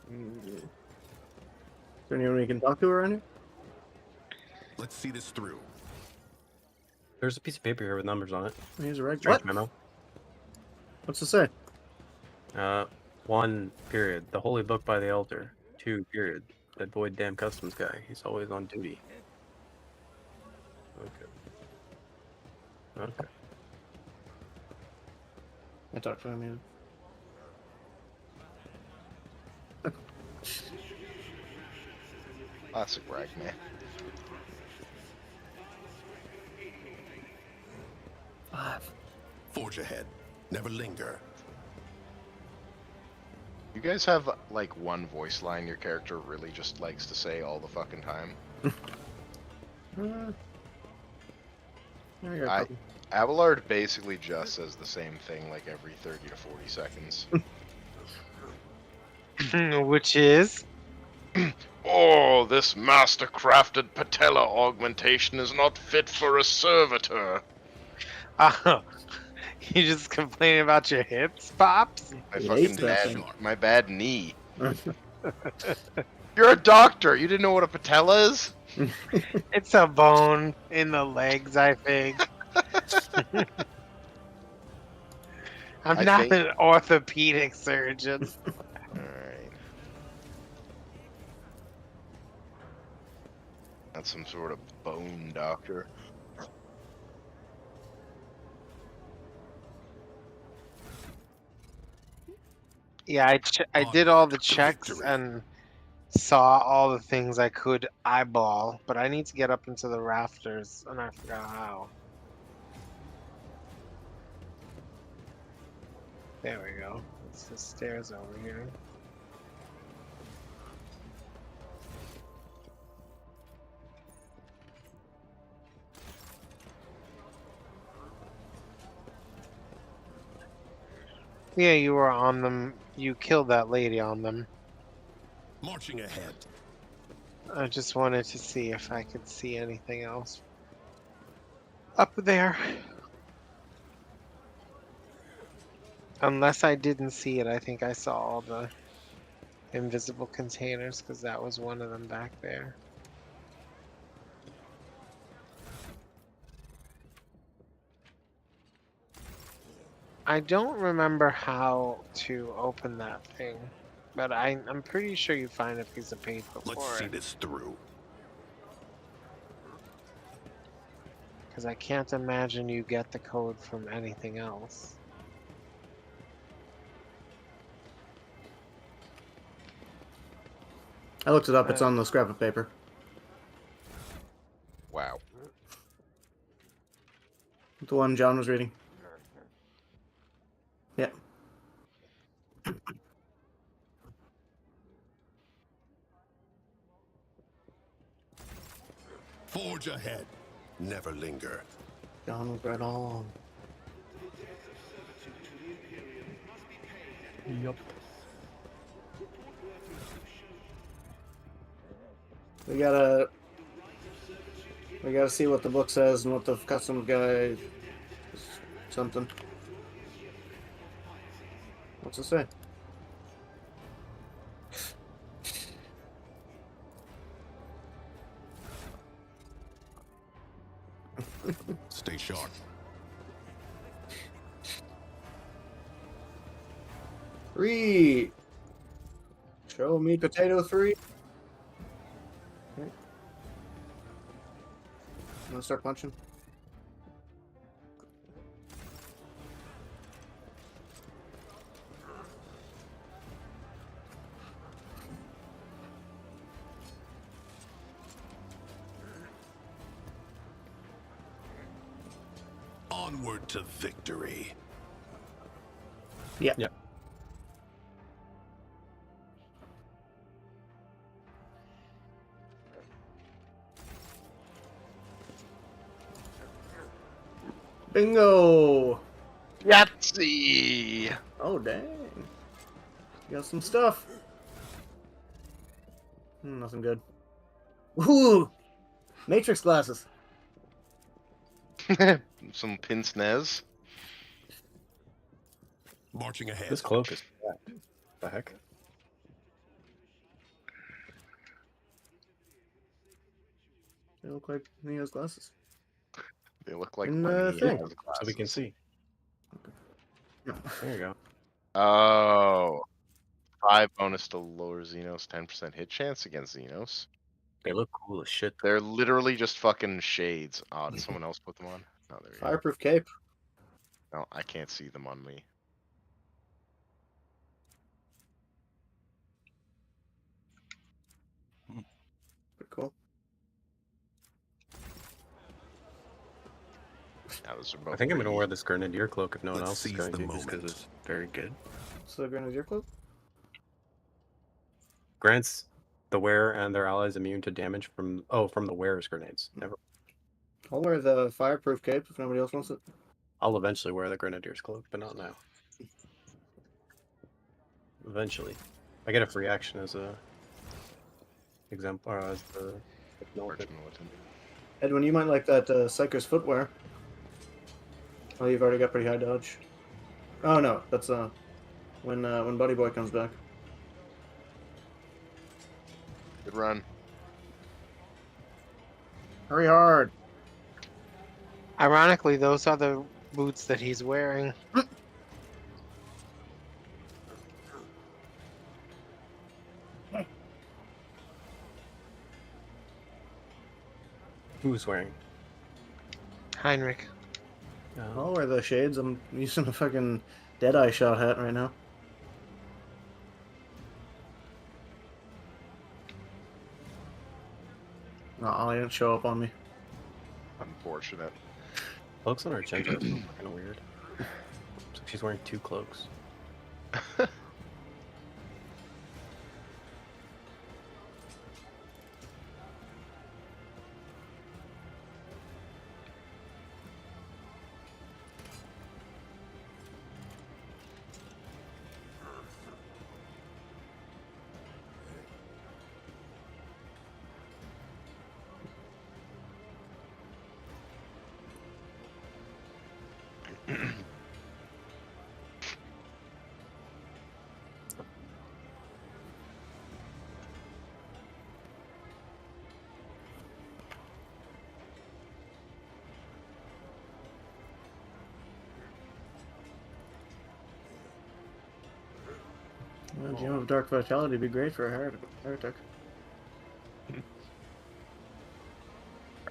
Is there anyone we can talk to around here? Let's see this through. There's a piece of paper here with numbers on it. Here's a reg. Strange What? memo. What's it say? 1 period. The holy book by the elder. 2 period. That void damn customs guy. He's always on duty. Okay. Okay. I talked to him. Yeah. Classic Ragnar. Forge ahead. Never linger. You guys have like one voice line your character really just likes to say all the fucking time. I got a I- couple. Abelard basically just says the same thing like every 30 to 40 seconds. Which is? Oh, this master-crafted patella augmentation is not fit for a servitor. Oh, you just complaining about your hips, Pops? My It fucking hates that bad, thing. my bad knee. You're a doctor. You didn't know what a patella is? It's a bone in the legs, I think. I'm I not think- an orthopedic surgeon. All right. That's some sort of bone doctor. Yeah, I did all the checks victory. and saw all the things I could eyeball, but I need to get up into the rafters, and I forgot how. There we go. It's the stairs over here. Yeah, you were on them. You killed that lady on them. Marching ahead. I just wanted to see if I could see anything else up there. Unless I didn't see it, I think I saw all the invisible containers because that was one of them back there. I don't remember how to open that thing, but I'm pretty sure you find a piece of paper Let's for see it. this through. Because I can't imagine you get the code from anything else. I looked it up. It's on the scrap of paper. Wow. The one John was reading. Yeah. Forge ahead. Never linger. John was right all along. Yup. We gotta see what the book says and what the custom guy something. What's it say? Stay sharp. 3. Show me potato 3. Okay. I'm gonna start punching. Onward to victory. Yeah. Yep. Bingo! Yahtzee! Oh dang! You got some stuff. Nothing good. Ooh! Matrix glasses. Some pince nez. Marching ahead. This cloak is cracked. The heck? They look like he has glasses. They look like In when the he thing. has So we can glasses. see. There you go. Oh. 5 bonus to lower Xenos, 10% hit chance against Xenos. They look cool as shit. They're literally just fucking shades. Oh, did someone else put them on? Oh, there we go. Fireproof cape. No, I can't see them on me. Pretty cool. Yeah, those are both I think I'm gonna pretty- wear this Grenadier cloak if no one Let's else is seize going the to, just because moment. it's very good. So the Grenadier cloak? Grants the wearer and their allies immune to damage from the wearer's grenades. Never. I'll wear the fireproof cape if nobody else wants it. I'll eventually wear the Grenadier's cloak, but not now. Eventually. I get a free action as a exemplar as the Arch militant. Edwin, you might like that Psyker's footwear. Oh, you've already got pretty high dodge. Oh no, that's when Buddy Boy comes back. Good run. Hurry hard. Ironically, those are the boots that he's wearing. Who's wearing? Heinrich. I'll wear the shades. I'm using a fucking Deadeye shot hat right now. Oh, he didn't show up on me. Unfortunate. Cloaks on Argenta is kind of weird. Looks like she's wearing 2 cloaks. Well, Gem of Dark Vitality would be great for a heretic.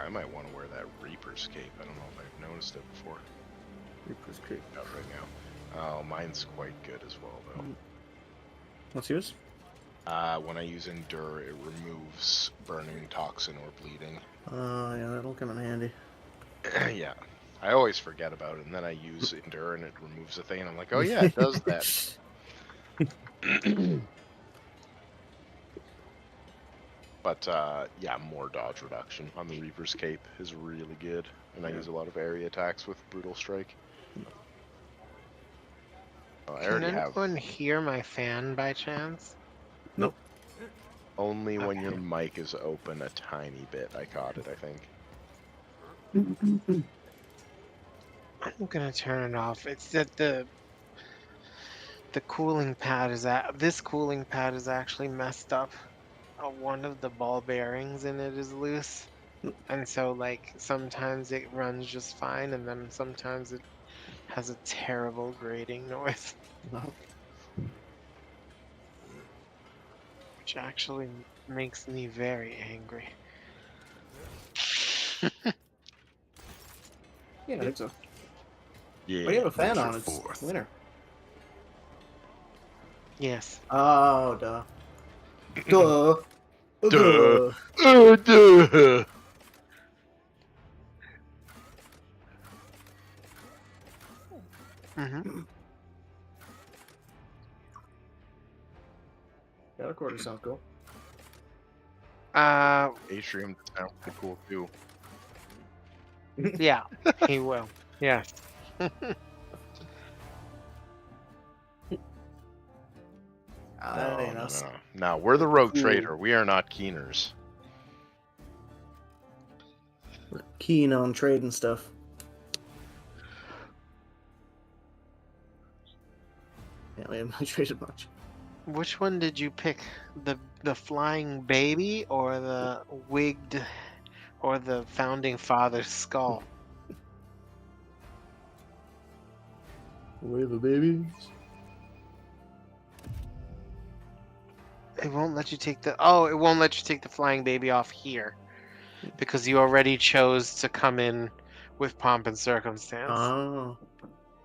I might want to wear that Reaper's cape. I don't know if I've noticed it before. Reaper's Creep. Out right now. Oh, mine's quite good as well, though. What's yours? When I use Endure, it removes burning, toxin, or bleeding. Yeah, that'll come in handy. Yeah. I always forget about it, and then I use Endure, and it removes a thing, and I'm like, oh yeah, it does that. But, yeah, more dodge reduction on the Reaper's Cape is really good, and I use a lot of area attacks with Brutal Strike. Oh, I Can already have... anyone hear my fan by chance? Nope. Only when your Okay. mic is open a tiny bit. I caught it, I think. I'm gonna turn it off. It's that the cooling pad is this cooling pad is actually messed up. One of the ball bearings in it is loose, and so like sometimes it runs just fine, and then sometimes it has a terrible grating noise, No. which actually makes me very angry. Yeah, I think so. Yeah. But you have a fan Venture on. It's forth. winter. Yes. Oh, duh. Duh. Duh. Duh. Duh. Mm-hmm. Yeah, that quarter sounds cool. Atrium sounds pretty cool too. Yeah, he will. Yes. That ain't us. No, we're the rogue Ooh. trader. We are not keeners. We're keen on trade and stuff. Yeah, we haven't traded much. Which one did you pick? The flying baby or the wigged or the founding father's skull? We have a baby. It won't let you take it won't let you take the flying baby off here because you already chose to come in with pomp and circumstance. Oh.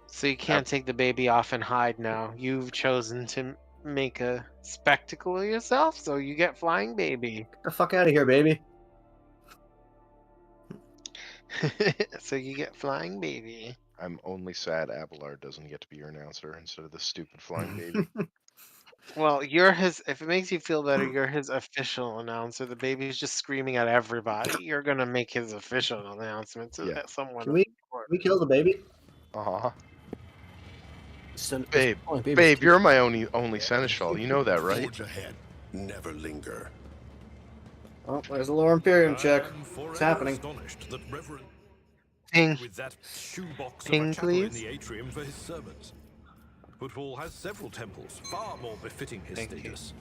So you can't take the baby off and hide now. You've chosen to make a spectacle of yourself, so you get flying baby. Get the fuck out of here, baby. So you get flying baby. I'm only sad Abelard doesn't get to be your announcer instead of the stupid flying baby. Well, you're his. If it makes you feel better, you're his official announcer. The baby's just screaming at everybody. You're gonna make his official announcement to Yeah. someone. Can we kill the baby? Uh-huh. Babe, Oh, baby, babe, you're my only seneschal. You know that, right? Forge ahead. Never linger. Oh, there's a lower Imperium check. I am It's forever happening. astonished that Reverend Ping. with that shoebox of Ping, a chapel in please. the atrium for his servants. Footfall has several temples, far more befitting his Thank you. status.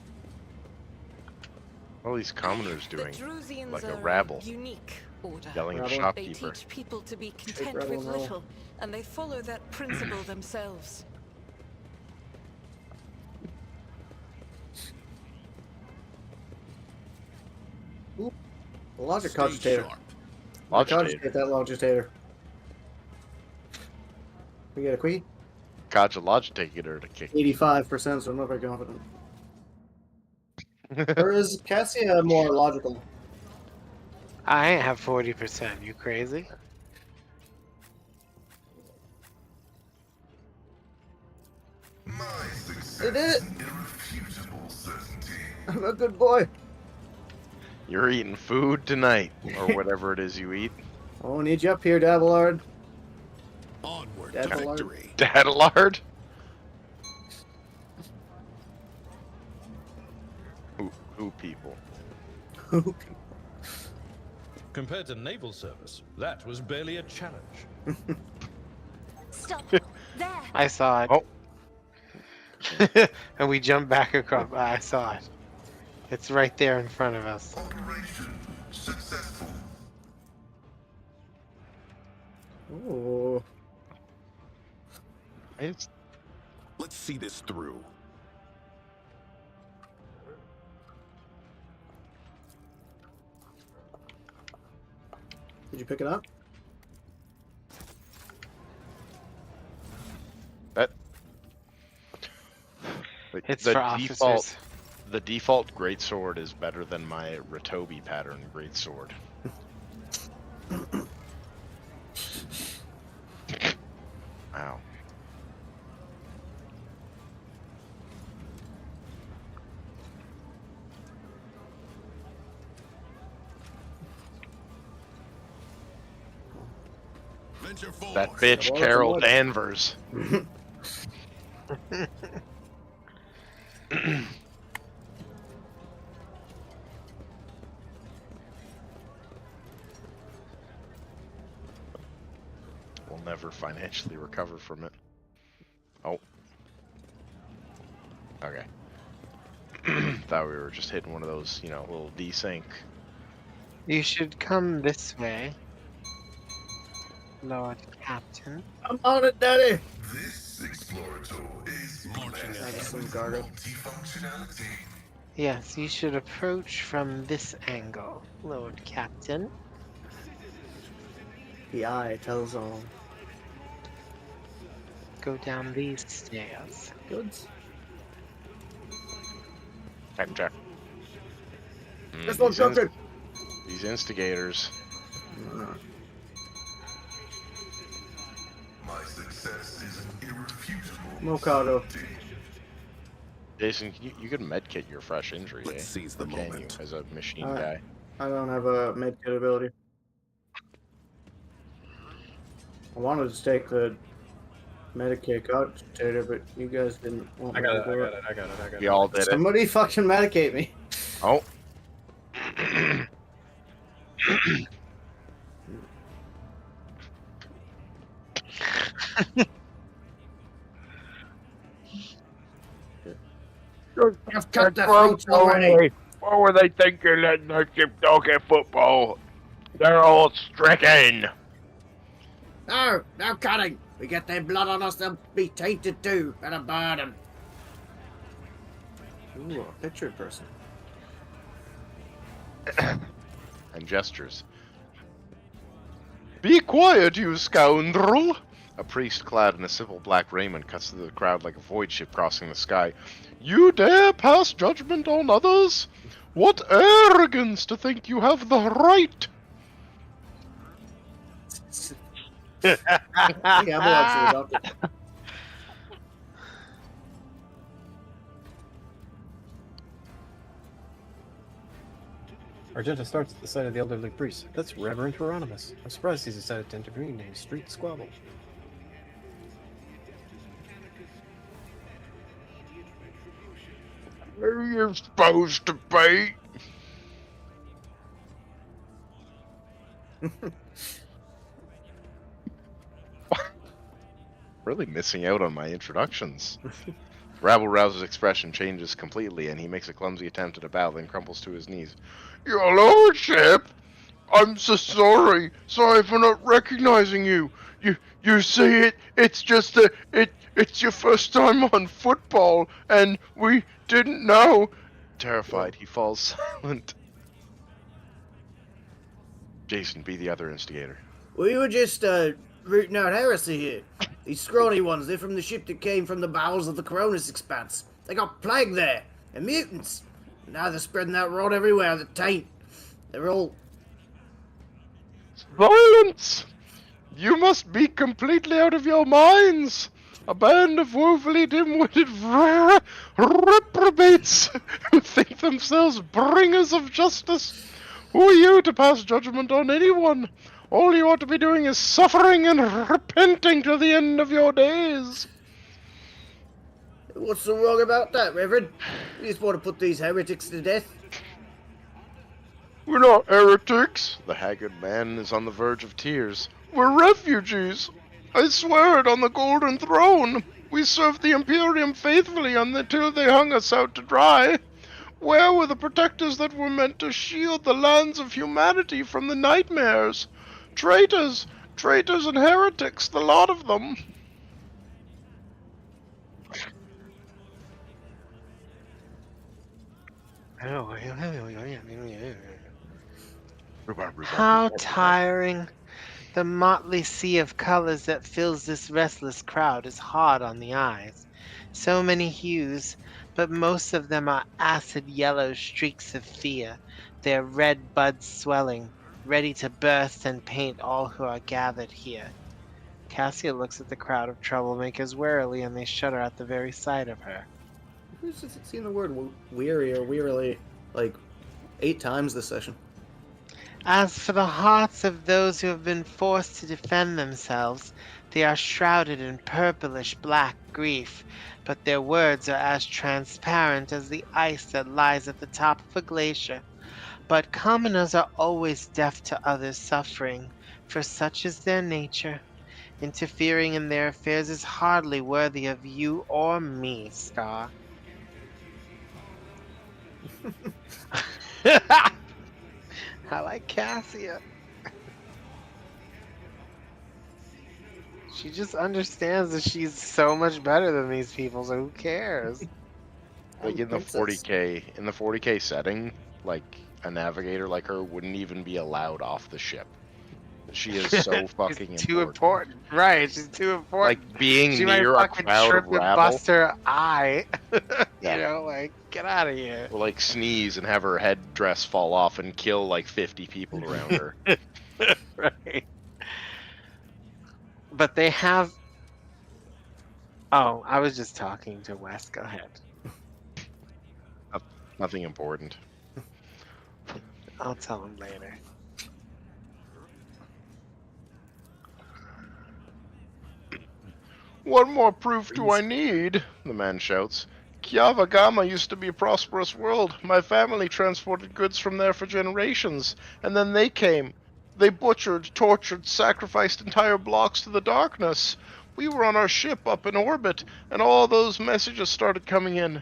What are these commoners doing? The Drusians Like a are rabble. unique order. Yelling at the Rabble. They shopkeeper. teach people to be content rabble with now. little, and they follow that principle themselves. The logic Stay cogitator. sharp. Cogitate that logitator. We get a quickie? Logitator to kick. 85%, so I'm not very confident. Or is Cassia more logical? I ain't have 40%. You crazy? It is! I'm a good boy. You're eating food tonight, or whatever it is you eat. Oh, need you up here, Dabbleard. Onward That's to a lot. victory. Dadalard? Who people? Compared to naval service, that was barely a challenge. Stop. There. I saw it. Oh. And we jumped back across. I saw it. It's right there in front of us. Ooh. It's Let's see this through. Did you pick it up? that. It's the for default. officers. The default greatsword is better than my Ritobi pattern greatsword. Wow. Venture forward. That bitch Well, Carol it's a Danvers. We'll never financially recover from it. Oh. Okay. Thought we were just hitting one of those, little desync. You should come this way, Lord Captain. I'm on it, Daddy! This explorator is marching I just some gargle. multifunctionality. Yes, you should approach from this angle, Lord Captain. The eye tells all. Go down these stairs. Goods. Time check. This one's cooking! These instigators. My success is an irrefutable. Mokado. Jason, you could medkit your fresh injury, Let's seize the Or can you, moment. as a machine Alright. guy? I don't have a medkit ability. I wanted to take the Medicaid cogitator, but you guys didn't want me to do it. We all did it. Somebody fucking medicate me. Oh. I've cut the fruits already. What were they thinking letting their ship dog at football? They're all stricken. No, no cutting. We get their blood on us, they'll be tainted too. Better burn them. Ooh, a pictured person. And gestures. Be quiet, you scoundrel! A priest clad in a civil black raiment cuts through the crowd like a void ship crossing the sky. You dare pass judgment on others? What arrogance to think you have the right! Argenta starts at the sight of the elderly priest. That's Reverend Hieronymus. I'm surprised he's decided to intervene in a street squabble. Where you're supposed to be. Really missing out on my introductions. Rabble Rouse's expression changes completely, and he makes a clumsy attempt at a bow, then crumples to his knees. Your lordship, I'm so sorry. Sorry for not recognizing you. You see it's just that it's your first time on football, and we didn't know. Terrified, he falls silent. Jason, be the other instigator. We were just rooting out heresy here. These scrawny ones, they're from the ship that came from the bowels of the Coronis expanse. They got plague there, and mutants. Now they're spreading that rot everywhere, the taint. They're all... Silence! You must be completely out of your minds! A band of woefully dim-witted reprobates who think themselves bringers of justice. Who are you to pass judgment on anyone? All you ought to be doing is suffering and repenting till the end of your days. What's so wrong about that, Reverend? We just want to put these heretics to death. We're not heretics. The haggard man is on the verge of tears. We're refugees. I swear it on the golden throne. We served the Imperium faithfully until they hung us out to dry. Where were the protectors that were meant to shield the lands of humanity from the nightmares? Traitors! Traitors and heretics, the lot of them! How tiring. The motley sea of colors that fills this restless crowd is hard on the eyes. So many hues, but most of them are acid yellow streaks of fear, their red buds swelling, ready to burst and paint all who are gathered here. Cassia looks at the crowd of troublemakers warily, and they shudder at the very sight of her. Who's seen the word weary or wearily like 8 times this session? As for the hearts of those who have been forced to defend themselves, they are shrouded in purplish black grief, but their words are as transparent as the ice that lies at the top of a glacier. But commoners are always deaf to others' suffering, for such is their nature. Interfering in their affairs is hardly worthy of you or me, Scar. I like Cassia. She just understands that she's so much better than these people, so who cares? Like in the 40K setting, like a navigator like her wouldn't even be allowed off the ship. She is so fucking She's too important. Right, she's too important. Like being she near might a fucking crowd trip of and rabble. bust her eye. Yeah. You know, like, get out of here. Or like sneeze and have her headdress fall off and kill like 50 people around her. Right. But they have... Oh, I was just talking to Wes. Go ahead. Nothing important. I'll tell him later. What more proof do I need? The man shouts. Kiavagama used to be a prosperous world. My family transported goods from there for generations, and then they came. They butchered, tortured, sacrificed entire blocks to the darkness. We were on our ship up in orbit, and all those messages started coming in.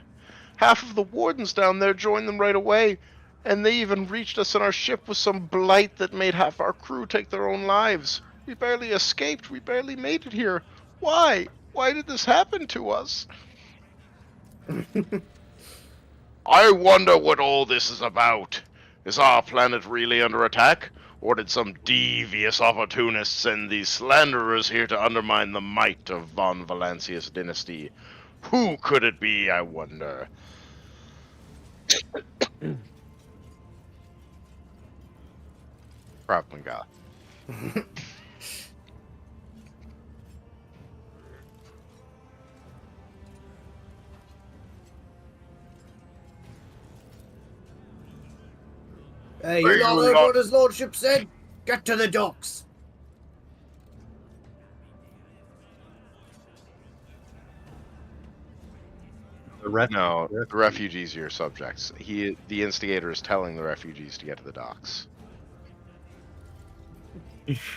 Half of the wardens down there joined them right away, and they even reached us in our ship with some blight that made half our crew take their own lives. We barely escaped. We barely made it here. Why? Why did this happen to us? I wonder what all this is about. Is our planet really under attack? Or did some devious opportunist send these slanderers here to undermine the might of Von Valancius' dynasty? Who could it be, I wonder? Propaganda. Hey, you not heard what his lordship said? Get to the docks. No, the refugees are your subjects. The instigator is telling the refugees to get to the docks.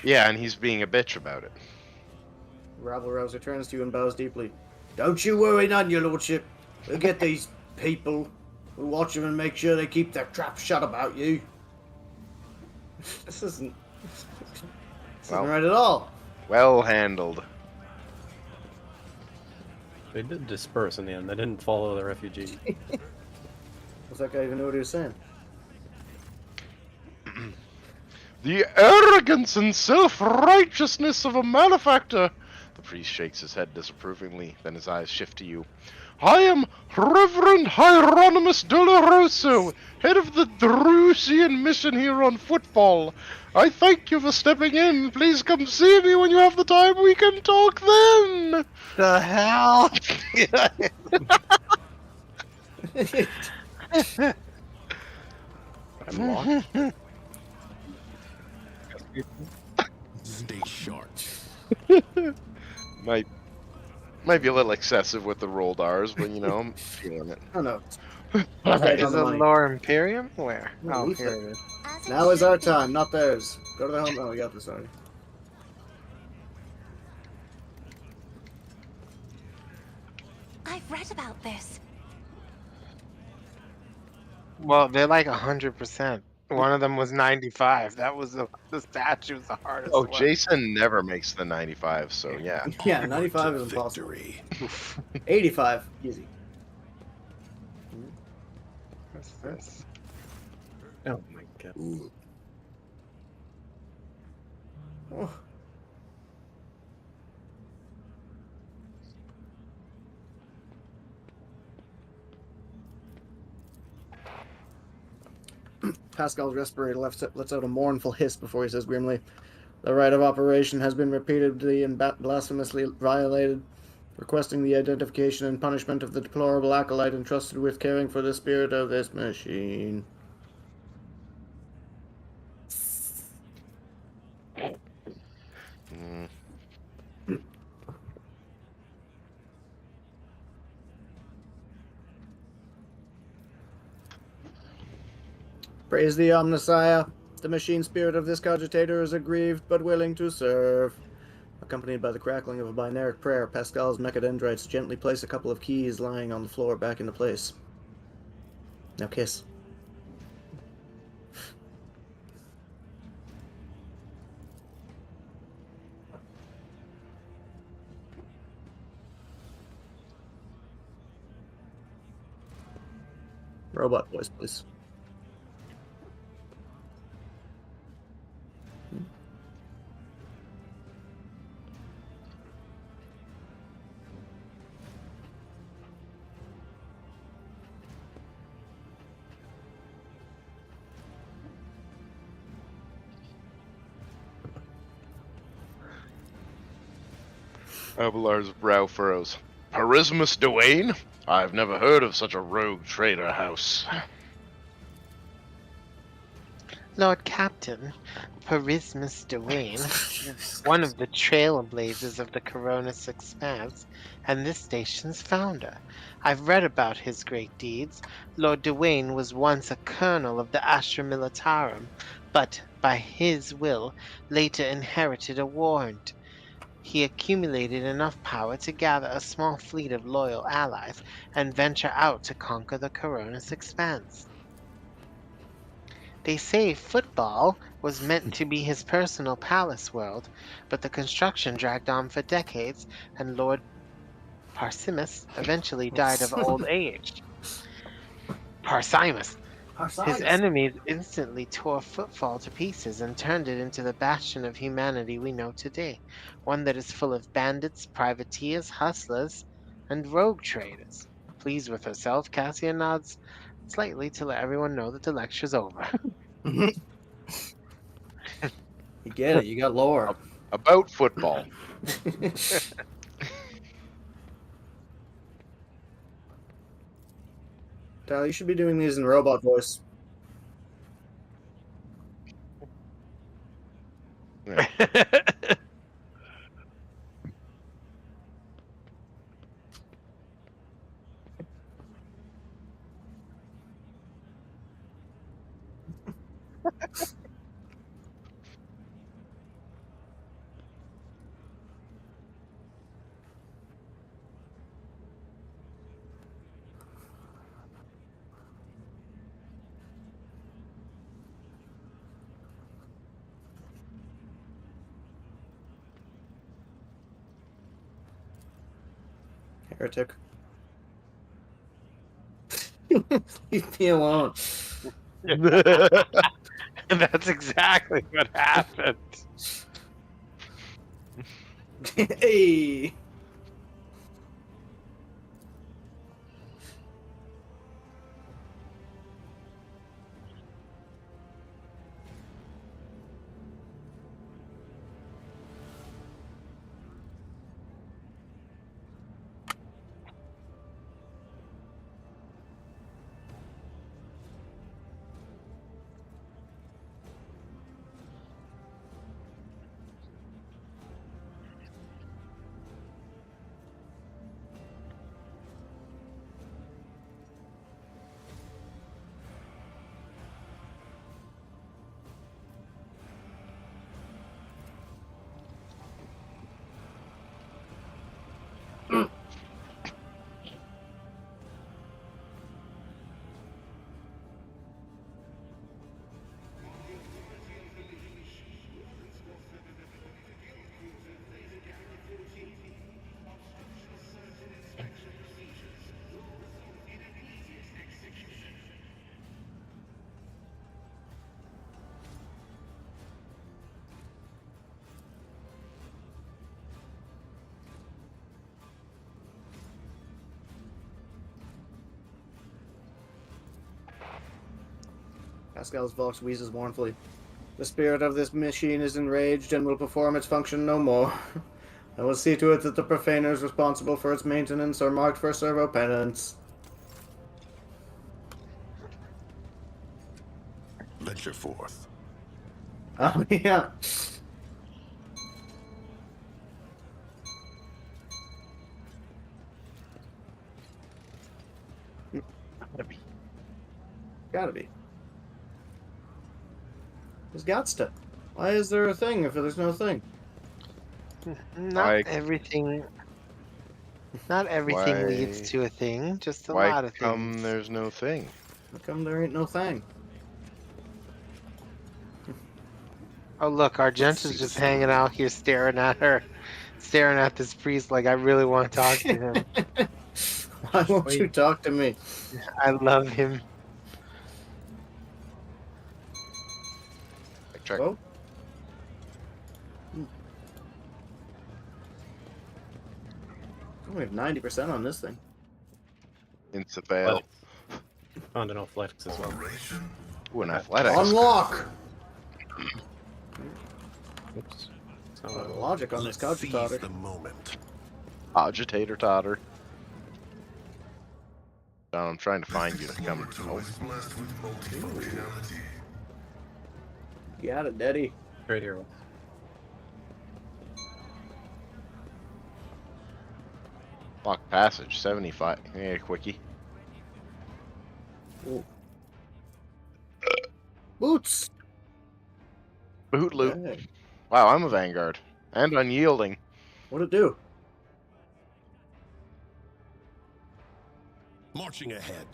Yeah, and he's being a bitch about it. Rabble Rouser turns to you and bows deeply. Don't you worry none, your lordship. We'll get these people. We'll watch them and make sure they keep their trap shut about you. This isn't right at all. Well handled. They did disperse in the end. They didn't follow the refugees. Does that guy even know what he was saying? The arrogance and self-righteousness of a malefactor. The priest shakes his head disapprovingly, then his eyes shift to you. I am Reverend Hieronymus Doloroso, head of the Drusian mission here on football. I thank you for stepping in. Please come see me when you have the time. We can talk then. The hell? Stay sharp. Might be a little excessive with the rolled R's, but you know, I'm feeling it. Oh no. Is on the it money. Lore Imperium? Where? No, Oh, we here said- it is. As it Now is our should be. time, not theirs. Go to the home. Oh, we got this already. I've read about this. Well, they're like 100%. One of them was 95. That was the statue's the hardest Oh, one. Jason never makes the 95, so yeah. Yeah, 95 is To impossible. victory. 85, easy. What's this? Oh my god. Oh. Pascal's respirator lets out a mournful hiss before he says grimly, "The right of operation has been repeatedly and blasphemously violated, requesting the identification and punishment of the deplorable acolyte entrusted with caring for the spirit of this machine." Mm. Praise the Omnissiah. The machine spirit of this cogitator is aggrieved but willing to serve. Accompanied by the crackling of a binaric prayer, Pascal's mechadendrites gently place a couple of keys lying on the floor back into place. Now kiss. Robot voice, please. Abelard's brow furrows. Parismus Duane? I've never heard of such a rogue trader house. Lord Captain, Parismus Duane, is one of the trailblazers of the Coronis Expanse, and this station's founder. I've read about his great deeds. Lord Duane was once a colonel of the Astra Militarum, but by his will later inherited a warrant. He accumulated enough power to gather a small fleet of loyal allies and venture out to conquer the Coronis Expanse. They say football was meant to be his personal palace world, but the construction dragged on for decades, and Lord Parsimus eventually died of old age. Parsimus! His enemies instantly tore football to pieces and turned it into the bastion of humanity we know today, one that is full of bandits, privateers, hustlers, and rogue traders. Pleased with herself, Cassia nods slightly to let everyone know that the lecture's over. You get it, you got lore. About football. Tyler, you should be doing these in robot voice. Yeah. Heretic. Leave me alone. That's exactly what happened. Hey! Pascal's voice wheezes mournfully. The spirit of this machine is enraged and will perform its function no more. I will see to it that the profaners responsible for its maintenance are marked for servo penance. Venture forth. Oh, yeah. Gotta be. There's gots to. Why is there a thing if there's no thing? Not Why- everything. Not everything leads Why- to a thing. Just a Why lot of come things. there's no thing? How come there ain't no thing? Oh look, Argenta's just hanging out here, staring at this priest like I really want to talk to him. Why won't you talk to me? I love him. Check. Oh. We have 90% on this thing. Insafail. Found an athletics as well. Ooh, an athletics. Unlock! Oops. It's not Oh, what I the wanted. logic on this Seize cogitator. the moment. Agitator totter. John, I'm trying to find you to come. Oh, You got it, Daddy. Right here. lock passage, 75. Yeah, quickie. Ooh. Boots! Boot loot. Hey, Wow, I'm a vanguard. And unyielding. what'd it do? Marching ahead.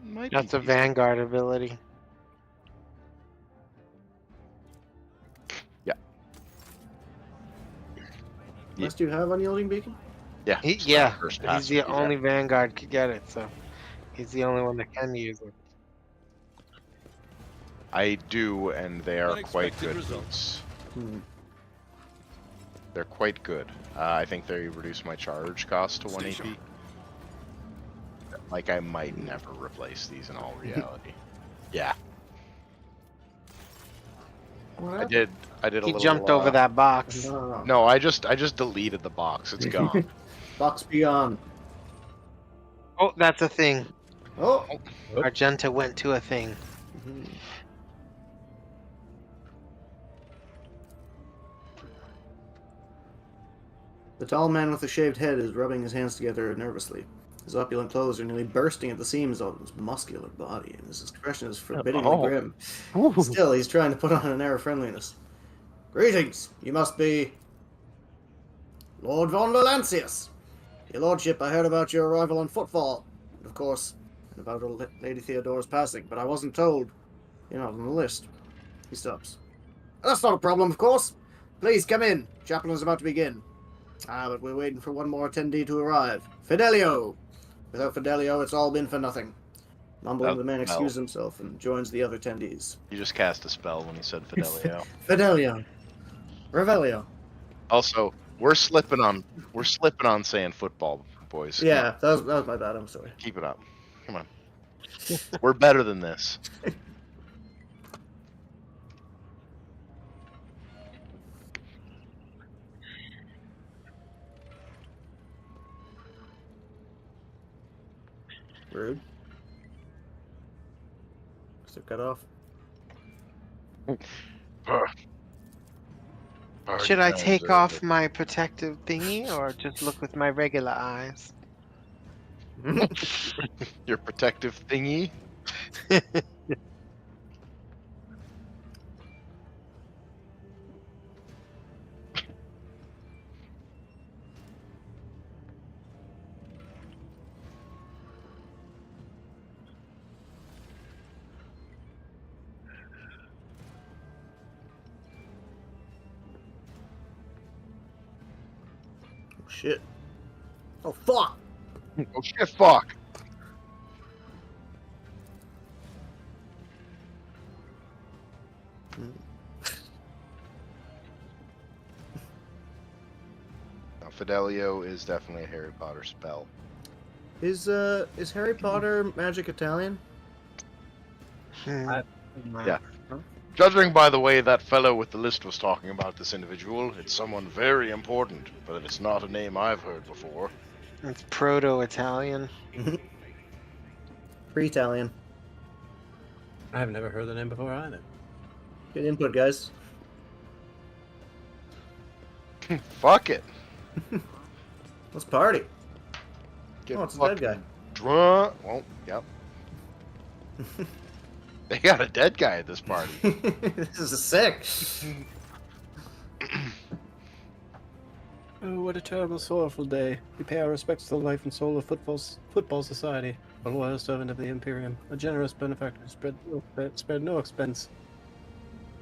Might That's be a Vanguard ability. Yeah. Must you have unyielding beacon? Yeah. He, it's my yeah, first he's pass the with you, only Jack. Vanguard could get it, so he's the only one that can use it. I do, and they are quite Unexpected good results. boots. They're quite good. I think they reduce my charge cost to 1 Stay AP. sharp. Like, I might never replace these in all reality. Yeah, What I did a He little... jumped over that box. No. No, I just deleted the box. It's gone. Box beyond. Oh, that's a thing. Oh! Argenta went to a thing. Mhm. The tall man with the shaved head is rubbing his hands together nervously. His opulent clothes are nearly bursting at the seams of his muscular body, and his expression is forbiddingly Oh. grim. Still, he's trying to put on an air of friendliness. Greetings! You must be... Lord von Valancius! Your lordship, I heard about your arrival on Footfall. And of course, and about Lady Theodora's passing, but I wasn't told. You're not on the list. He stops. That's not a problem, of course. Please come in. Chapel is about to begin. But we're waiting for one more attendee to arrive. Fidelio! Without Fidelio, it's all been for nothing. Mumbling, the man excuses himself and joins the other attendees. You just cast a spell when he said Fidelio. Fidelio. Revelio. Also, we're slipping on saying football, boys. Yeah, that was my bad. I'm sorry. Keep it up. Come on. We're better than this. Rude. Still cut off. Should I take off my protective thingy or just look with my regular eyes? Your protective thingy? Oh, shit. Oh, fuck! Oh shit, fuck! Now, Fidelio is definitely a Harry Potter spell. Is Harry Potter magic Italian? Hmm. Yeah. Judging by the way that fellow with the list was talking about this individual, it's someone very important, but it's not a name I've heard before. It's Proto-Italian. Pre-Italian. I've never heard the name before either. Good input, guys. Fuck it. Let's party. Get Oh, it's a dead guy. fucking drunk. Well, yep. They got a dead guy at this party. This is sick. Oh, what a terrible, sorrowful day. We pay our respects to the life and soul of Football Society, a loyal servant of the Imperium, a generous benefactor who spared no expense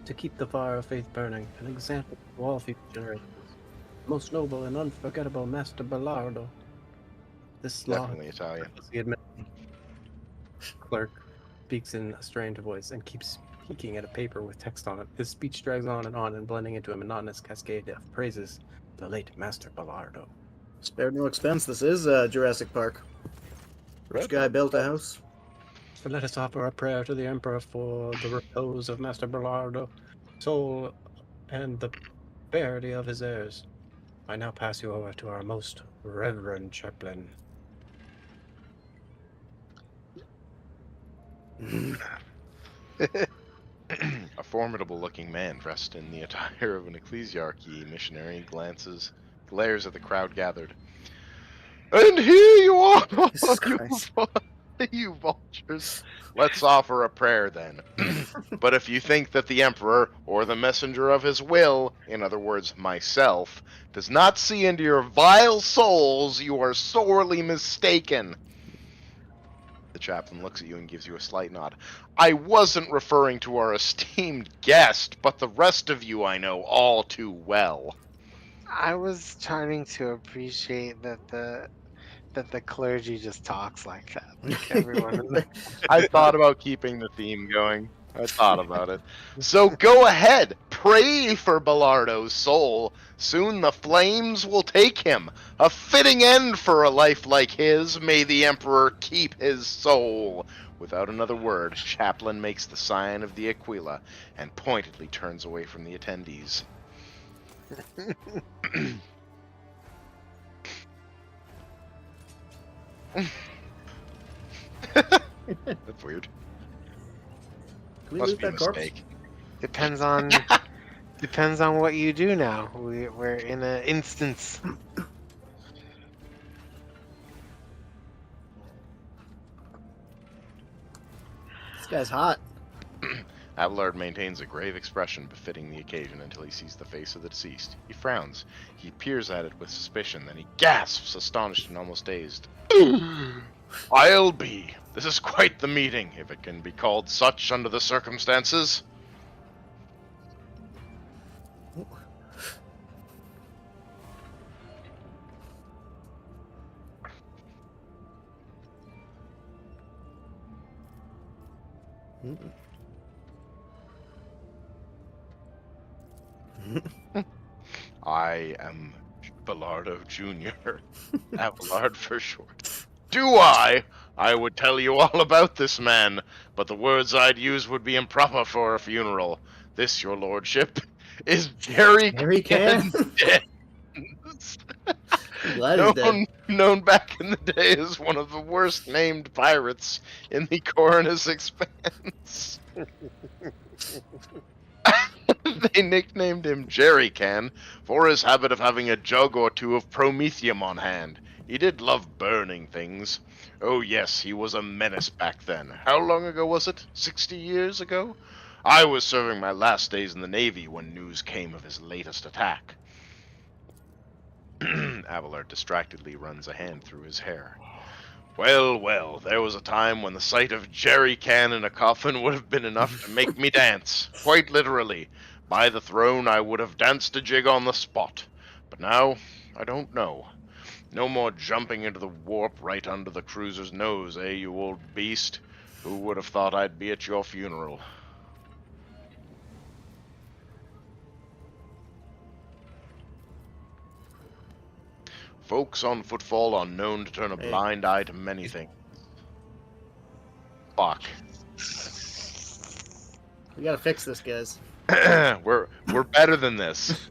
to keep the fire of faith burning, an example to all future generations. Most noble and unforgettable Master Bellardo. This law Definitely Italian. clerk speaks in a strange voice and keeps peeking at a paper with text on it. His speech drags on and blending into a monotonous cascade of praises. The late Master Bellardo. Spared no expense. This is Jurassic Park. Rich guy built a house. So let us offer a prayer to the Emperor for the repose of Master Bellardo, soul, and the prosperity of his heirs. I now pass you over to our most reverend chaplain. A formidable-looking man dressed in the attire of an ecclesiarchy missionary glares at the crowd gathered. And here you are, Jesus Christ. you vultures. Let's offer a prayer then. But if you think that the Emperor, or the messenger of his will, in other words, myself, does not see into your vile souls, you are sorely mistaken. The chaplain looks at you and gives you a slight nod. I wasn't referring to our esteemed guest, but the rest of you I know all too well. I was starting to appreciate that the clergy just talks like that. Like everyone. I thought about keeping the theme going. I thought about it. So go ahead, pray for Bellardo's soul. Soon the flames will take him. A fitting end for a life like his. May the Emperor keep his soul. Without another word, Chaplain makes the sign of the Aquila and pointedly turns away from the attendees. That's weird. Can we Must loot be a that corpse? mistake. Depends on what you do now. We're in an instance. This guy's hot. Abelard maintains a grave expression befitting the occasion until he sees the face of the deceased. He frowns. He peers at it with suspicion, then he gasps, astonished and almost dazed. I'll be. This is quite the meeting, if it can be called such under the circumstances. Mm-mm. I am Bellardo Jr. Abelard for short. Do I? I would tell you all about this man, but the words I'd use would be improper for a funeral. This, your lordship, is Jerry Harry Can? Cannons. I'm glad he's dead. Known back in the day as one of the worst named pirates in the Coronus Expanse. They nicknamed him Jerry Can for his habit of having a jug or two of promethium on hand. He did love burning things. Oh yes, he was a menace back then. How long ago was it? 60 years ago? I was serving my last days in the Navy when news came of his latest attack. Abelard distractedly runs a hand through his hair. Well, well, there was a time when the sight of Jerry Can in a coffin would have been enough to make me dance. Quite literally. By the throne, I would have danced a jig on the spot. But now, I don't know. No more jumping into the warp right under the cruiser's nose, eh, you old beast? Who would have thought I'd be at your funeral? Folks on footfall are known to turn a Hey. blind eye to many things. Fuck. We gotta fix this, guys. we're better than this.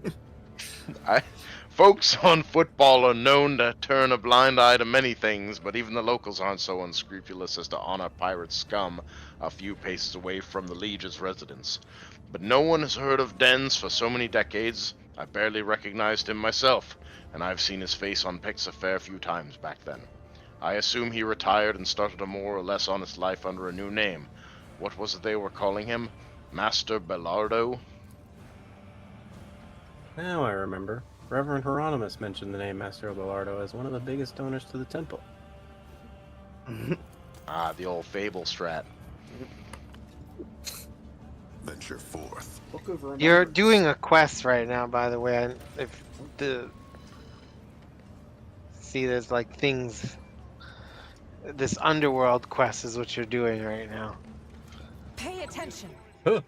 Folks on football are known to turn a blind eye to many things, but even the locals aren't so unscrupulous as to honor pirate scum a few paces away from the Liege's residence. But no one has heard of Dens for so many decades, I barely recognized him myself, and I've seen his face on pics a fair few times back then. I assume he retired and started a more or less honest life under a new name. What was it they were calling him? Master Bellardo? Now I remember. Reverend Hieronymus mentioned the name Master Bellardo as one of the biggest donors to the temple. Ah, the old fable strat. Venture forth. Book of You're Remembrance. doing a quest right now, by the way. And if the see, there's like things. This underworld quest is what you're doing right now. Pay attention. Huh.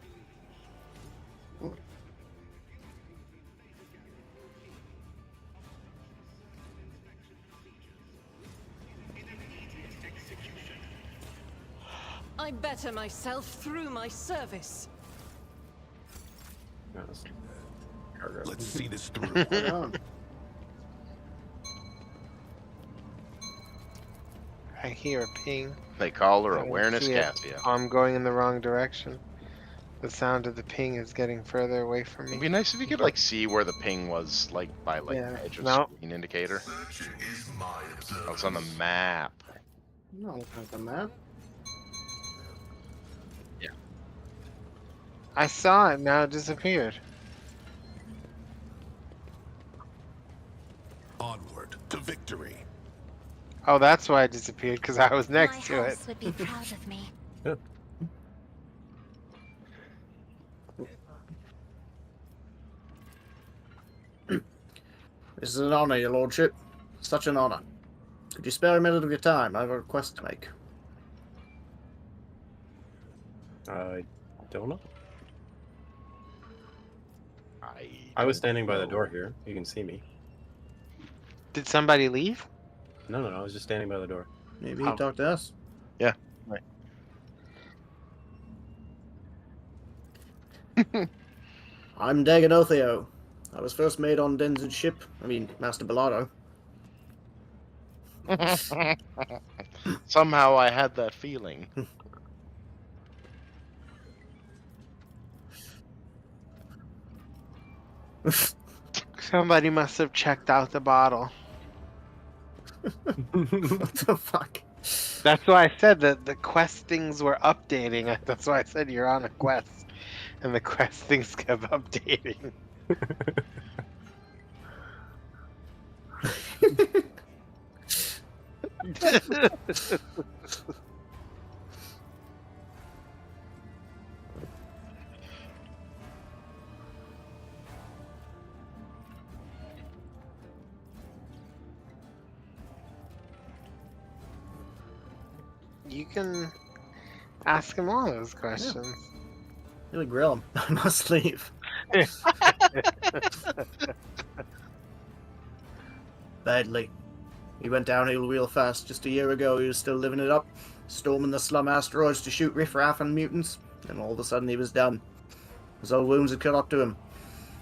I better myself through my service. No, it's cargo. Let's see this through. Hold on. I hear a ping. They call her I don't Awareness see it. Cassia. I'm going in the wrong direction. The sound of the ping is getting further away from It'd me. be nice if you could like see where the ping was, like by like Yeah, the edge of no. screen indicator. Is my Oh, it's on the map. No, not the map. I saw it, now it disappeared. Onward to victory. Oh, that's why it disappeared, because I was next My to it. house would be proud of me. This is an honor, your lordship. Such an honor. Could you spare a minute of your time? I have a request to make. I don't know. I don't was standing by the know. door here. You can see me. Did somebody leave? No, I was just standing by the door. Maybe Oh. he talked to us. Yeah. Right. I'm Daganotheo. I was first made on Den's ship. Master Bellardo. Somehow I had that feeling. Somebody must have checked out the bottle. What the fuck? That's why I said that the quest things were updating. That's why I said you're on a quest. And the quest things kept updating. You can Ask him all those questions. Really grill him. I must leave. Badly. He went downhill real fast. Just a year ago, he was still living it up, storming the slum asteroids to shoot riffraff and mutants, and all of a sudden he was done. His old wounds had caught up to him.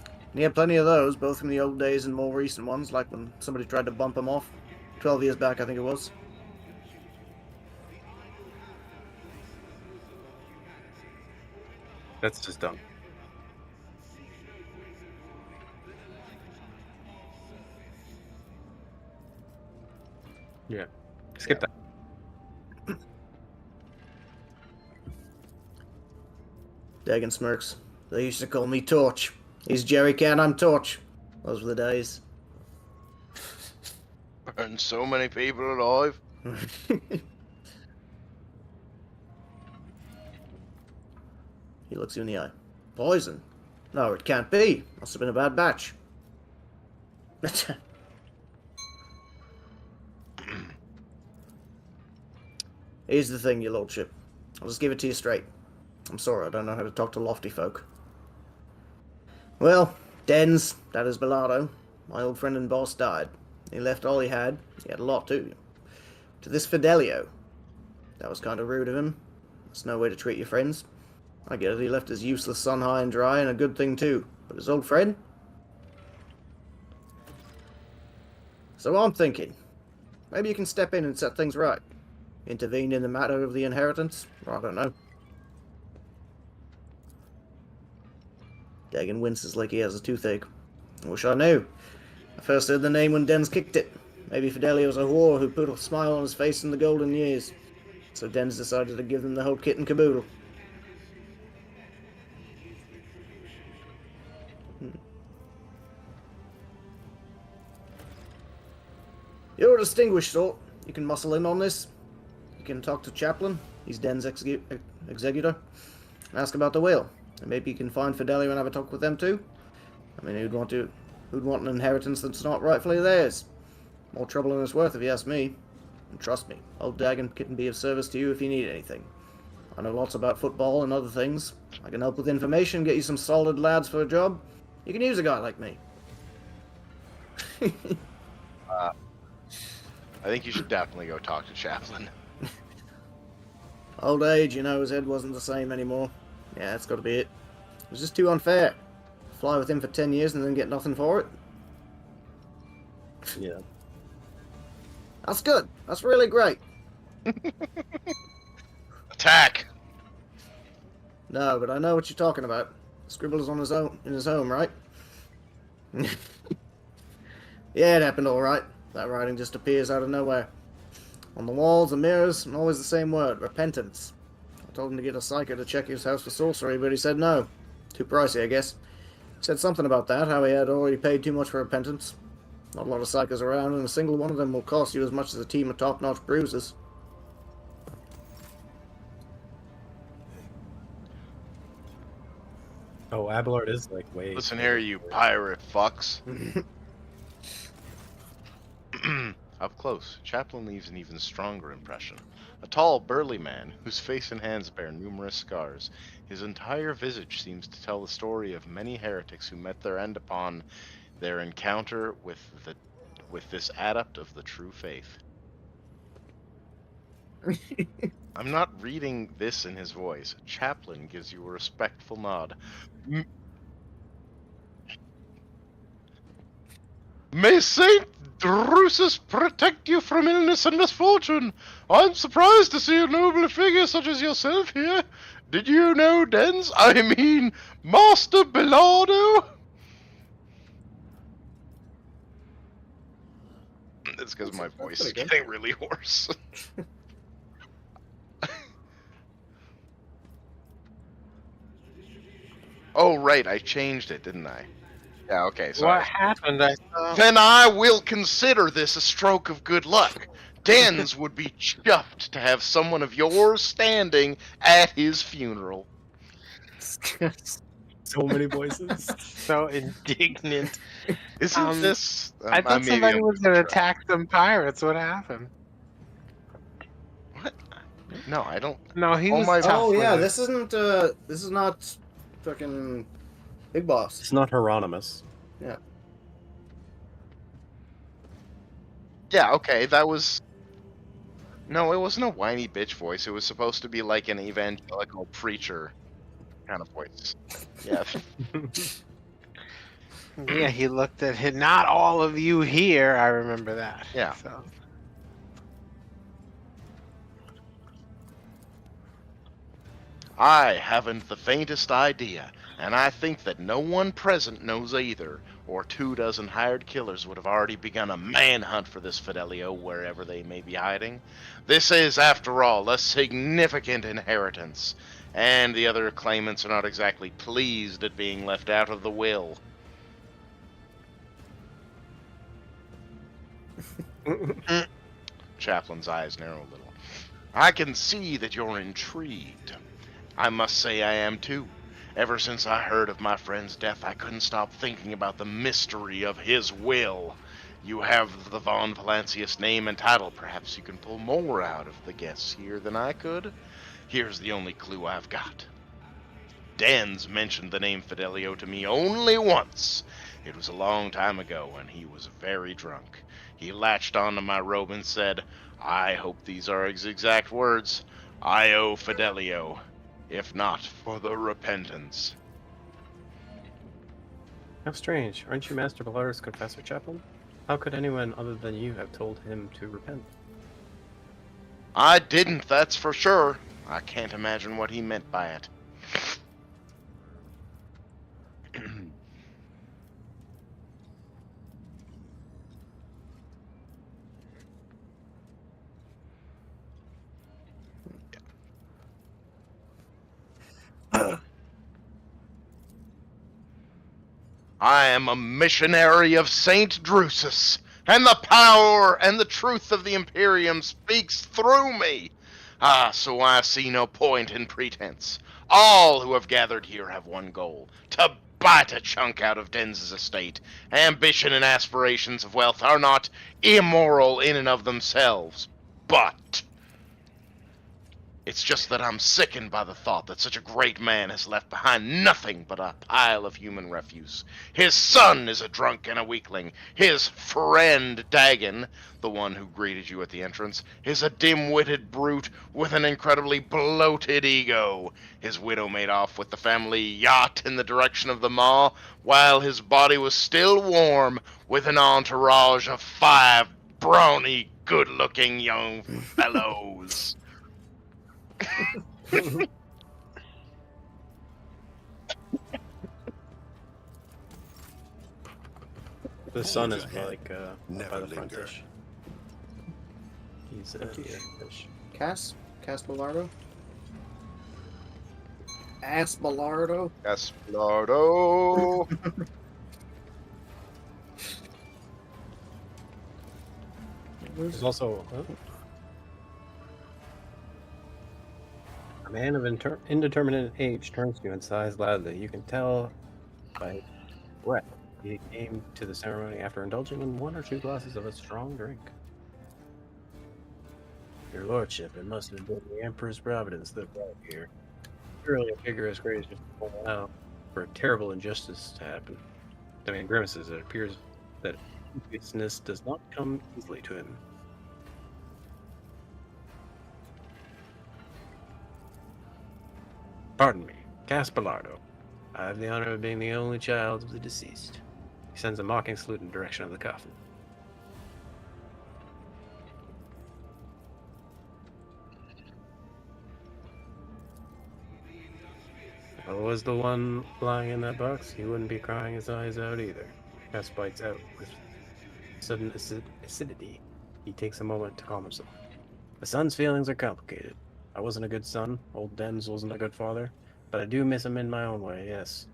And he had plenty of those, both from the old days and more recent ones, like when somebody tried to bump him off. 12 years back, I think it was. That's just dumb. Yeah. Skip that. Dagon smirks. They used to call me Torch. He's Jerry Can, I'm Torch. Those were the days. Burned so many people alive. He looks you in the eye. Poison? No, it can't be. Must have been a bad batch. Here's the thing, your lordship. I'll just give it to you straight. I'm sorry, I don't know how to talk to lofty folk. Well, Dens, that is Bellardo, my old friend and boss, died. He left all he had. He had a lot too. To this Fidelio. That was kind of rude of him. That's no way to treat your friends. I get it, he left his useless son high and dry, and a good thing too. But his old friend? So I'm thinking, maybe you can step in and set things right. Intervene in the matter of the inheritance? Or I don't know. Dagon winces like he has a toothache. I wish I knew. I first heard the name when Dens kicked it. Maybe Fidelio's a whore who put a smile on his face in the golden years. So Dens decided to give them the whole kit and caboodle. You're a distinguished sort. You can muscle in on this. You can talk to Chaplain. He's Den's executor. Ask about the will. And maybe you can find Fidelio and have a talk with them too. I mean, who'd want an inheritance that's not rightfully theirs? More trouble than it's worth if you ask me. And trust me, old Dagon can be of service to you if you need anything. I know lots about football and other things. I can help with information, get you some solid lads for a job. You can use a guy like me. I think you should definitely go talk to Chaplain. Old age, you know, his head wasn't the same anymore. Yeah, that's got to be it. It was just too unfair. Fly with him for 10 years and then get nothing for it. Yeah. That's good. That's really great. Attack! No, but I know what you're talking about. Scribble is on his own in his home, right? Yeah, it happened all right. That writing just appears out of nowhere. On the walls and mirrors, and always the same word, repentance. I told him to get a psyker to check his house for sorcery, but he said no. Too pricey, I guess. He said something about that, how he had already paid too much for repentance. Not a lot of psychers around, and a single one of them will cost you as much as a team of top-notch bruisers. Oh, Abelard is like way. Listen here, you pirate fucks. Up close, Chaplain leaves an even stronger impression. A tall, burly man, whose face and hands bear numerous scars. His entire visage seems to tell the story of many heretics who met their end upon their encounter with this adept of the true faith. I'm not reading this in his voice. Chaplain gives you a respectful nod. May Saint Drusus protect you from illness and misfortune. I'm surprised to see a noble figure such as yourself here. Did you know Dens? I mean, Master Bellardo? It's because my voice is getting really hoarse. Oh, right, I changed it, didn't I? Yeah, okay, so What happened? I saw. Then I will consider this a stroke of good luck. Dens would be chuffed to have someone of yours standing at his funeral. So many voices. So indignant. Isn't this... I thought maybe somebody I'm was gonna trying. attack some pirates. What happened? What? No, I don't. No, he Oh was my- tough. Oh yeah, with this isn't. This is not fucking Big Boss. It's not Hieronymus. Yeah. Yeah, okay, that was. No, it wasn't a whiny bitch voice. It was supposed to be like an evangelical preacher kind of voice. Yeah. Yeah, he looked at him. Not all of you here. I remember that. Yeah. So. I haven't the faintest idea, and I think that no one present knows either, or 24 hired killers would have already begun a manhunt for this Fidelio wherever they may be hiding. This is, after all, a significant inheritance, and the other claimants are not exactly pleased at being left out of the will. Chaplain's eyes narrow a little. I can see that you're intrigued. I must say I am too. Ever since I heard of my friend's death, I couldn't stop thinking about the mystery of his will. You have the Von Valancius name and title. Perhaps you can pull more out of the guests here than I could. Here's the only clue I've got. Dan's mentioned the name Fidelio to me only once. It was a long time ago, and he was very drunk. He latched onto my robe and said, I hope these are his exact words, I owe Fidelio, if not for the repentance. How strange. Aren't you Master Bellar's confessor, Chaplain? How could anyone other than you have told him to repent? I didn't, that's for sure. I can't imagine what he meant by it. I am a missionary of Saint Drusus, and the power and the truth of the Imperium speaks through me. Ah, so I see no point in pretense. All who have gathered here have one goal, to bite a chunk out of Denz's estate. Ambition and aspirations of wealth are not immoral in and of themselves, but it's just that I'm sickened by the thought that such a great man has left behind nothing but a pile of human refuse. His son is a drunk and a weakling. His friend, Dagon, the one who greeted you at the entrance, is a dim-witted brute with an incredibly bloated ego. His widow made off with the family yacht in the direction of the Maw, while his body was still warm with an entourage of 5 brawny, good-looking young fellows. The sun Hold is your like Never by the linger. frontish. He's empty fish. Cass Bellardo. Ass Bellardo. Esplardo. There's also a man of indeterminate age turns to you and sighs loudly. You can tell by breath he came to the ceremony after indulging in 1 or 2 glasses of a strong drink. Your lordship, it must have been the Emperor's providence that brought you here. Surely a figure as great as just pulling out for a terrible injustice to happen. I mean, grimaces, it appears that business does not come easily to him. Pardon me, Caspelardo. I have the honor of being the only child of the deceased. He sends a mocking salute in the direction of the coffin. If I was the one lying in that box, he wouldn't be crying his eyes out either. Cass bites out with sudden acidity. He takes a moment to calm himself. The son's feelings are complicated. I wasn't a good son. Old Denz wasn't a good father. But I do miss him in my own way, yes.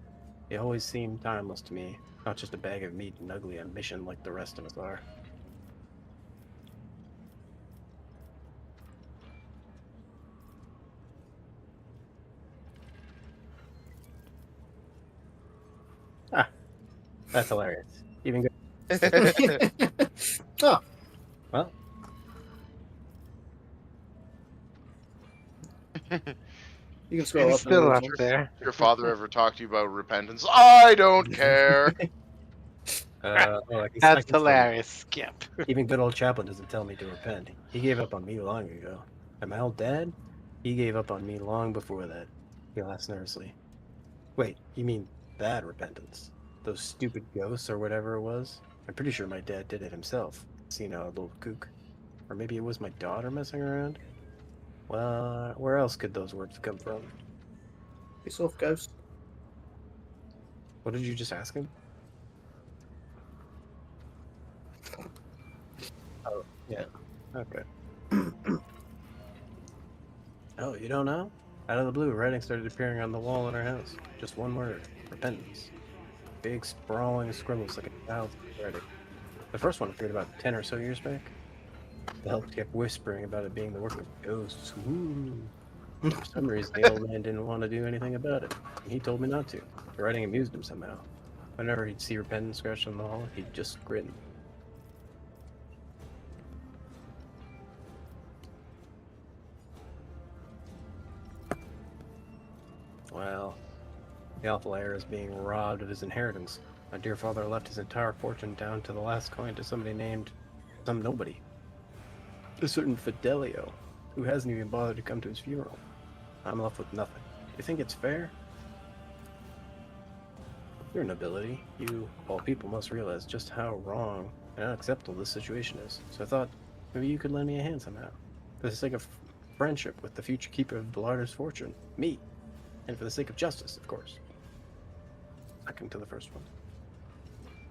He always seemed timeless to me. Not just a bag of meat and ugly ambition like the rest of us are. Ah, that's hilarious. Even good. Oh, Well, You can scroll It's up. and still read up some. there. Your father ever talked to you about repentance? I don't care. I can That's still- hilarious. Skip. Even good old Chaplin doesn't tell me to repent. He gave up on me long ago. And my old dad, he gave up on me long before that. He laughs nervously. Wait, you mean bad repentance? Those stupid ghosts or whatever it was? I'm pretty sure my dad did it himself. Seen a little kook. Or maybe it was my daughter messing around? Well, where else could those words come from? Face off, ghost. What did you just ask him? Oh, yeah. Okay. Oh, you don't know? Out of the blue, writing started appearing on the wall in our house. Just one word. Repentance. Big, sprawling scribbles like a child's writing. The first one appeared about 10 or so years back. The help kept whispering about it being the work of ghosts. Ooh. For some reason, the old man didn't want to do anything about it. And he told me not to. The writing amused him somehow. Whenever he'd see repentance scratched on the wall, he'd just grin. Well, the awful heir is being robbed of his inheritance. My dear father left his entire fortune down to the last coin to somebody named some nobody. A certain Fidelio, who hasn't even bothered to come to his funeral. I'm left with nothing. Do you think it's fair? Your nobility, you, of all people, must realize just how wrong and unacceptable this situation is. So I thought, maybe you could lend me a hand somehow. For the sake of friendship with the future keeper of Bellardo's fortune, me. And for the sake of justice, of course. Second to the first one.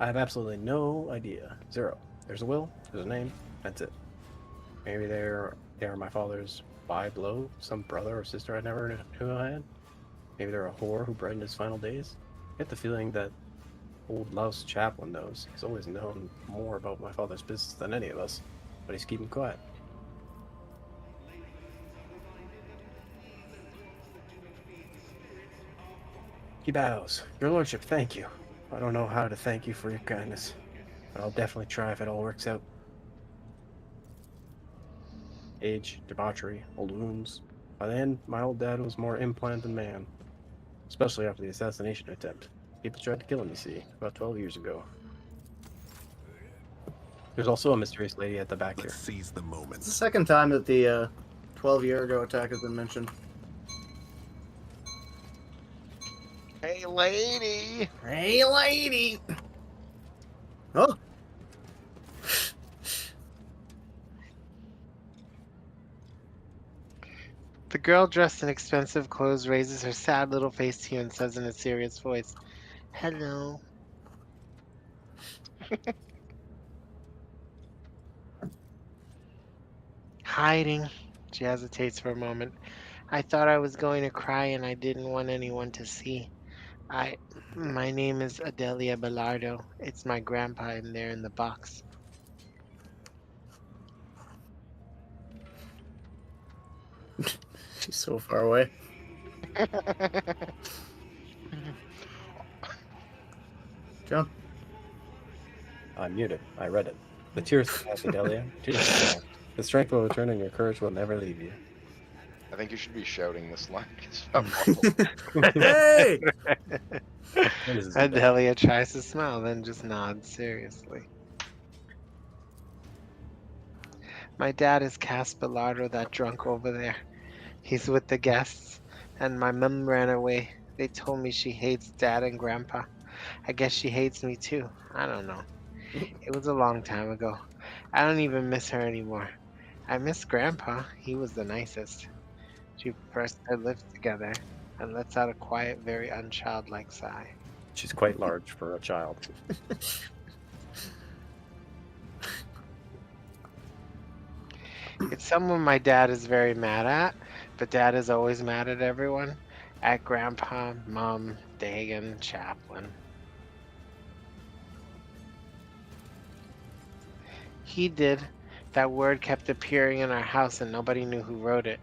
I have absolutely no idea. Zero. There's a will, there's a name, that's it. Maybe they are my father's by blow, some brother or sister I never knew I had. Maybe they're a whore who brightened his final days. I get the feeling that old Louse Chaplin knows. He's always known more about my father's business than any of us, but he's keeping quiet. He bows. Your lordship, thank you. I don't know how to thank you for your kindness, but I'll definitely try if it all works out. Age, debauchery, old wounds. By the end, my old dad was more implant than man, especially after the assassination attempt. People tried to kill him, you see, about 12 years ago. There's also a mysterious lady at the back here. Let's seize the moment. It's the second time that the 12-year ago attack has been mentioned. Hey, lady. Hey, lady! Oh! The girl dressed in expensive clothes raises her sad little face to you and says in a serious voice, "Hello." Hiding. She hesitates for a moment. I thought I was going to cry and I didn't want anyone to see. My name is Adelia Bellardo. It's my grandpa in there in the box. She's so far away. John? I'm muted. I read it. The tears will pass, Adelia. Tears will pass. The strength will return and your courage will never leave you. I think you should be shouting this line. It's not muffled. Hey! What is this about? Adelia tries to smile, then just nods seriously. My dad is Cas Bellardo, that drunk over there. He's with the guests, and my mum ran away. They told me she hates dad and grandpa. I guess she hates me too. I don't know. It was a long time ago. I don't even miss her anymore. I miss grandpa. He was the nicest. She pressed her lips together and lets out a quiet, very unchildlike sigh. She's quite large for a child. It's someone my dad is very mad at, but dad is always mad at everyone. At grandpa, mom, Dagan, Chaplin. He did. That word kept appearing in our house and nobody knew who wrote it.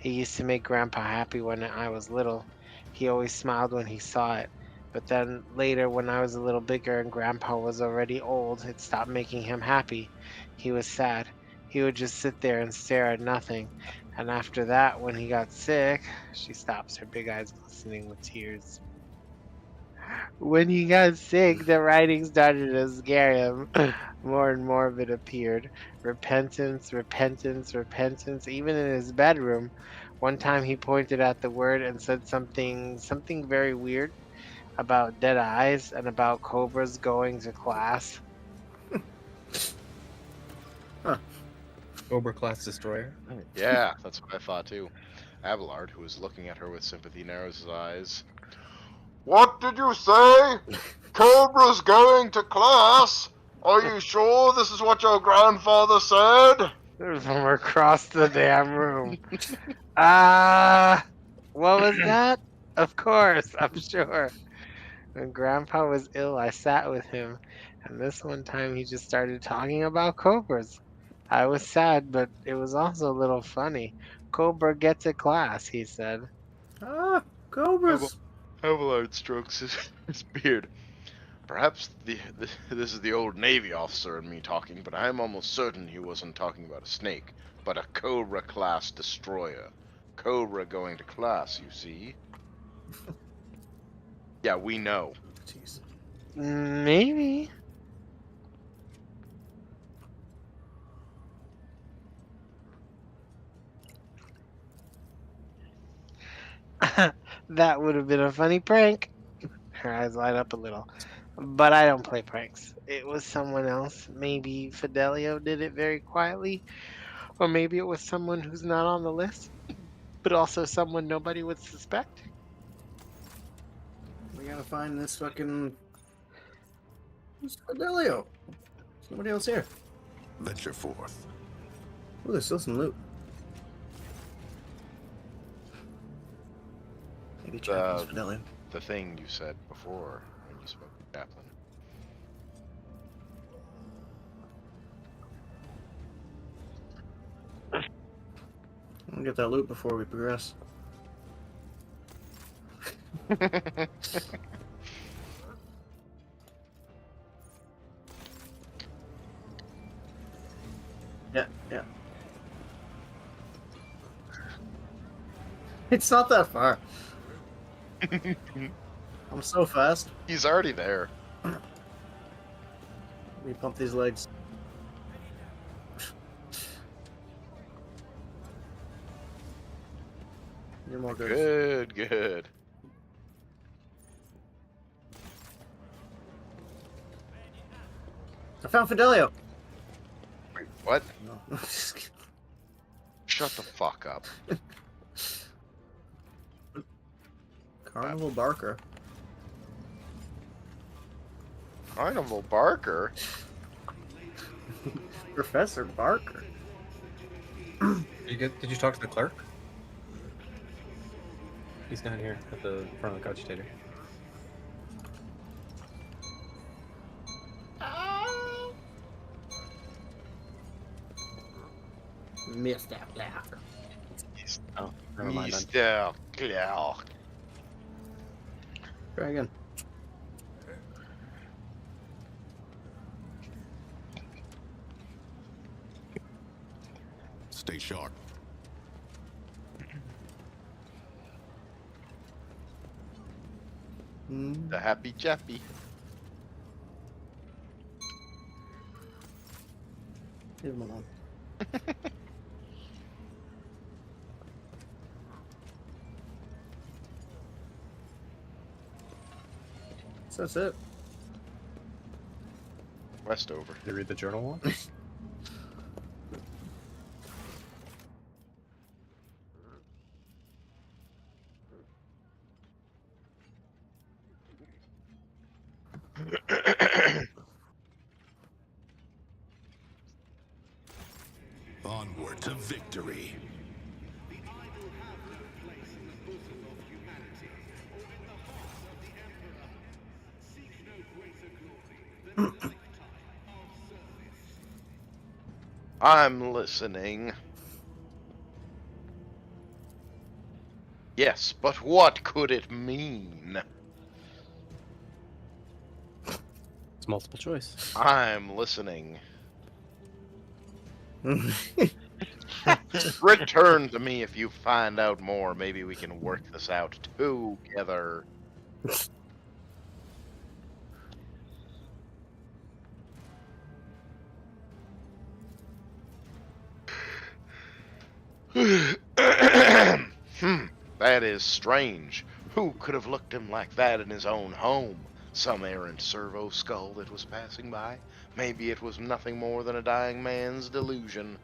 It used to make grandpa happy when I was little. He always smiled when he saw it. But then later when I was a little bigger and grandpa was already old, it stopped making him happy. He was sad. he would just sit there and stare at nothing. And after that, when he got sick, she stops, her big eyes glistening with tears. When he got sick, the writing started to scare him. More and more of it appeared. Repentance, repentance, repentance, even in his bedroom. One time he pointed at the word and said something very weird about dead eyes and about cobras going to class. Cobra class destroyer. Yeah, that's what I thought too. Abelard, who was looking at her with sympathy, narrows his eyes. What did you say? Cobra's going to class? Are you sure this is what your grandfather said? From across the damn room. What was that? Of course, I'm sure. When Grandpa was ill, I sat with him, and this one time he just started talking about cobras. I was sad, but it was also a little funny. Cobra, get to class, he said. Ah, cobras. Abelard strokes his beard. Perhaps this is the old Navy officer in me talking, but I'm almost certain he wasn't talking about a snake, but a Cobra-class destroyer. Cobra going to class, you see? Yeah, we know. Jeez. Maybe. That would have been a funny prank. Her eyes light up a little. But I don't play pranks. It was someone else. Maybe Fidelio did it very quietly, or maybe it was someone who's not on the list, but also someone nobody would suspect. We gotta find this fucking. Who's Fidelio? There's nobody else here. Venture forth. Oh, there's still some loot. Maybe Chaplin's Fidelio. The thing you said before when you spoke to Chaplin. We'll get that loot before we progress. Yeah, yeah. It's not that far. I'm so fast. He's already there. Let me pump these legs. You're more good. Good. I found Fidelio. Wait, what? No. Just kidding. Shut the fuck up. Carnival Barker. Carnival Barker? Professor Barker. Did you talk to the clerk? He's down here at the front of the cogitator. Mr. Clark. Oh, never mind then. Mr. Clark. Try again. Stay sharp. The Happy Chappy. Leave him alone. So that's it. Westover. Did you read the journal one? Onward to victory. I'm listening. Yes, but what could it mean? It's multiple choice. I'm listening. Return to me if you find out more. Maybe we can work this out together. That is strange. Who could have looked him like that in his own home? Some errant servo skull that was passing by? Maybe it was nothing more than a dying man's delusion.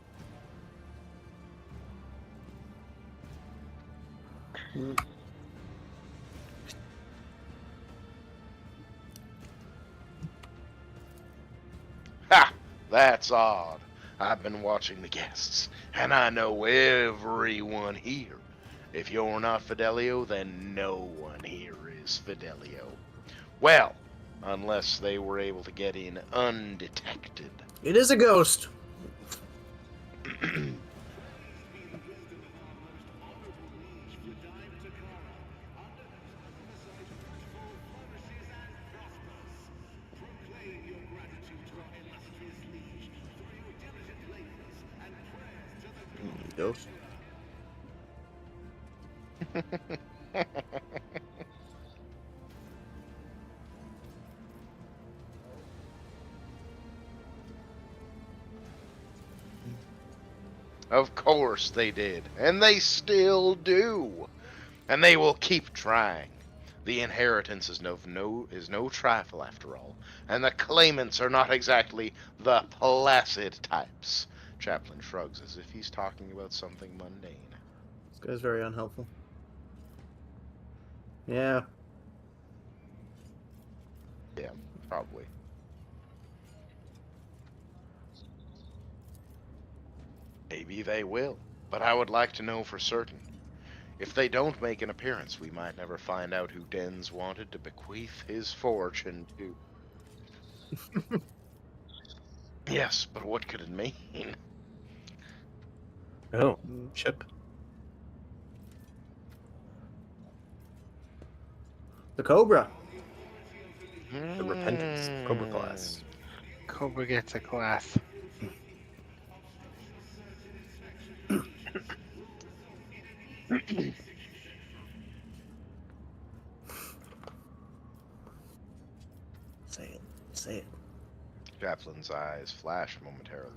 Ha! That's odd. I've been watching the guests, and I know everyone here. If you're not Fidelio, then no one here is Fidelio. Well, unless they were able to get in undetected. It is a ghost. Ghost. Of course they did, and they still do. And they will keep trying. The inheritance is no trifle after all, and the claimants are not exactly the placid types. Chaplain shrugs as if he's talking about something mundane. This guy's very unhelpful. Yeah. Yeah, probably. Maybe they will, but I would like to know for certain. If they don't make an appearance, we might never find out who Dens wanted to bequeath his fortune to. Yes, but what could it mean? Oh, ship. The Cobra. The Repentance. Cobra class. Cobra gets a class. Say it. Say it. Chaplain's eyes flash momentarily.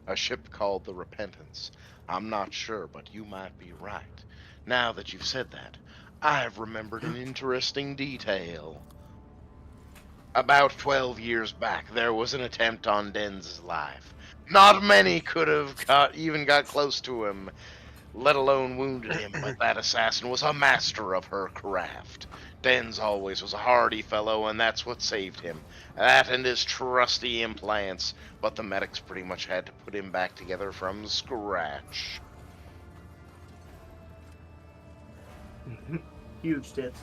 A ship called the Repentance. I'm not sure, but you might be right. Now that you've said that, I've remembered an interesting detail. About 12 years back, there was an attempt on Den's life. Not many could have even got close to him, let alone wounded him, but that assassin was a master of her craft. Den's always was a hardy fellow, and that's what saved him. That and his trusty implants, but the medics pretty much had to put him back together from scratch. Huge tits.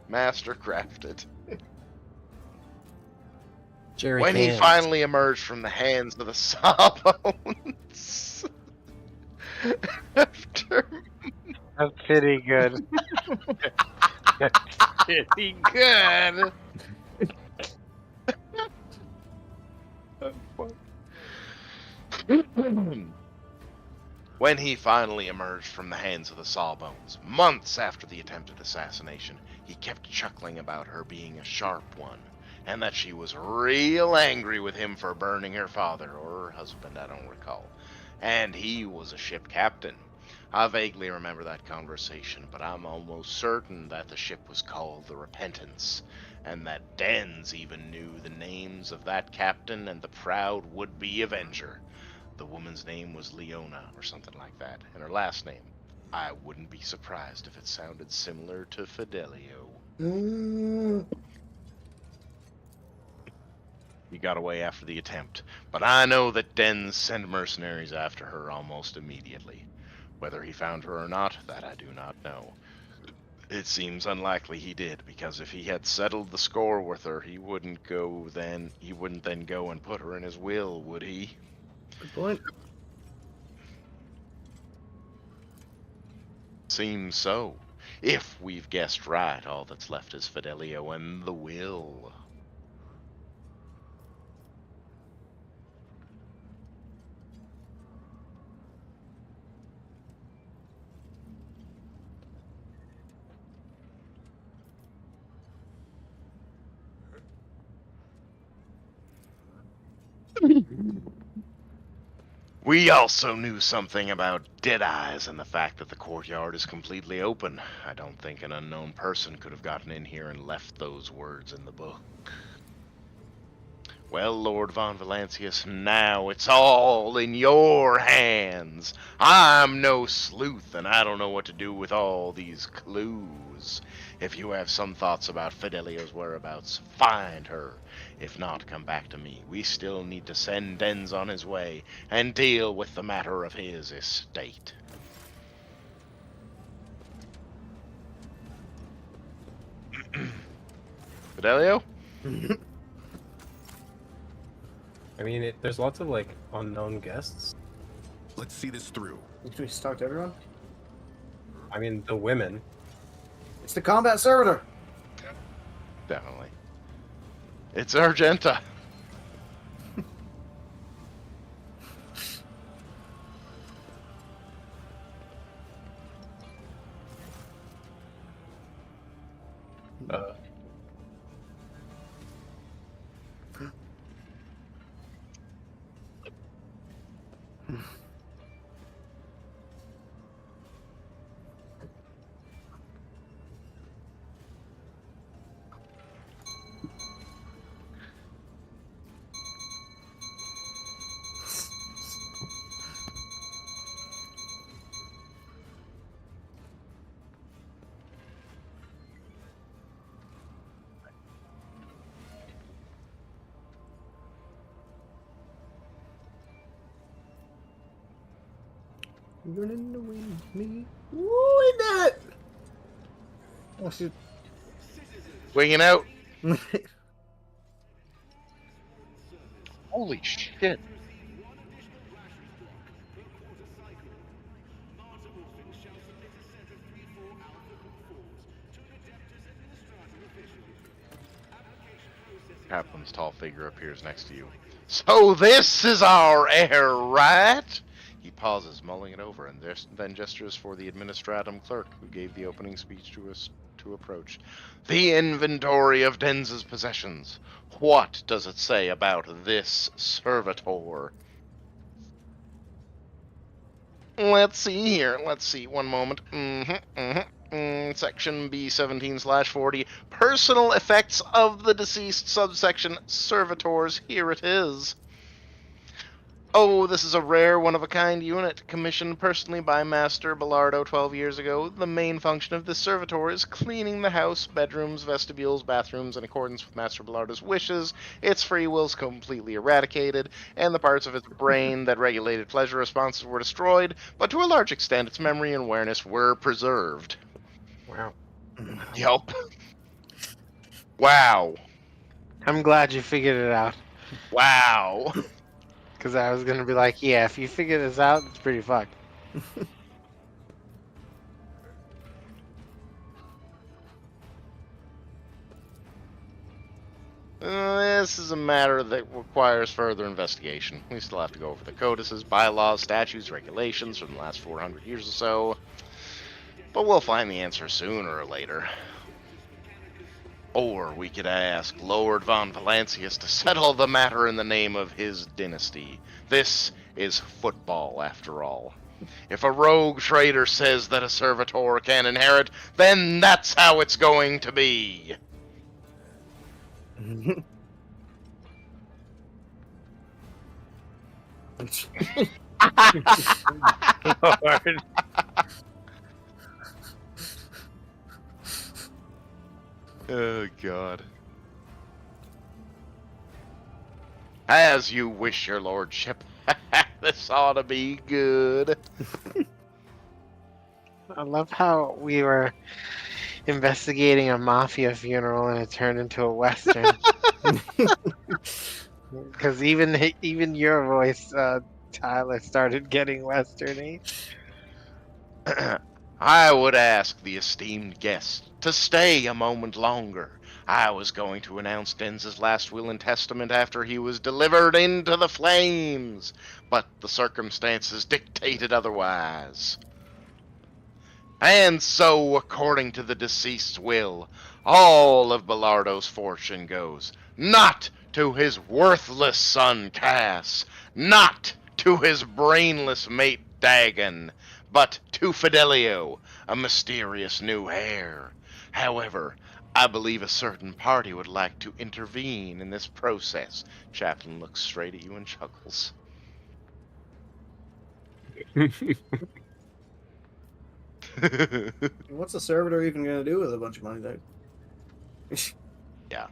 Master crafted. Jerry When he cans. finally emerged from the hands of the Sawbones. After That's pretty good. That's pretty good. When he finally emerged from the hands of the Sawbones, months after the attempted assassination, he kept chuckling about her being a sharp one, and that she was real angry with him for burning her father, or her husband, I don't recall. And he was a ship captain. I vaguely remember that conversation, but I'm almost certain that the ship was called the Repentance, and that Dens even knew the names of that captain and the proud would-be avenger. The woman's name was Leona, or something like that, and her last name, I wouldn't be surprised if it sounded similar to Fidelio. He got away after the attempt, but I know that Dens sent mercenaries after her almost immediately. Whether he found her or not, that I do not know. It seems unlikely he did, because if he had settled the score with her, he wouldn't then go and put her in his will, would he? Good point. Seems so. If we've guessed right, all that's left is Fidelio and the will. We also knew something about Deadeyes and the fact that the courtyard is completely open. I don't think an unknown person could have gotten in here and left those words in the book. Well, Lord Von Valancius, now it's all in your hands. I'm no sleuth, and I don't know what to do with all these clues. If you have some thoughts about Fidelia's whereabouts, find her. If not, come back to me. We still need to send Denz on his way and deal with the matter of his estate. Fidelio? I mean, there's lots of like unknown guests. Let's see this through. Should we talk to everyone? I mean, the women. It's the combat servitor. Definitely. It's Argenta. Uh, Running away with me. Woo, ain't that? Oh, shoot. Winging out. Holy shit. Kaplan's tall figure appears next to you. So this is our heir, right? He pauses, mulling it over, and then gestures for the administratum clerk, who gave the opening speech to us to approach. The inventory of Denz's possessions. What does it say about this servitor? Let's see here. Let's see. One moment. Section B17/40. Personal effects of the deceased, subsection servitors. Here it is. Oh, this is a rare, one-of-a-kind unit, commissioned personally by Master Bellardo 12 years ago. The main function of this servitor is cleaning the house, bedrooms, vestibules, bathrooms, in accordance with Master Bellardo's wishes. Its free will is completely eradicated, and the parts of its brain that regulated pleasure responses were destroyed, but to a large extent its memory and awareness were preserved. wow. Yup. Wow. I'm glad you figured it out. Wow. Because I was going to be like, yeah, if you figure this out, it's pretty fucked. This is a matter that requires further investigation. We still have to go over the codices, bylaws, statutes, regulations from the last 400 years or so. But we'll find the answer sooner or later. Or we could ask Lord Von Valancius to settle the matter in the name of his dynasty. This is football, after all. If a rogue trader says that a servitor can inherit, then that's how it's going to be. Lord. Oh, God. As you wish, your lordship. This ought to be good. I love how we were investigating a mafia funeral and it turned into a western. Because even your voice, Tyler, started getting westerny. I would ask the esteemed guest to stay a moment longer. I was going to announce Denz's last will and testament after he was delivered into the flames, but the circumstances dictated otherwise. And so, according to the deceased's will, all of Bellardo's fortune goes not to his worthless son Cass, not to his brainless mate Dagon, but to Fidelio, a mysterious new heir. However, I believe a certain party would like to intervene in this process. Chaplain looks straight at you and chuckles. What's the servitor even going to do with a bunch of money, though? Yeah.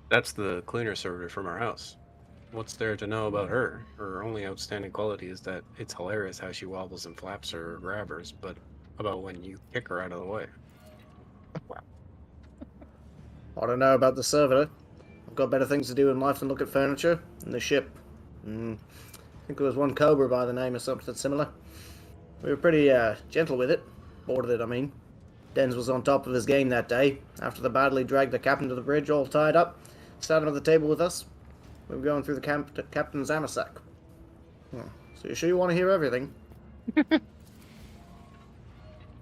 That's the cleaner servitor from our house. What's there to know about her? Her only outstanding quality is that it's hilarious how she wobbles and flaps her grabbers, but about when you kick her out of the way. I don't know about the servitor. I've got better things to do in life than look at furniture and the ship. I think there was one Cobra by the name of something similar. We were pretty gentle with it. Boarded it, I mean. Dens was on top of his game that day. After the battle, he dragged the captain to the bridge, all tied up. Sat him at the table with us. We were going through the captain's Amasac. So you sure you want to hear everything?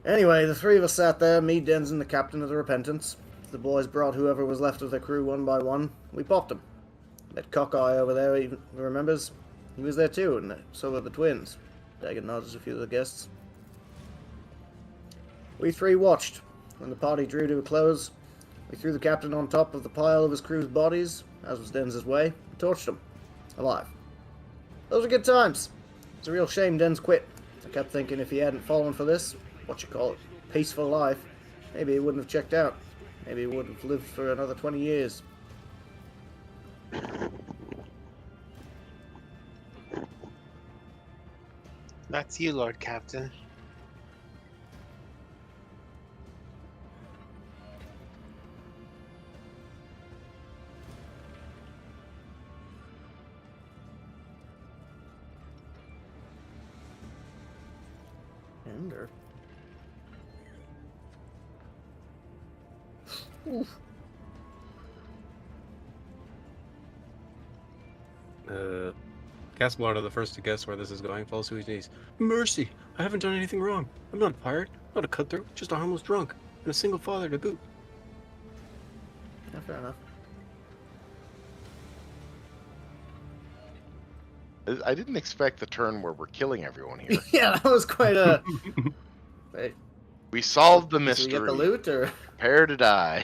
Anyway, the three of us sat there, me, Dens, and the captain of the Repentance. The boys brought whoever was left of their crew one by one. We popped them. That cockeye over there, even remembers? He was there too, and so were the twins. Dagon nods a few of the guests. We three watched. When the party drew to a close, we threw the captain on top of the pile of his crew's bodies, as was Dens' way, and torched him. Alive. Those were good times. It's a real shame Dens quit. I kept thinking if he hadn't fallen for this, peaceful life, maybe he wouldn't have checked out. Maybe he would have lived for another 20 years. That's you, Lord Captain. Ender. Oof. Castblot are the first to guess where this is going. Falls to his knees. Mercy! I haven't done anything wrong. I'm not a pirate, not a cutthroat, just a harmless drunk, and a single father to boot. Yeah, fair enough. I didn't expect the turn where we're killing everyone here. Yeah, that was quite a... Hey, We solved the did we mystery. get the loot, or...? Prepare to die.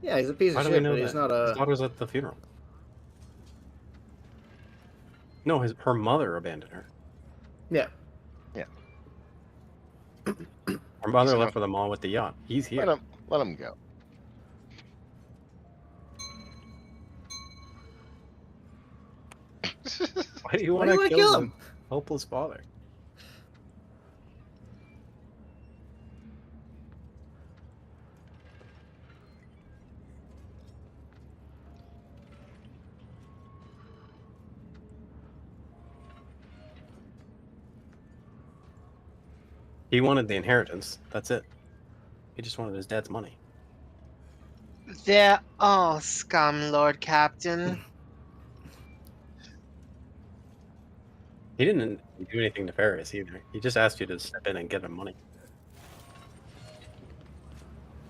Yeah, he's a piece How of do we shit, know but that? he's not His a... daughter's at the funeral. No, her mother abandoned her. Yeah. Her mother He's left not- for the mall with the yacht. He's here. Let him go. Why do you Why want do you to want to kill kill the him? helpless father? He wanted the inheritance. That's it. He just wanted his dad's money. They're all scum, Lord Captain. He didn't do anything nefarious either. He just asked you to step in and get him money.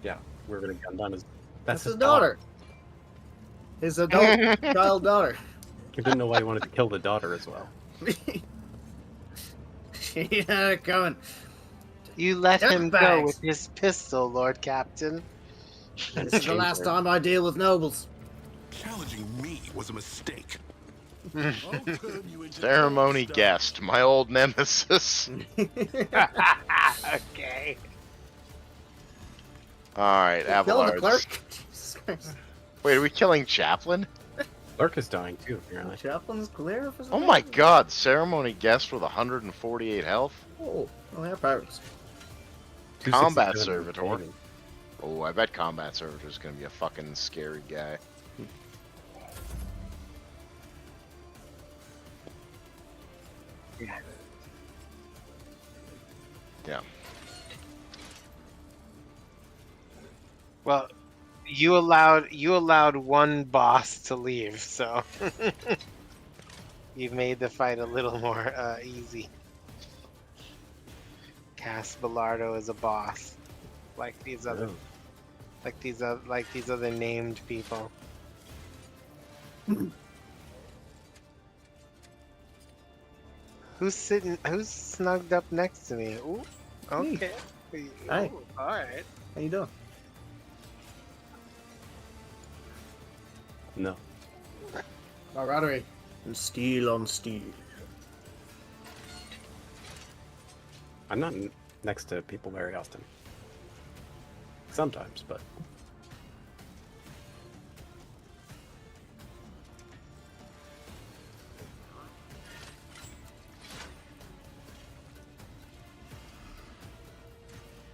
Yeah, we're gonna gun down his. That's his daughter. His adult child daughter. He didn't know why he wanted to kill the daughter as well. She had it coming. You let him go Dirtbags. with his pistol, Lord Captain. This is the last time I deal with nobles. Challenging me was a mistake. I'll turn you into Ceremony dust. guest, my old nemesis. Okay. Alright, Killing the Avalards. clerk? Jesus Christ. Wait, are we killing Chaplain? Lurk is dying too, apparently. Chaplain's clear for some Oh my reason? god, ceremony guest with 148 health? Oh, they're pirates. Combat 267 servitor. remaining. Oh, I bet combat servitor is gonna be a fucking scary guy. Yeah. Well, You allowed one boss to leave, so you made the fight a little more easy. Cast Bellardo as a boss, like these other, Oh. like these other named people. Who's snugged up next to me? Ooh, okay. Hi. Ooh, all right. How you doing? No. Camaraderie. And steel on steel. I'm not next to people very often. Sometimes, but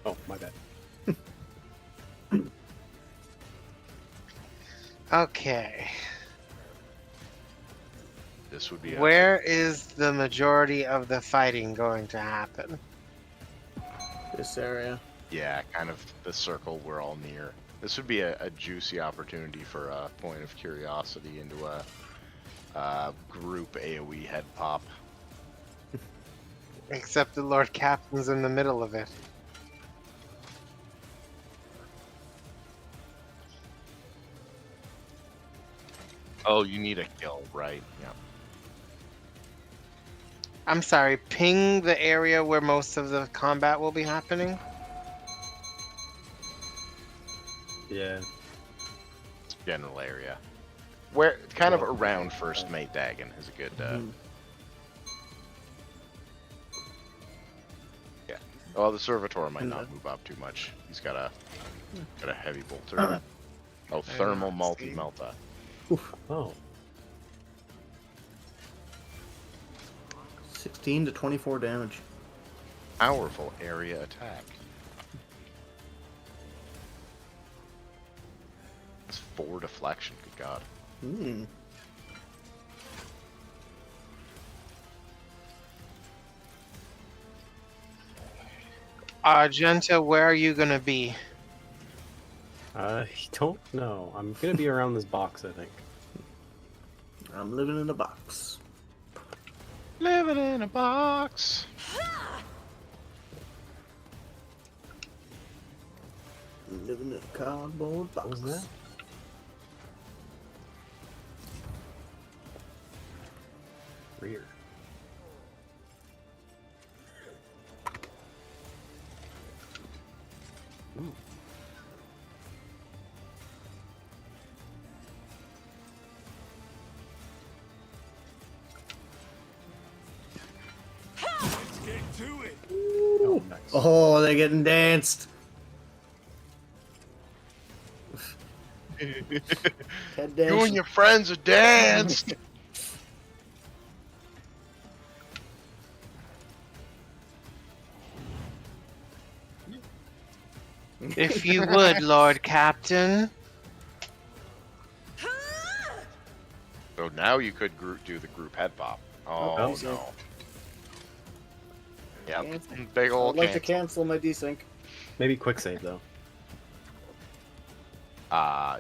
oh, my bad. Okay. This would be Where is the majority of the fighting going to happen? This area. Yeah, kind of the circle we're all near. This would be a juicy opportunity for a point of curiosity into a group AoE head pop. Except the Lord Captain's in the middle of it. Oh, you need a kill, right? Yeah. I'm sorry, ping the area where most of the combat will be happening? Yeah. General area. Where kind of around first mate Dagon is a good yeah. Well, the servitor might not move up too much. He's got a heavy bolter. Oh, thermal multi melta. Oh. 16 to 24 damage. Powerful area attack. That's 4 deflection, good god. Hmm. Argenta, where are you gonna be? I don't know. I'm gonna be around this box, I think. I'm living in a box. Living in a box. Living in a cardboard box. What was that? Rear. Ooh. Let's get to it. Oh, nice. Oh, they're getting danced. Head You and dancing. your friends are danced. If you would, Lord Captain. So now you could do the group head pop. Oh Oh, no. Yep. Cancel. Big I'd old like to cancel. cancel my desync. Maybe quick save though.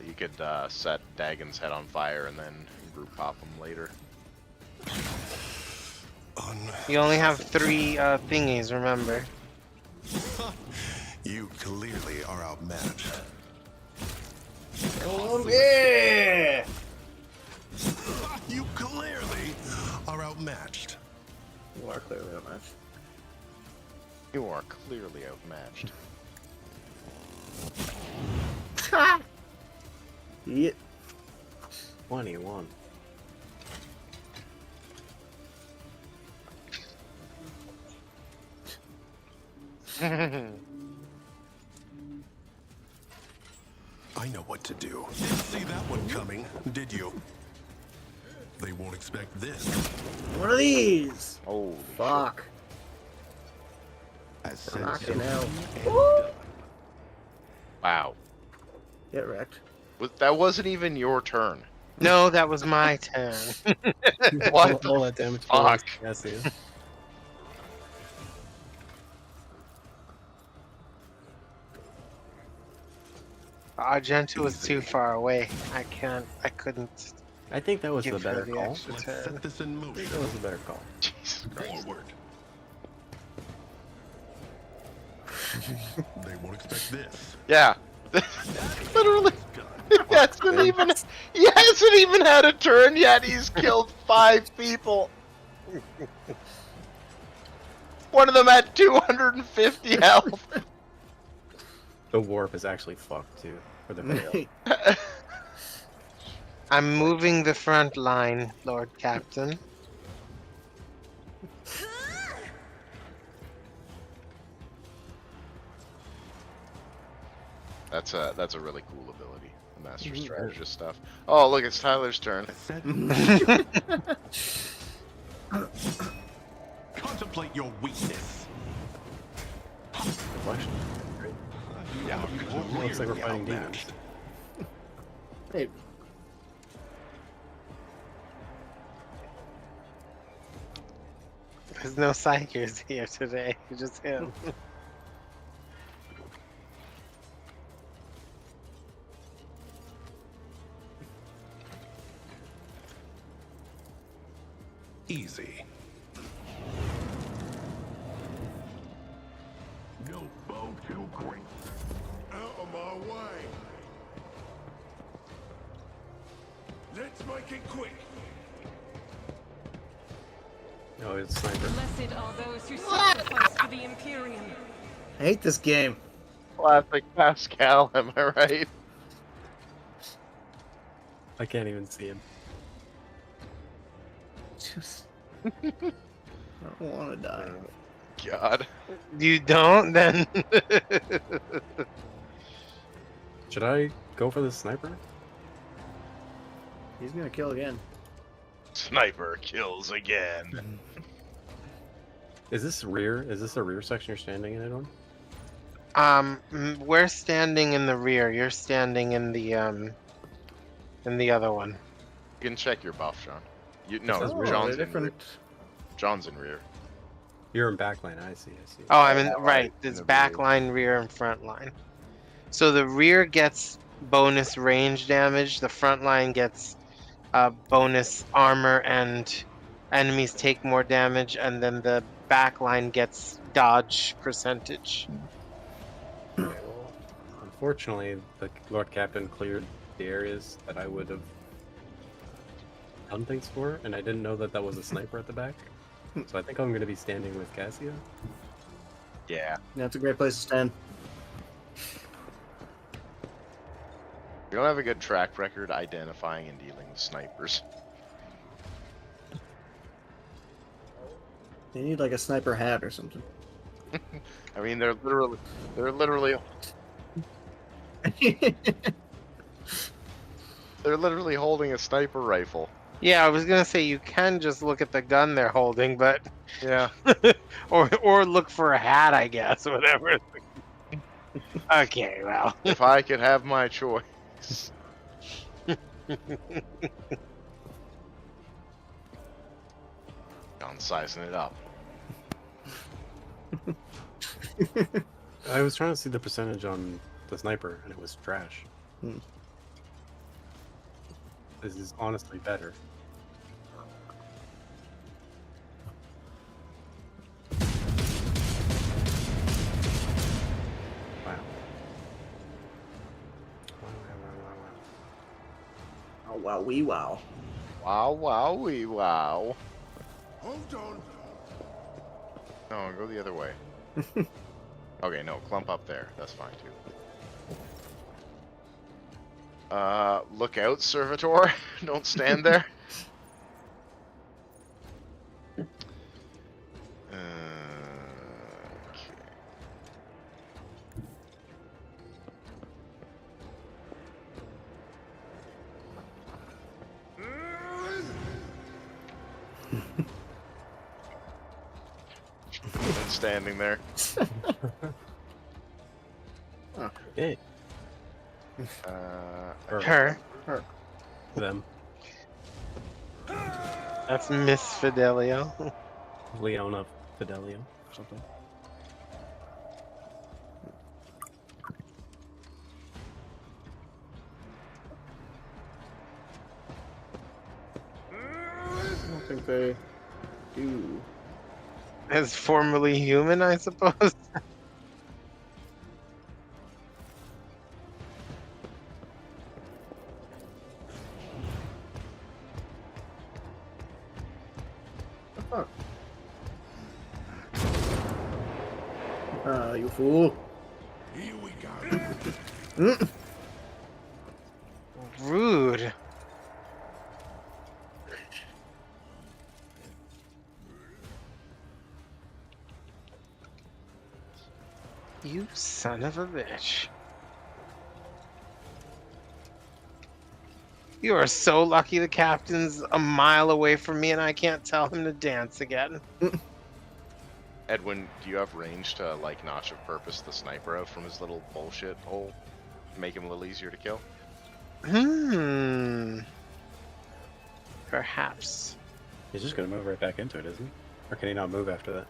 You could set Dagon's head on fire and then group pop him later. You only have 3 thingies, remember? You clearly are outmatched. Oh, yeah! You clearly are outmatched. You are clearly a match. You are clearly outmatched. Yeah. 21. I know what to do. Didn't see that one coming, did you? They won't expect this. One of these! Holy Fuck. As Fucking hell. Wow. Get wrecked. That wasn't even your turn. No, that was my turn. What All the that damage. fuck? Yes, yeah. Argento was too far away. I couldn't. I think that was Give the her better the call. extra Let's turn. set this in I think motion. that was the better call. Jesus Christ. Forward. They won't expect this. Yeah. Literally. He hasn't even had a turn yet. He's killed 5 people. One of them had 250 health. The warp is actually fucked too for the veil. I'm moving the front line, Lord Captain. That's a really cool ability. The Master Strategist stuff. Oh, look, it's Tyler's turn. I said, contemplate your weakness. Reflection. Great. Yeah. It looks like we're fighting demons. Hey, There's no psychers here today. Just him. Easy. No bow too great. Out of my way. Let's make it quick. Oh, it's sniper. Blessed are those who sacrifice for the Imperium. I hate this game. Classic Pascal, am I right? I can't even see him. Just, I don't want to die. God. You don't? Then. Should I go for the sniper? He's gonna kill again. Sniper kills again. Is this rear? Is this the rear section you're standing in, Edwin? We're standing in the rear. You're standing in the other one. You can check your buff, John. says No, rear. John's they're in rear. different. John's in rear. You're in backline. I see. Oh, I'm in Yeah, right. right, There's in the back line, rear, and front line. So the rear gets bonus range damage. The front line gets bonus armor, and enemies take more damage. And then the back line gets dodge percentage. Okay, well, unfortunately, the Lord Captain cleared the areas that I would have done things for, and I didn't know that that was a sniper at the back. So I think I'm going to be standing with Cassia. Yeah. Yeah, it's a great place to stand. We don't have a good track record identifying and dealing with snipers. You need like a sniper hat or something. I mean, they're literally holding a sniper rifle. Yeah, I was gonna say you can just look at the gun they're holding, but Yeah. or look for a hat, I guess, whatever. Okay, well. If I could have my choice. John's sizing it up. I was trying to see the percentage on the sniper, and it was trash. Hmm. This is honestly better. Wow. Oh wow, wee wow. Wow, wow, wee wow. Hold on. No, go the other way. Okay, no, clump up there. That's fine too. Look out, servitor. Don't stand there. Okay. Been standing there. Hey, Her. them. That's Miss Fidelio. Leona Fidelio, something. think they do. As formerly human, I suppose. Oh. You fool. Here we go. Rude. You son of a bitch. You are so lucky the captain's a mile away from me and I can't tell him to dance again. Edwin, do you have range to, like, notch of purpose the sniper out from his little bullshit hole? Make him a little easier to kill? Perhaps. He's just gonna move right back into it, isn't he? Or can he not move after that?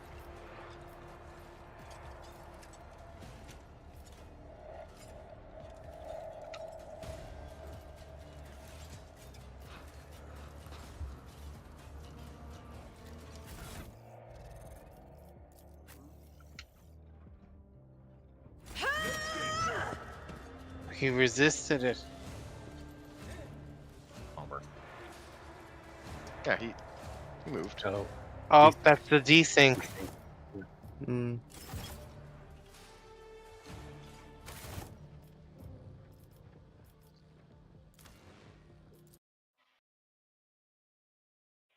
He resisted it. Bummer. Yeah, he moved. Oh. Oh, that's the desync. Hmm.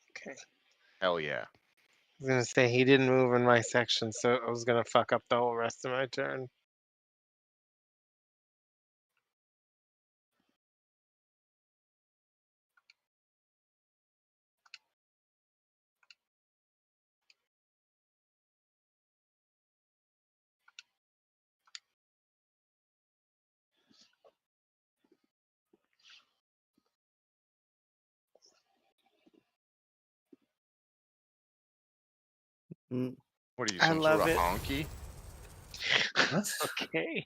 Okay. Hell yeah. I was gonna say he didn't move in my section, so I was gonna fuck up the whole rest of my turn. Mm. What are you, I some sort love of it. honky? What? Okay.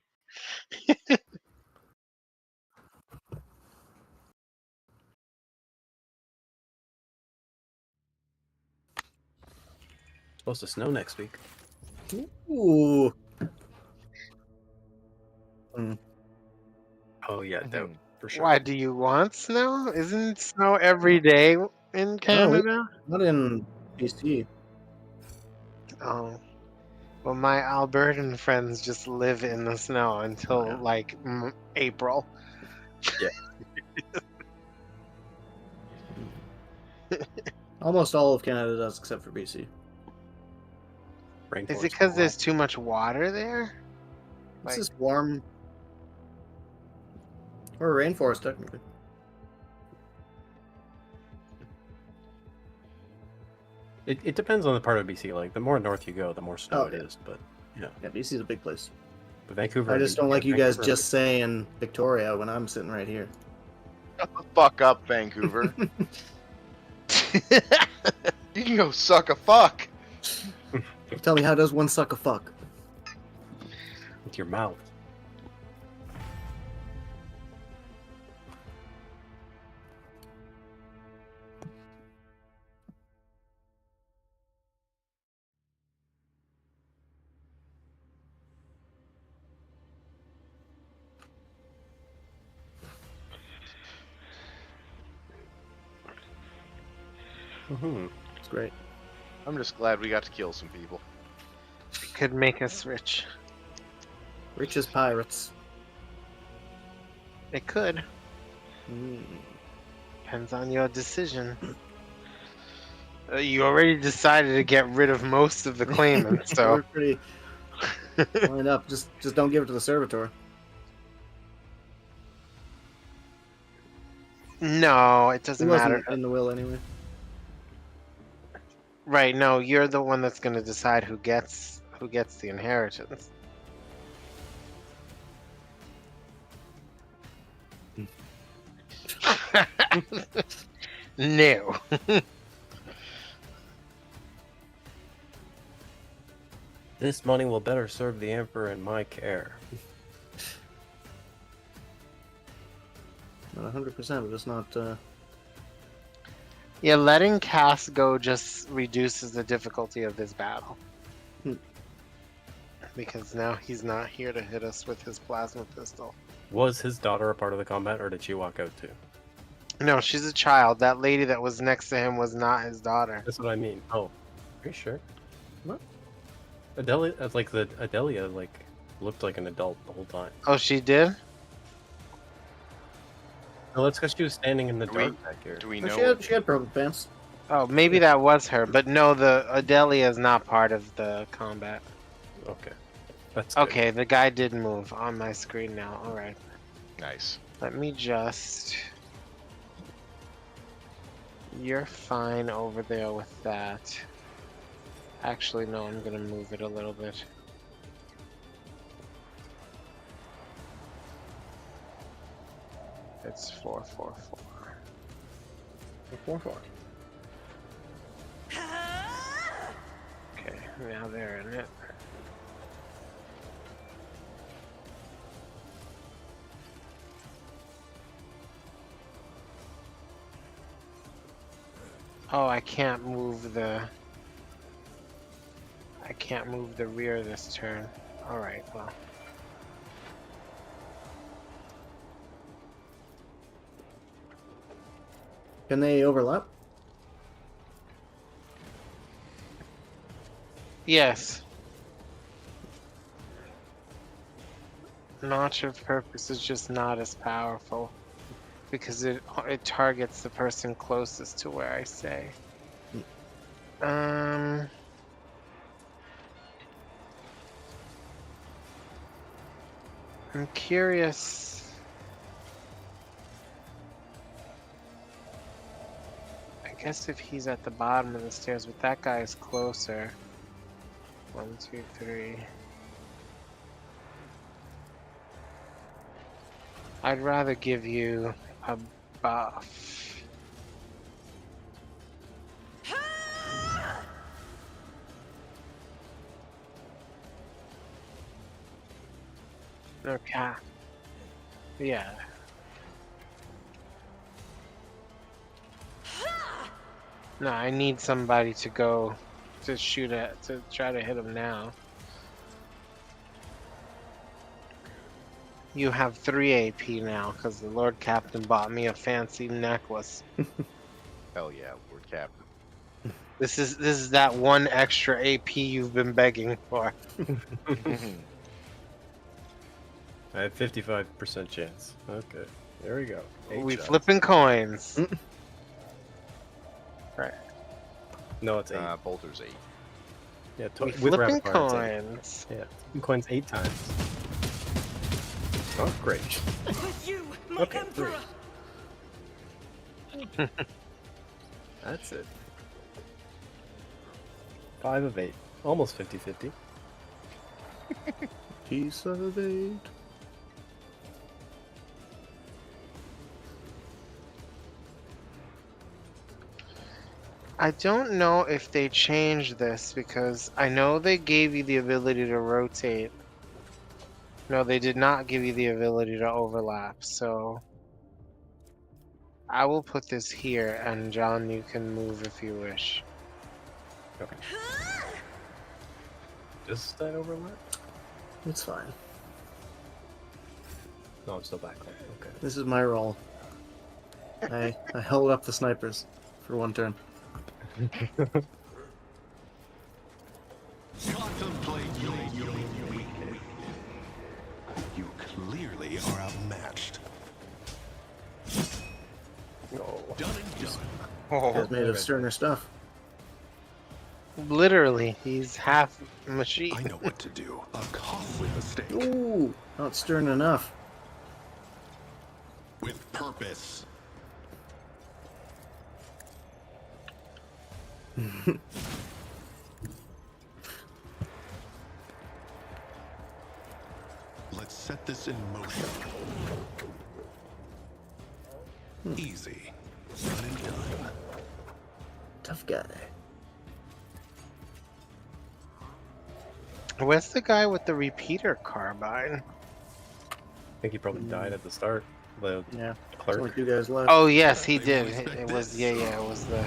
Supposed to snow next week. Ooh. Oh yeah, Mhm. for sure. Why do you want snow? Isn't snow every day in Canada? Not in BC. Oh. Well, my Albertan friends just live in the snow until yeah. like April. Almost all of Canada does, except for BC. Rainforest Is it because for a there's too much water there? It's Like- just warm. Or a rainforest, technically. It depends on the part of BC. Like the more north you go, the more snow Oh, it yeah. is. But yeah, Yeah, BC is a big place. but Vancouver. I just don't like you guys Vancouver- just saying Victoria when I'm sitting right here. Shut the fuck up, Vancouver. You can go suck a fuck. Tell me, how does one suck a fuck? with your mouth. It's great. I'm just glad we got to kill some people. It could make us rich. Rich as pirates. It could. Mm. Depends on your decision. You already decided to get rid of most of the claimants, so We're pretty lined up. Just don't give it to the servitor. no, it He doesn't wasn't matter. in the will anyway. Right? No, you're the one that's going to decide who gets the inheritance. No. This money will better serve the Emperor in my care. Not 100%, but it's not. Yeah, letting Cass go just reduces the difficulty of this battle. Hmm. Because now he's not here to hit us with his plasma pistol. Was his daughter a part of the combat, or did she walk out too? No, she's a child. That lady that was next to him was not his daughter. That's what I mean. Oh, are you sure? What? Adelia, Adelia, looked like an adult the whole time. Oh, she did? No, that's because she was standing in the Do we- dark back here. Do we Oh, know? she had purple pants. Oh, maybe that was her. But no, the Adelia is not part of the combat. Okay. That's good. Okay, the guy did move on my screen now. Alright. Nice. Let me just... You're fine over there with that. Actually, no, I'm gonna move it a little bit. It's 444. 4-4. Okay, now they're in it. Oh, I can't move the rear this turn. Alright, well. Can they overlap? Yes. Notch of Purpose is just not as powerful because it targets the person closest to where I say. I'm curious. I guess if he's at the bottom of the stairs, but that guy is closer. 1, 2, 3. I'd rather give you a buff. Okay. Yeah. No, I need somebody to go to shoot at, to try to hit him now. You have 3 AP now, because the Lord Captain bought me a fancy necklace. Hell yeah, Lord Captain. This is that one extra AP you've been begging for. I have 55% chance. Okay, there we go. 8 We shots. flipping coins. Right. No, it's 8. Bolter's 8. Yeah, We with flipping rapid fire, it's 8. coins. Yeah, flipping coins 8 times. Oh, great. With you, my Okay, emperor. 3. That's it. 5 of 8. Almost 50-50. Piece of 8. I don't know if they changed this because I know they gave you the ability to rotate. No, they did not give you the ability to overlap, so I will put this here and John, you can move if you wish. Okay. Does that overlap? It's fine. No, I'm still back. Okay. This is my role. I held up the snipers for one turn. Contemplate your weakness. You clearly are outmatched. No. Done and done. It's made of sterner stuff. Literally, he's half machine. I know what to do. A costly mistake. Ooh, not stern enough. With purpose. Let's set this in motion. Easy. Done and done. Tough guy. Where's the guy with the repeater carbine? I think he probably died at the start. The Yeah. clerk. Only 2 guys left. Oh yes, he They did. won't expect It was this. yeah, it was the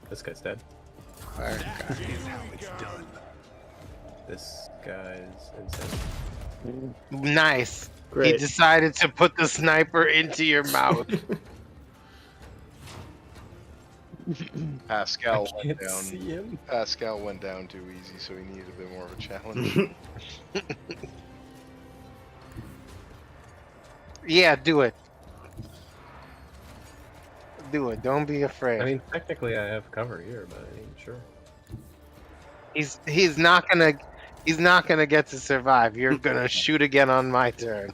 This guy's dead. clerk. That is how it's done. This guy's insane. Nice. He Great. decided to put the sniper into your mouth. Pascal I went can't down. see him. Pascal went down too easy, so he needed a bit more of a challenge. Yeah, do it. Do it. Don't be afraid. I mean, technically I have cover here, but I ain't sure. He's not gonna get to survive. You're gonna shoot again on my turn.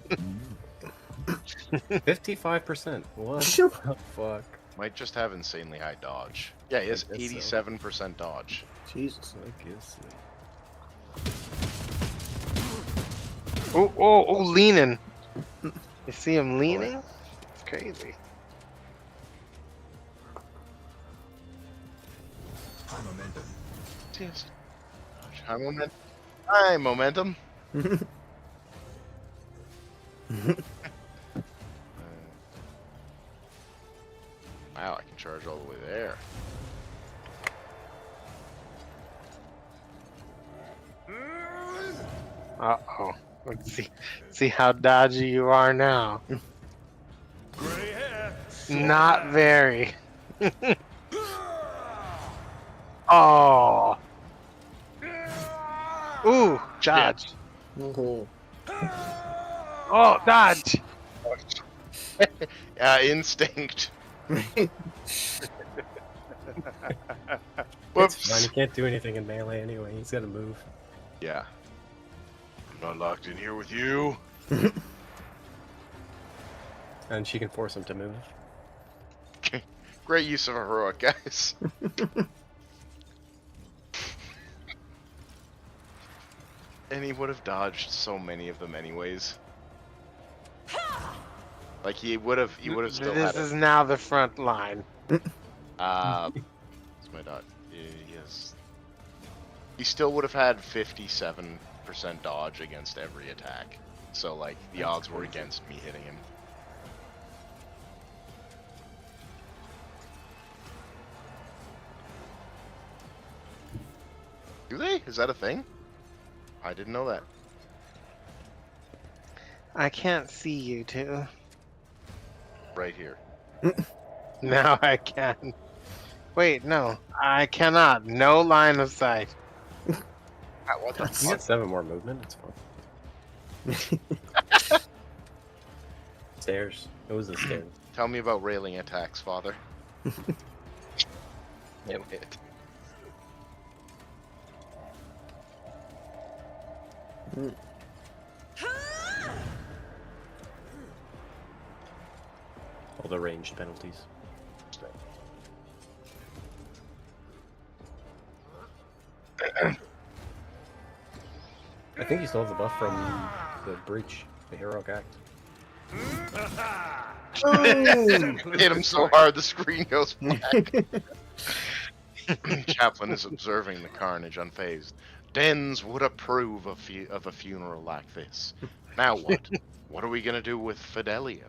55%. What the fuck? Might just have insanely high dodge. Yeah, he has I guess so. 87% dodge. Jesus. I guess. Oh, leaning. You see him leaning? It's crazy. High momentum. Yes. High momentum. High momentum. Wow, I can charge all the way there. Uh-oh. Let's see how dodgy you are now. Gray hair. Not very. Oh. Ooh, dodge. Oh. Oh, dodge. Instinct. It's Whoops. fine, he can't do anything in melee anyway. He's gotta move. Yeah. I'm not locked in here with you. And she can force him to move. Great use of heroic, guys. And he would have dodged so many of them anyways. Like he would have still This had is it. now the front line. It's my dot. Yes. He still would have had 57% dodge against every attack. So like the odds were against me hitting him. Do they? Is that a thing? I didn't know that. I can't see you two. Right here. Now I can. Wait, no. I cannot. No line of sight. What the You fuck? got 7 more movement. It's fine. Stairs. It was the stairs. Tell me about railing attacks, father. Damn it. All the ranged penalties. I think you still have the buff from the breach, the heroic act. Hit him so hard the screen goes black. Chaplin is observing the carnage unfazed. Dens would approve of a funeral like this. Now what? What are we gonna do with Fidelio?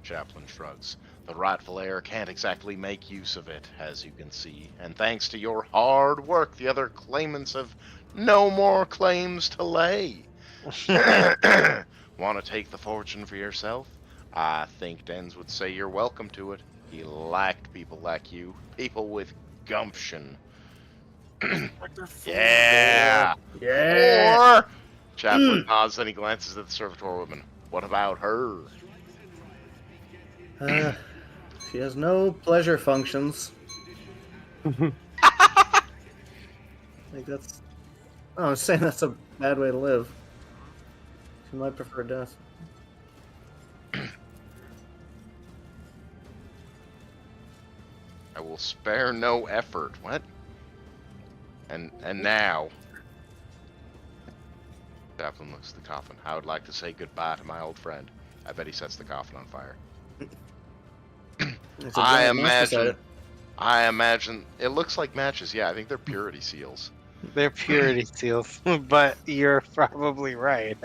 Chaplin shrugs. The rightful heir can't exactly make use of it, as you can see, and thanks to your hard work, the other claimants have no more claims to lay. Want to take the fortune for yourself? I think Dens would say you're welcome to it. He liked people like you, people with gumption. Yeah! Yeah. Or Chaplin nods, then he glances at the servitor woman. What about her? She has no pleasure functions. Like that's. Oh, I'm saying that's a bad way to live. She might prefer death. I will spare no effort. What? And now. Chaplain looks at the coffin. I would like to say goodbye to my old friend. I bet he sets the coffin on fire. It's a I giant match beside imagine. it. I imagine it looks like matches. Yeah, I think they're purity seals. They're purity seals, but you're probably right.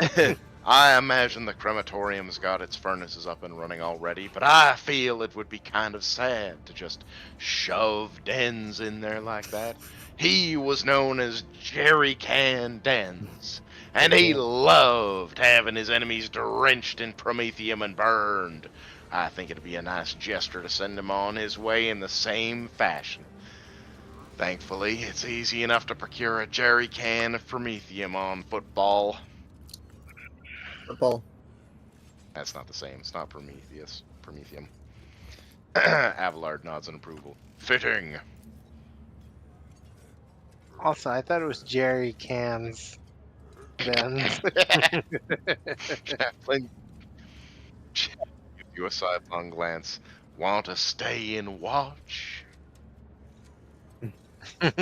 I imagine the crematorium's got its furnaces up and running already, but I feel it would be kind of sad to just shove Dens in there like that. He was known as Jerry Can Dens, and he loved having his enemies drenched in promethium and burned. I think it'd be a nice gesture to send him on his way in the same fashion. Thankfully, it's easy enough to procure a jerry can of promethium on football. Football. That's not the same. It's not Prometheus. Promethium. Abelard nods in approval. Fitting. Also, I thought it was Jerry Cans. Then Chaplain gives you a sidelong glance. Want to stay and watch? Oh,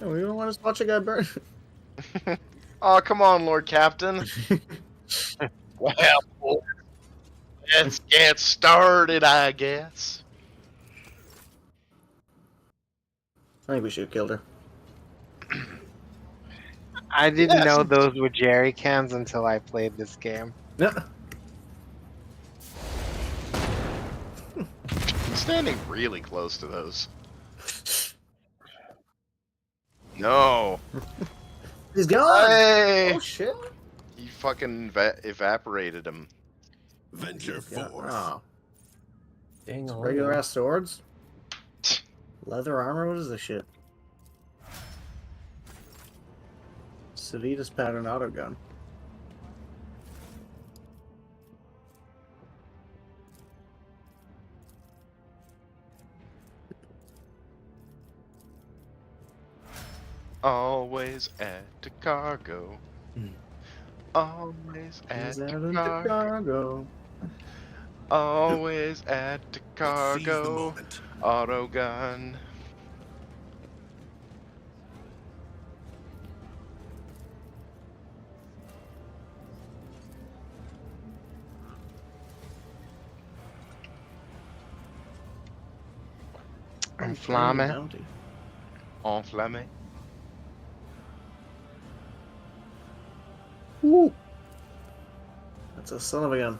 we don't want to watch a guy burn. Oh, come on, Lord Captain. Well, let's get started, I guess. I think we should have killed her. I didn't Yes. know those were Jerry Cans until I played this game. Yeah. I'm standing really close to those. No. He's gone. Hey! Oh shit. He fucking evaporated him. Venture Yeah. forth. Oh, Dang all. regular ass swords. Leather armor. What is this shit? Civitas pattern autogun. Always add to cargo. Always add Is to that into cargo. cargo? Always add to Seize the cargo. moment. Auto gun. I'm flamming. Bounty. Enflammé. Woo. That's a son of a gun.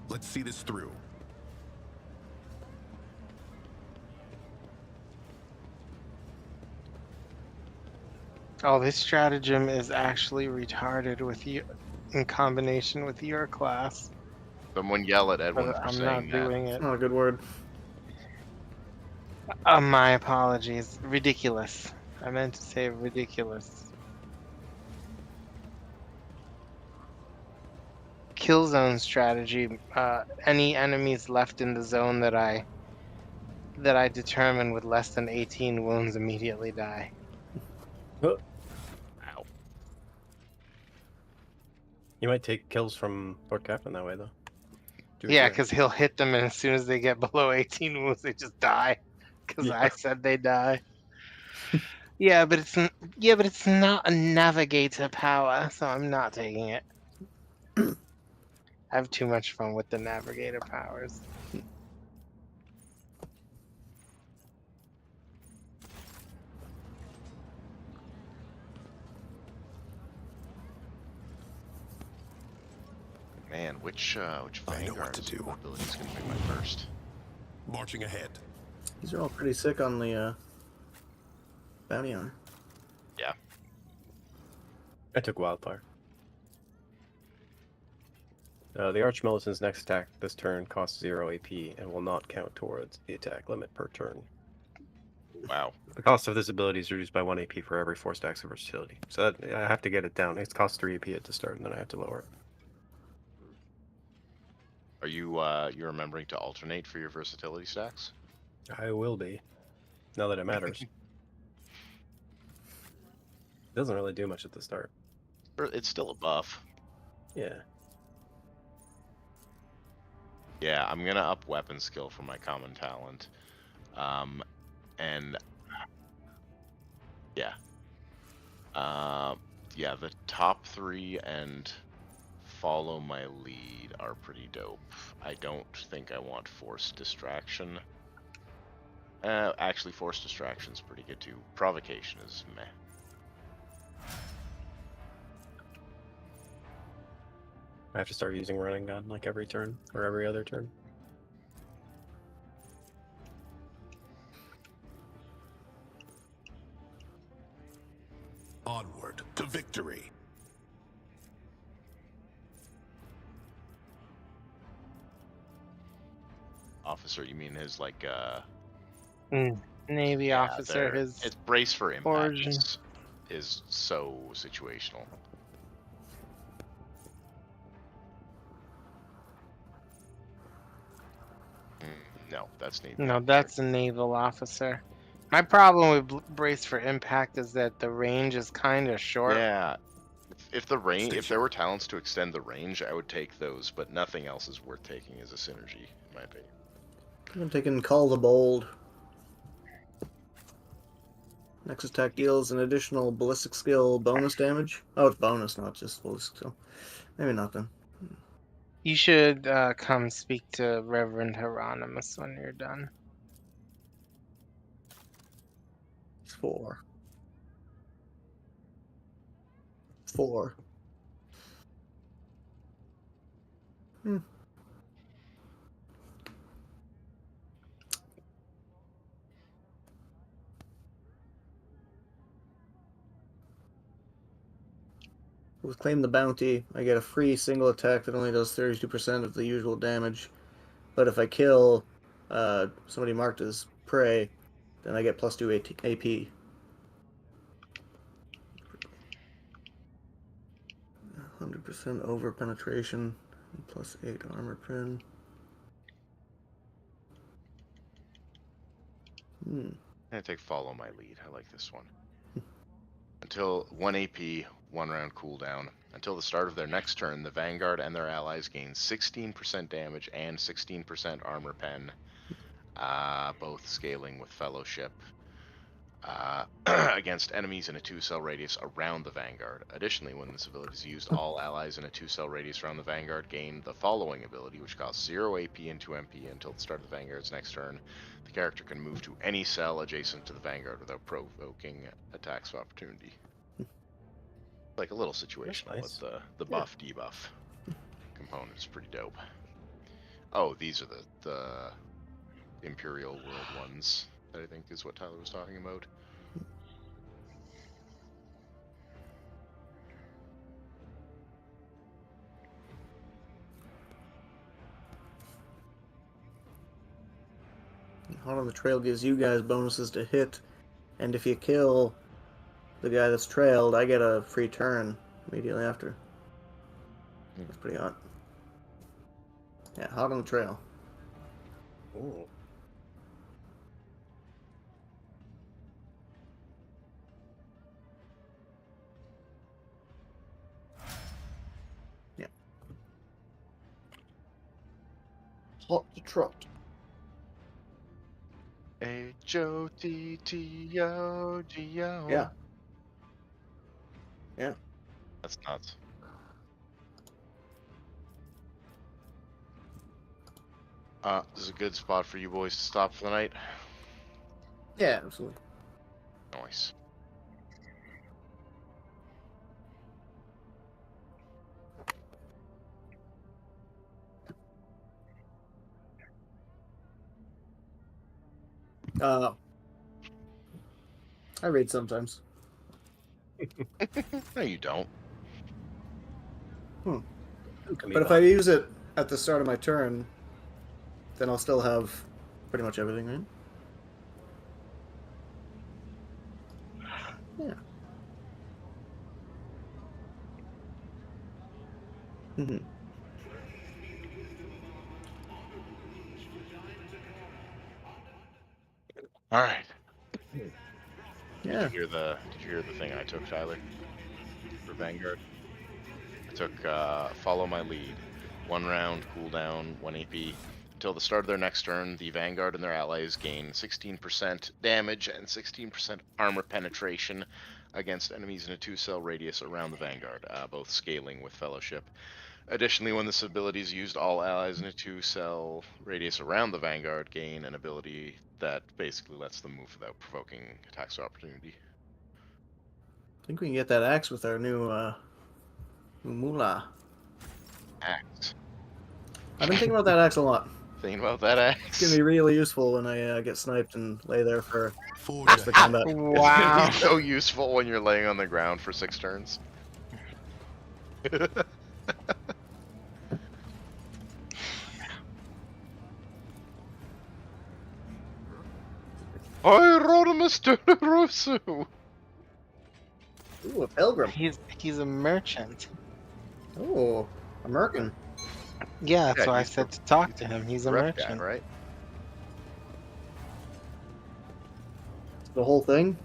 Let's see this through. Oh, this stratagem is actually retarded with you in combination with your class. Someone yell at Edwin But for I'm saying not that. doing it. It's not a good word. My apologies. Ridiculous. I meant to say ridiculous. Kill zone strategy. Any enemies left in the zone that I determine with less than 18 wounds immediately die. Ow. You might take kills from Lord Captain that way, though. Do it Yeah, your way. because he'll hit them, and as soon as they get below 18 wounds, they just die. Because I said they die. Yeah, but it's not a navigator power, so I'm not taking it. I have too much fun with the navigator powers. Man, which I know what Vanguard to do. ability is going to be my first? Marching ahead. These are all pretty sick on the bounty hunter. I took Wildfire. The Archmilitan's next attack this turn costs 0 AP and will not count towards the attack limit per turn. Wow. The cost of this ability is reduced by 1 AP for every 4 stacks of versatility. So that, I have to get it down. It costs 3 AP at the start, and then I have to lower it. Are you you remembering to alternate for your versatility stacks? I will be, now that it matters. It doesn't really do much at the start. Or it's still a buff. Yeah. Yeah, I'm gonna up weapon skill for my common talent. And yeah. Yeah, the top 3 and follow my lead are pretty dope. I don't think I want forced distraction. Actually, forced distraction's pretty good too. Provocation is meh. I have to start using running gun like every turn or every other turn. Onward to victory. Officer, you mean his like Navy yeah, officer, his it's brace for impact origin. is so situational. No, that's Navy. No, officer. that's a naval officer. My problem with brace for impact is that the range is kind of short. Yeah. If the range, Stay if there here. were talents to extend the range, I would take those, but nothing else is worth taking as a synergy, in my opinion. I'm taking Call the Bold. Next attack deals an additional ballistic skill bonus damage. Oh, it's bonus, not just ballistic skill. Maybe not then. You should come speak to Reverend Hieronymus when you're done. It's 4. 4. With Claim the Bounty, I get a free single attack that only does 32% of the usual damage. But if I kill somebody marked as prey, then I get plus 2 AP. 100% over penetration, plus 8 armor pin. I'm gonna take follow my lead. I like this one. Until 1 AP, 1 round cooldown. Until the start of their next turn, the Vanguard and their allies gain 16% damage and 16% armor pen, both scaling with Fellowship, against enemies in a 2-cell radius around the Vanguard. Additionally, when this ability is used, all allies in a 2-cell radius around the Vanguard gain the following ability, which costs 0 AP and 2 MP until the start of the Vanguard's next turn. The character can move to any cell adjacent to the Vanguard without provoking attacks of opportunity. Like a little situational nice. with the buff debuff component is pretty dope. Oh, these are the Imperial World ones that I think is what Tyler was talking about. Hot on the Trail gives you guys bonuses to hit, and if you kill the guy that's trailed, I get a free turn immediately after. That's pretty hot. Yeah, Hot on the Trail. Ooh. Yeah. Hot to trot. HOTTOGO. Yeah. Yeah. That's nuts. This is a good spot for you boys to stop for the night. Yeah, absolutely. Nice. I read sometimes. No, you don't. But if I use it at the start of my turn, then I'll still have pretty much everything, right? Yeah. Mm-hmm. All right. Yeah. Did you hear the thing I took, Tyler? For Vanguard. I took follow my lead. 1 round cooldown, 1 AP. Until the start of their next turn, the Vanguard and their allies gain 16% damage and 16% armor penetration against enemies in a 2-cell radius around the Vanguard, both scaling with Fellowship. Additionally, when this ability is used, all allies in a 2-cell radius around the Vanguard gain an ability that basically lets them move without provoking attacks of opportunity. I think we can get that axe with our new moolah. Axe. I've been thinking about that axe a lot. Thinking about that axe. It's gonna be really useful when I get sniped and lay there for Forge the combat. It's Wow. gonna be so useful when you're laying on the ground for 6 turns. I wrote a Mr. Russo. Ooh, a pilgrim. He's a merchant. Oh, a merkin. Yeah, that's Yeah, why I he's said to talk to him. He's a Rep guy, merchant. right? The whole thing.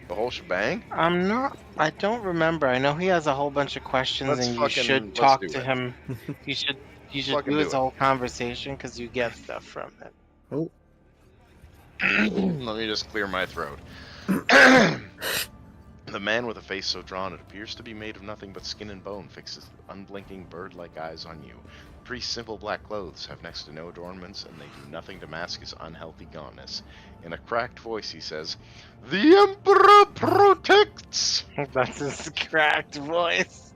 The whole shebang? I don't remember. I know he has a whole bunch of questions, Let's and you fucking- should let's talk do to it. him. You should Fucking do do his it. whole conversation because you get stuff from it. Oh, Let me just clear my throat. The man with a face so drawn it appears to be made of nothing but skin and bone fixes unblinking bird-like eyes on you. The priest's simple black clothes have next to no adornments, and they do nothing to mask his unhealthy gauntness. In a cracked voice he says, "The Emperor protects!" That's his cracked voice.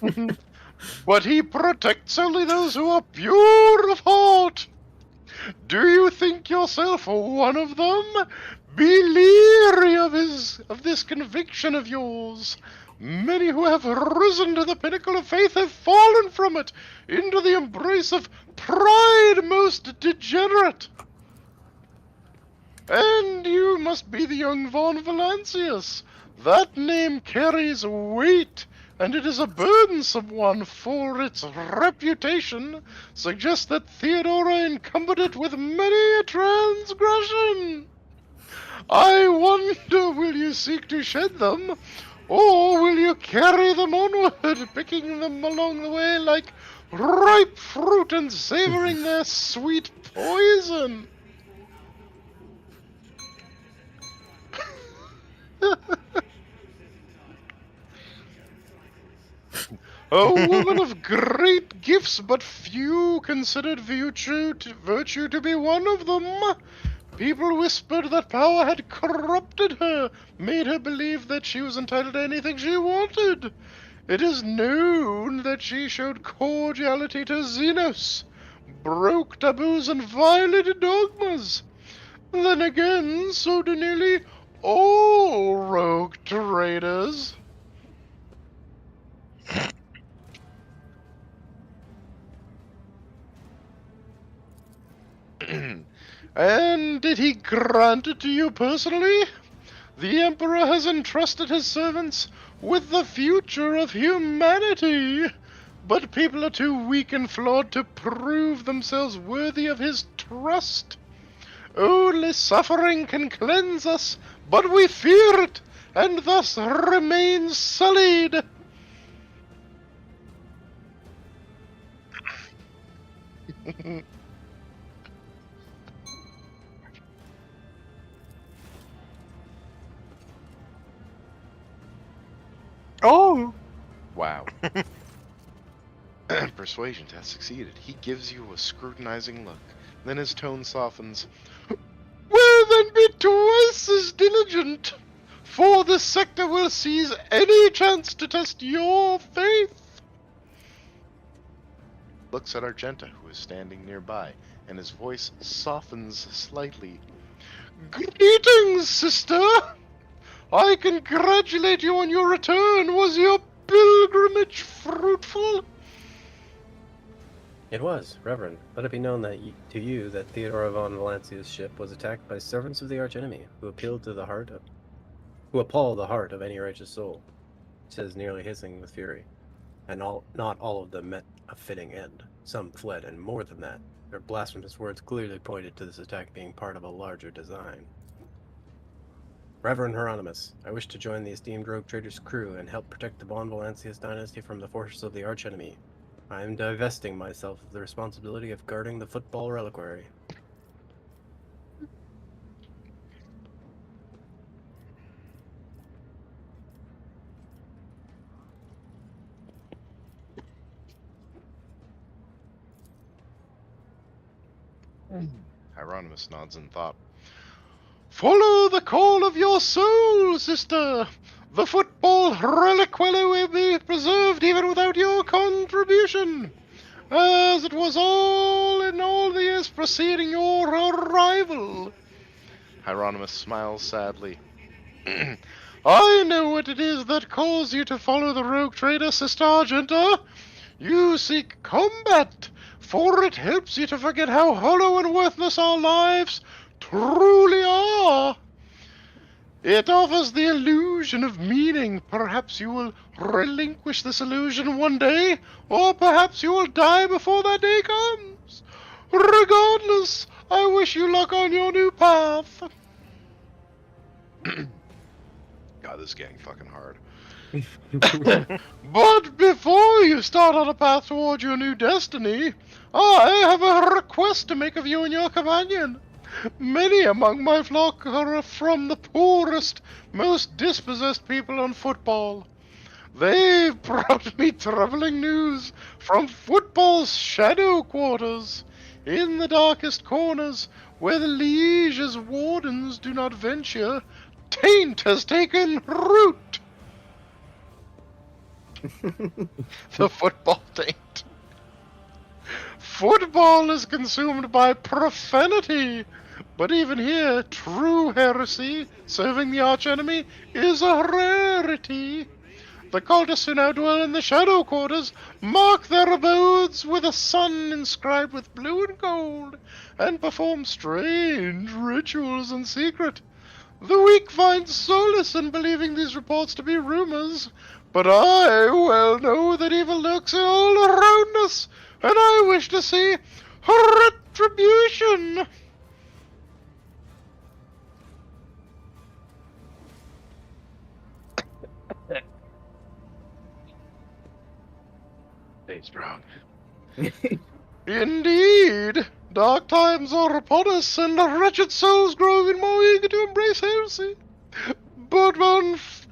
mhm. But he protects only those who are pure of heart. Do you think yourself one of them? Be leery of this conviction of yours. Many who have risen to the pinnacle of faith have fallen from it into the embrace of pride most degenerate. And you must be the young Von Valancius. That name carries weight, and it is a burdensome one, for its reputation suggests that Theodora encumbered it with many a transgression. I wonder, will you seek to shed them, or will you carry them onward, picking them along the way like ripe fruit and savoring their sweet poison? A woman of great gifts, but few considered virtue to be one of them. People whispered that power had corrupted her, made her believe that she was entitled to anything she wanted. It is known that she showed cordiality to Xenos, broke taboos and violated dogmas. Then again, so do nearly all rogue traders. And did he grant it to you personally? The Emperor has entrusted his servants with the future of humanity, but people are too weak and flawed to prove themselves worthy of his trust. Only suffering can cleanse us, but we fear it, and thus remain sullied. Oh! Wow. Persuasion test succeeded. He gives you a scrutinizing look. Then his tone softens. Well, then be twice as diligent, for this sector will seize any chance to test your faith. Looks at Argenta, who is standing nearby, and his voice softens slightly. Greetings, sister! I congratulate you on your return. Was your pilgrimage fruitful? It was, Reverend. Let it be known to you that Theodora von Valancia's ship was attacked by servants of the archenemy, who appall the heart of any righteous soul. It says, nearly hissing with fury. And not all of them met a fitting end. Some fled, and more than that. Their blasphemous words clearly pointed to this attack being part of a larger design. Reverend Hieronymus, I wish to join the esteemed rogue trader's crew and help protect the von Valancia's dynasty from the forces of the archenemy. I am divesting myself of the responsibility of guarding the football reliquary. Hieronymus nods in thought. Follow the call of your soul, sister! The football reliquary will be preserved even without your contribution, as it was all in all the years preceding your arrival. Hieronymus smiles sadly. I know what it is that calls you to follow the rogue trader, Sister Argenta. You seek combat, for it helps you to forget how hollow and worthless our lives truly are. It offers the illusion of meaning. Perhaps you will relinquish this illusion one day, or perhaps you will die before that day comes. Regardless, I wish you luck on your new path. God, this gang fucking hard. But before you start on a path toward your new destiny, I have a request to make of you and your companion. Many among my flock are from the poorest, most dispossessed people on football. They've brought me troubling news from football's shadow quarters, in the darkest corners, where the liege's wardens do not venture. Taint has taken root. The football taint. Football is consumed by profanity, but even here, true heresy, serving the archenemy, is a rarity. The cultists who now dwell in the shadow quarters mark their abodes with a sun inscribed with blue and gold, and perform strange rituals in secret. The weak find solace in believing these reports to be rumors, but I well know that evil lurks all around us, and I wish to see retribution. Stay strong. Indeed, dark times are upon us, and wretched souls grow even more eager to embrace heresy. But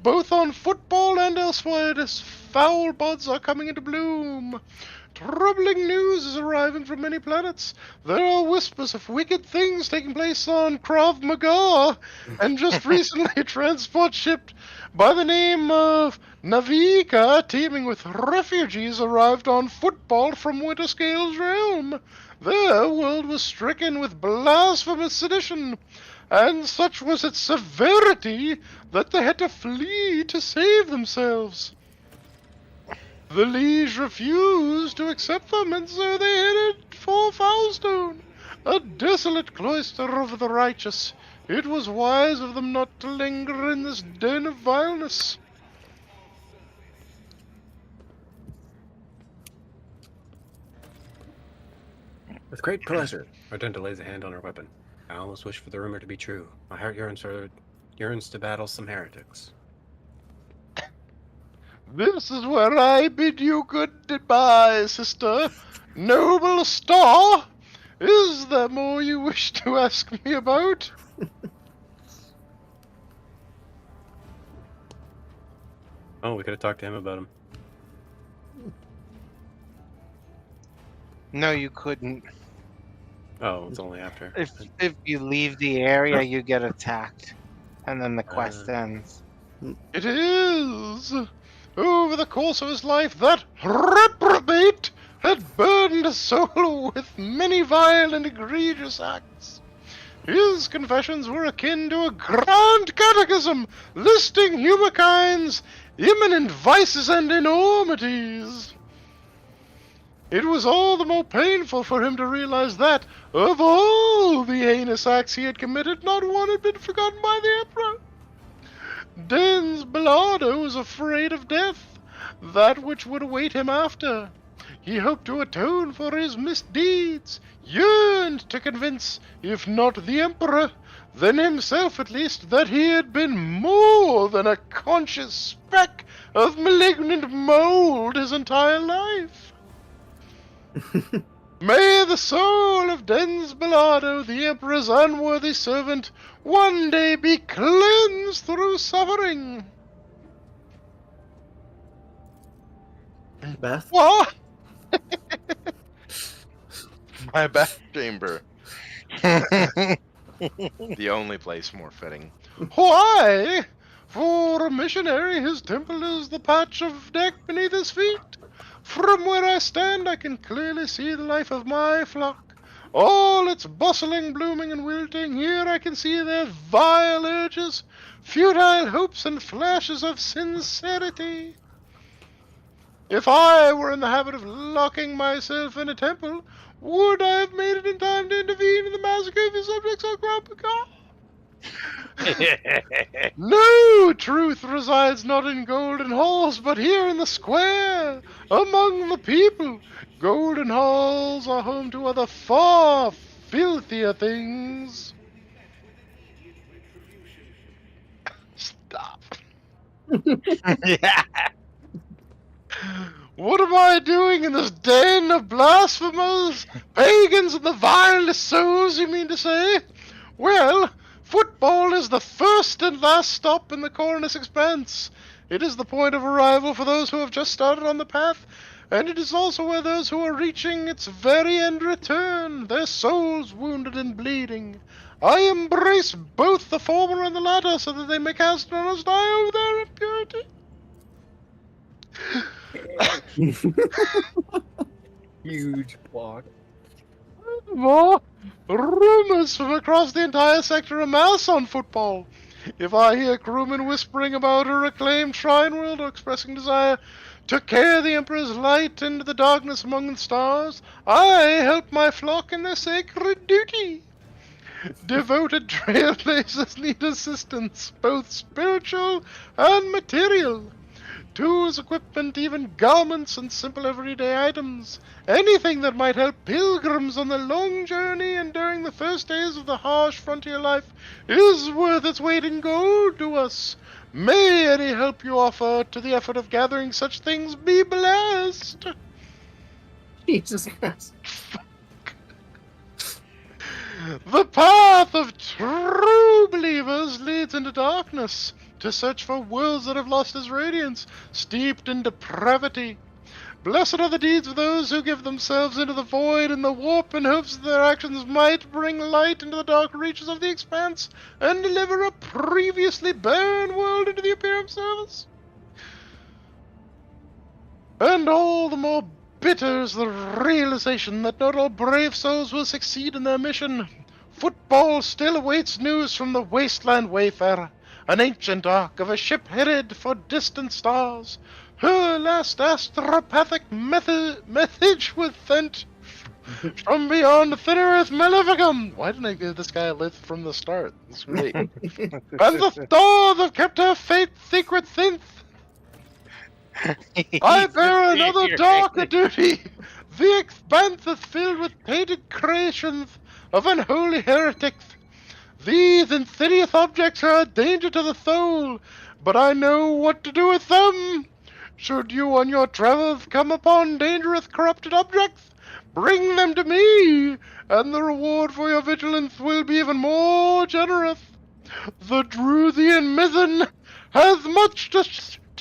both on football and elsewhere, this foul buds are coming into bloom. Troubling news is arriving from many planets. There are whispers of wicked things taking place on Krav Maga, and just recently a transport ship by the name of Navika, teeming with refugees, arrived on football from Winterscale's realm. Their world was stricken with blasphemous sedition, and such was its severity that they had to flee to save themselves. The liege refused to accept them, and so they headed for Foulstone, a desolate cloister of the righteous. It was wise of them not to linger in this den of vileness. With great pleasure. Argenta lays a hand on her weapon. I almost wish for the rumor to be true. My heart yearns to battle some heretics. This is where I bid you goodbye, sister. Noble star! Is there more you wish to ask me about? Oh, we could have talked to him about him. No, you couldn't. Oh, it's only after. If you leave the area, you get attacked, and then the quest ends. It is. Over the course of his life, that reprobate had burdened his soul with many vile and egregious acts. His confessions were akin to a grand catechism listing humankind's imminent vices and enormities. It was all the more painful for him to realize that, of all the heinous acts he had committed, not one had been forgotten by the Emperor. Dens Bellardo was afraid of death, that which would await him after. He hoped to atone for his misdeeds, yearned to convince, if not the Emperor, then himself at least, that he had been more than a conscious speck of malignant mold his entire life. May the soul of Dens Bellardo, the Emperor's unworthy servant, one day be cleansed through suffering. Beth? What? My bath chamber. The only place more fitting. Why? For a missionary, his temple is the patch of deck beneath his feet. From where I stand, I can clearly see the life of my flock. All its bustling, blooming, and wilting. Here I can see their vile urges, futile hopes, and flashes of sincerity. If I were in the habit of locking myself in a temple, would I have made it in time to intervene in the massacre of your subjects, O Grand Picard? No, truth resides not in golden halls, but here in the square, among the people. Golden halls are home to other far filthier things. Stop. Yeah. What am I doing in this den of blasphemers, pagans, and the vilest souls, you mean to say? Well, football is the first and last stop in the Cornish expanse. It is the point of arrival for those who have just started on the path, and it is also where those who are reaching its very end return, their souls wounded and bleeding. I embrace both the former and the latter, so that they may cast an honest eye over their impurity. Huge block. More rumors from across the entire sector amass on football. If I hear crewmen whispering about a reclaimed shrine world or expressing desire to carry the Emperor's light into the darkness among the stars, I help my flock in their sacred duty. Devoted trailblazers need assistance, both spiritual and material. Tools, equipment, even garments and simple everyday items. Anything that might help pilgrims on their long journey and during the first days of the harsh frontier life is worth its weight in gold to us. May any help you offer to the effort of gathering such things be blessed. Jesus Christ. The path of true believers leads into darkness, to search for worlds that have lost its radiance, steeped in depravity. Blessed are the deeds of those who give themselves into the void and the warp in hopes that their actions might bring light into the dark reaches of the expanse and deliver a previously barren world into the Imperium service. And all the more bitter is the realization that not all brave souls will succeed in their mission. Football still awaits news from the wasteland wayfarer, an ancient ark of a ship headed for distant stars. Her last astropathic message was sent from beyond thin earth Maleficum. Why didn't I give this guy a lift from the start? That's great. And the stars have kept her fate secret since. I bear another darker duty. The expanse is filled with painted creations of unholy heretics. These insidious objects are a danger to the soul, but I know what to do with them. Should you on your travels come upon dangerous corrupted objects, bring them to me, and the reward for your vigilance will be even more generous. The Druthian Mizzen has much to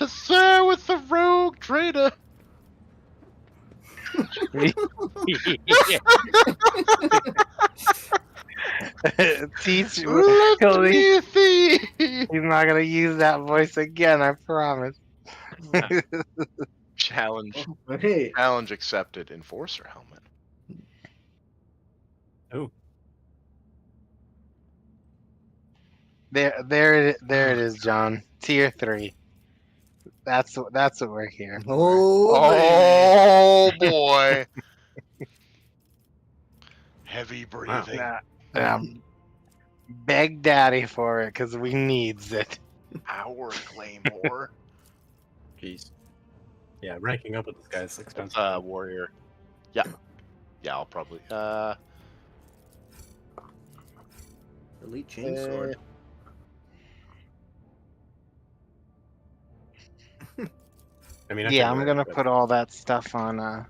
share with the rogue trader. Teach Let me see. He's not gonna use that voice again, I promise. Challenge. Hey, Challenge accepted. Enforcer helmet. Oh. There it is, John. Tier 3. That's what we're here for. Oh, Oh boy. Heavy breathing. Beg daddy for it, because we needs it. Our claymore. Jeez. Yeah, ranking up with this guy is expensive. Warrior. Yeah. Yeah, I'll probably Elite chainsword. I mean, I Yeah, could I'm wear gonna it, but- put all that stuff on.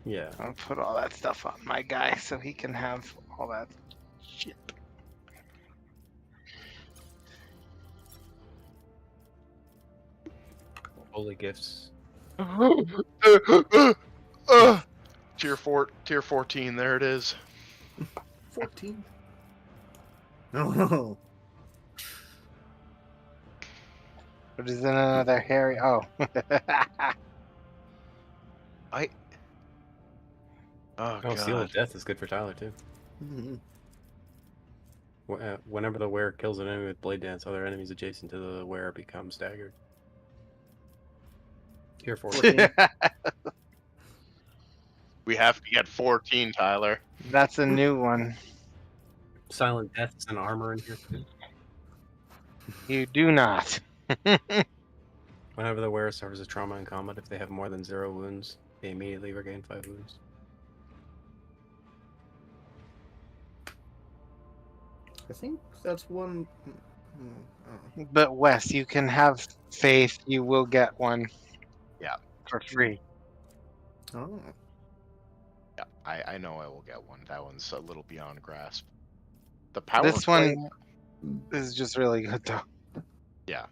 Yeah. I'll put all that stuff on my guy so he can have all that shit. Holy gifts. Tier 14, there it is. 14. No. What is in another hairy? Oh. Oh Oh, Seal of god. Death is good for Tyler, too. Mhm. Whenever the wearer kills an enemy with Blade Dance, other enemies adjacent to the wearer become staggered. Tier 14. We have to get 14, Tyler. That's a new one. Silent Deaths and armor in here, too. You do not. Whenever the wearer suffers a trauma in combat, if they have more than 0 wounds, they immediately regain 5 wounds. I think that's one. Oh. But Wes, you can have faith. You will get one. Yeah. For free. Oh. Yeah, I know I will get one. That one's a little beyond grasp. The power This one claim- is just really good though. Yeah.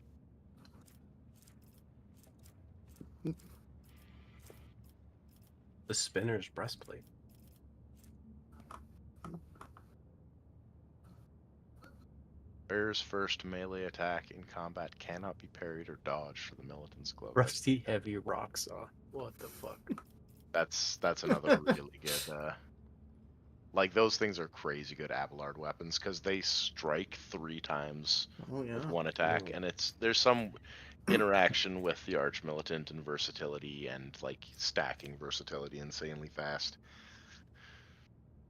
The Spinner's Breastplate. Bear's first melee attack in combat cannot be parried or dodged for the Militant's Glove. Rusty Heavy Rock Saw. What the fuck? That's another really good. Like those things are crazy good Abelard weapons because they strike 3 times Oh yeah. with one attack, Ooh. and there's some interaction with the Arch Militant and versatility and like stacking versatility insanely fast.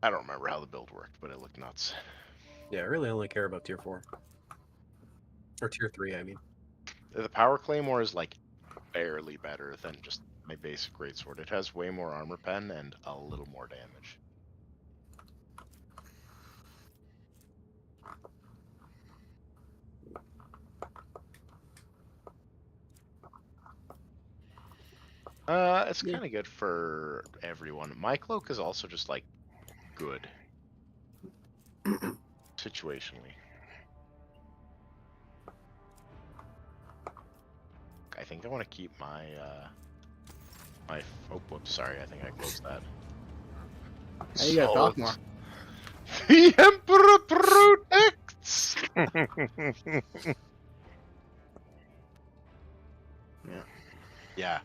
I don't remember how the build worked, but it looked nuts. Yeah, I really only care about tier 4. Or tier 3, I mean. The Power Claymore is like barely better than just my basic greatsword. It has way more armor pen and a little more damage. It's kind of good for everyone. My cloak is also just like good situationally. I think I want to keep my oh whoops, sorry, I think I closed that. Hey, you gotta talk more. The Emperor protects. Yeah.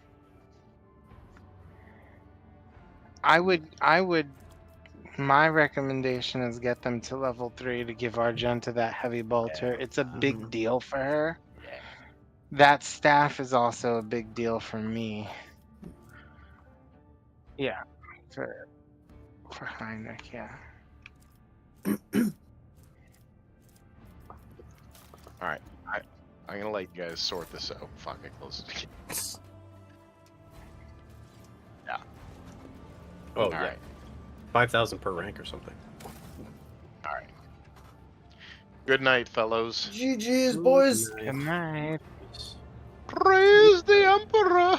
I would my recommendation is get them to level 3 to give Argenta that heavy bolter. It's a big deal for her. Yeah. That staff is also a big deal for me. Yeah. For Heinrich, yeah. Alright. I'm gonna let you guys sort this out. Fuck, I closed it again. Yeah. Oh, All yeah. right. 5,000 per rank or something. Alright. Good night, fellows. GG's, boys. Good night. Praise the Emperor!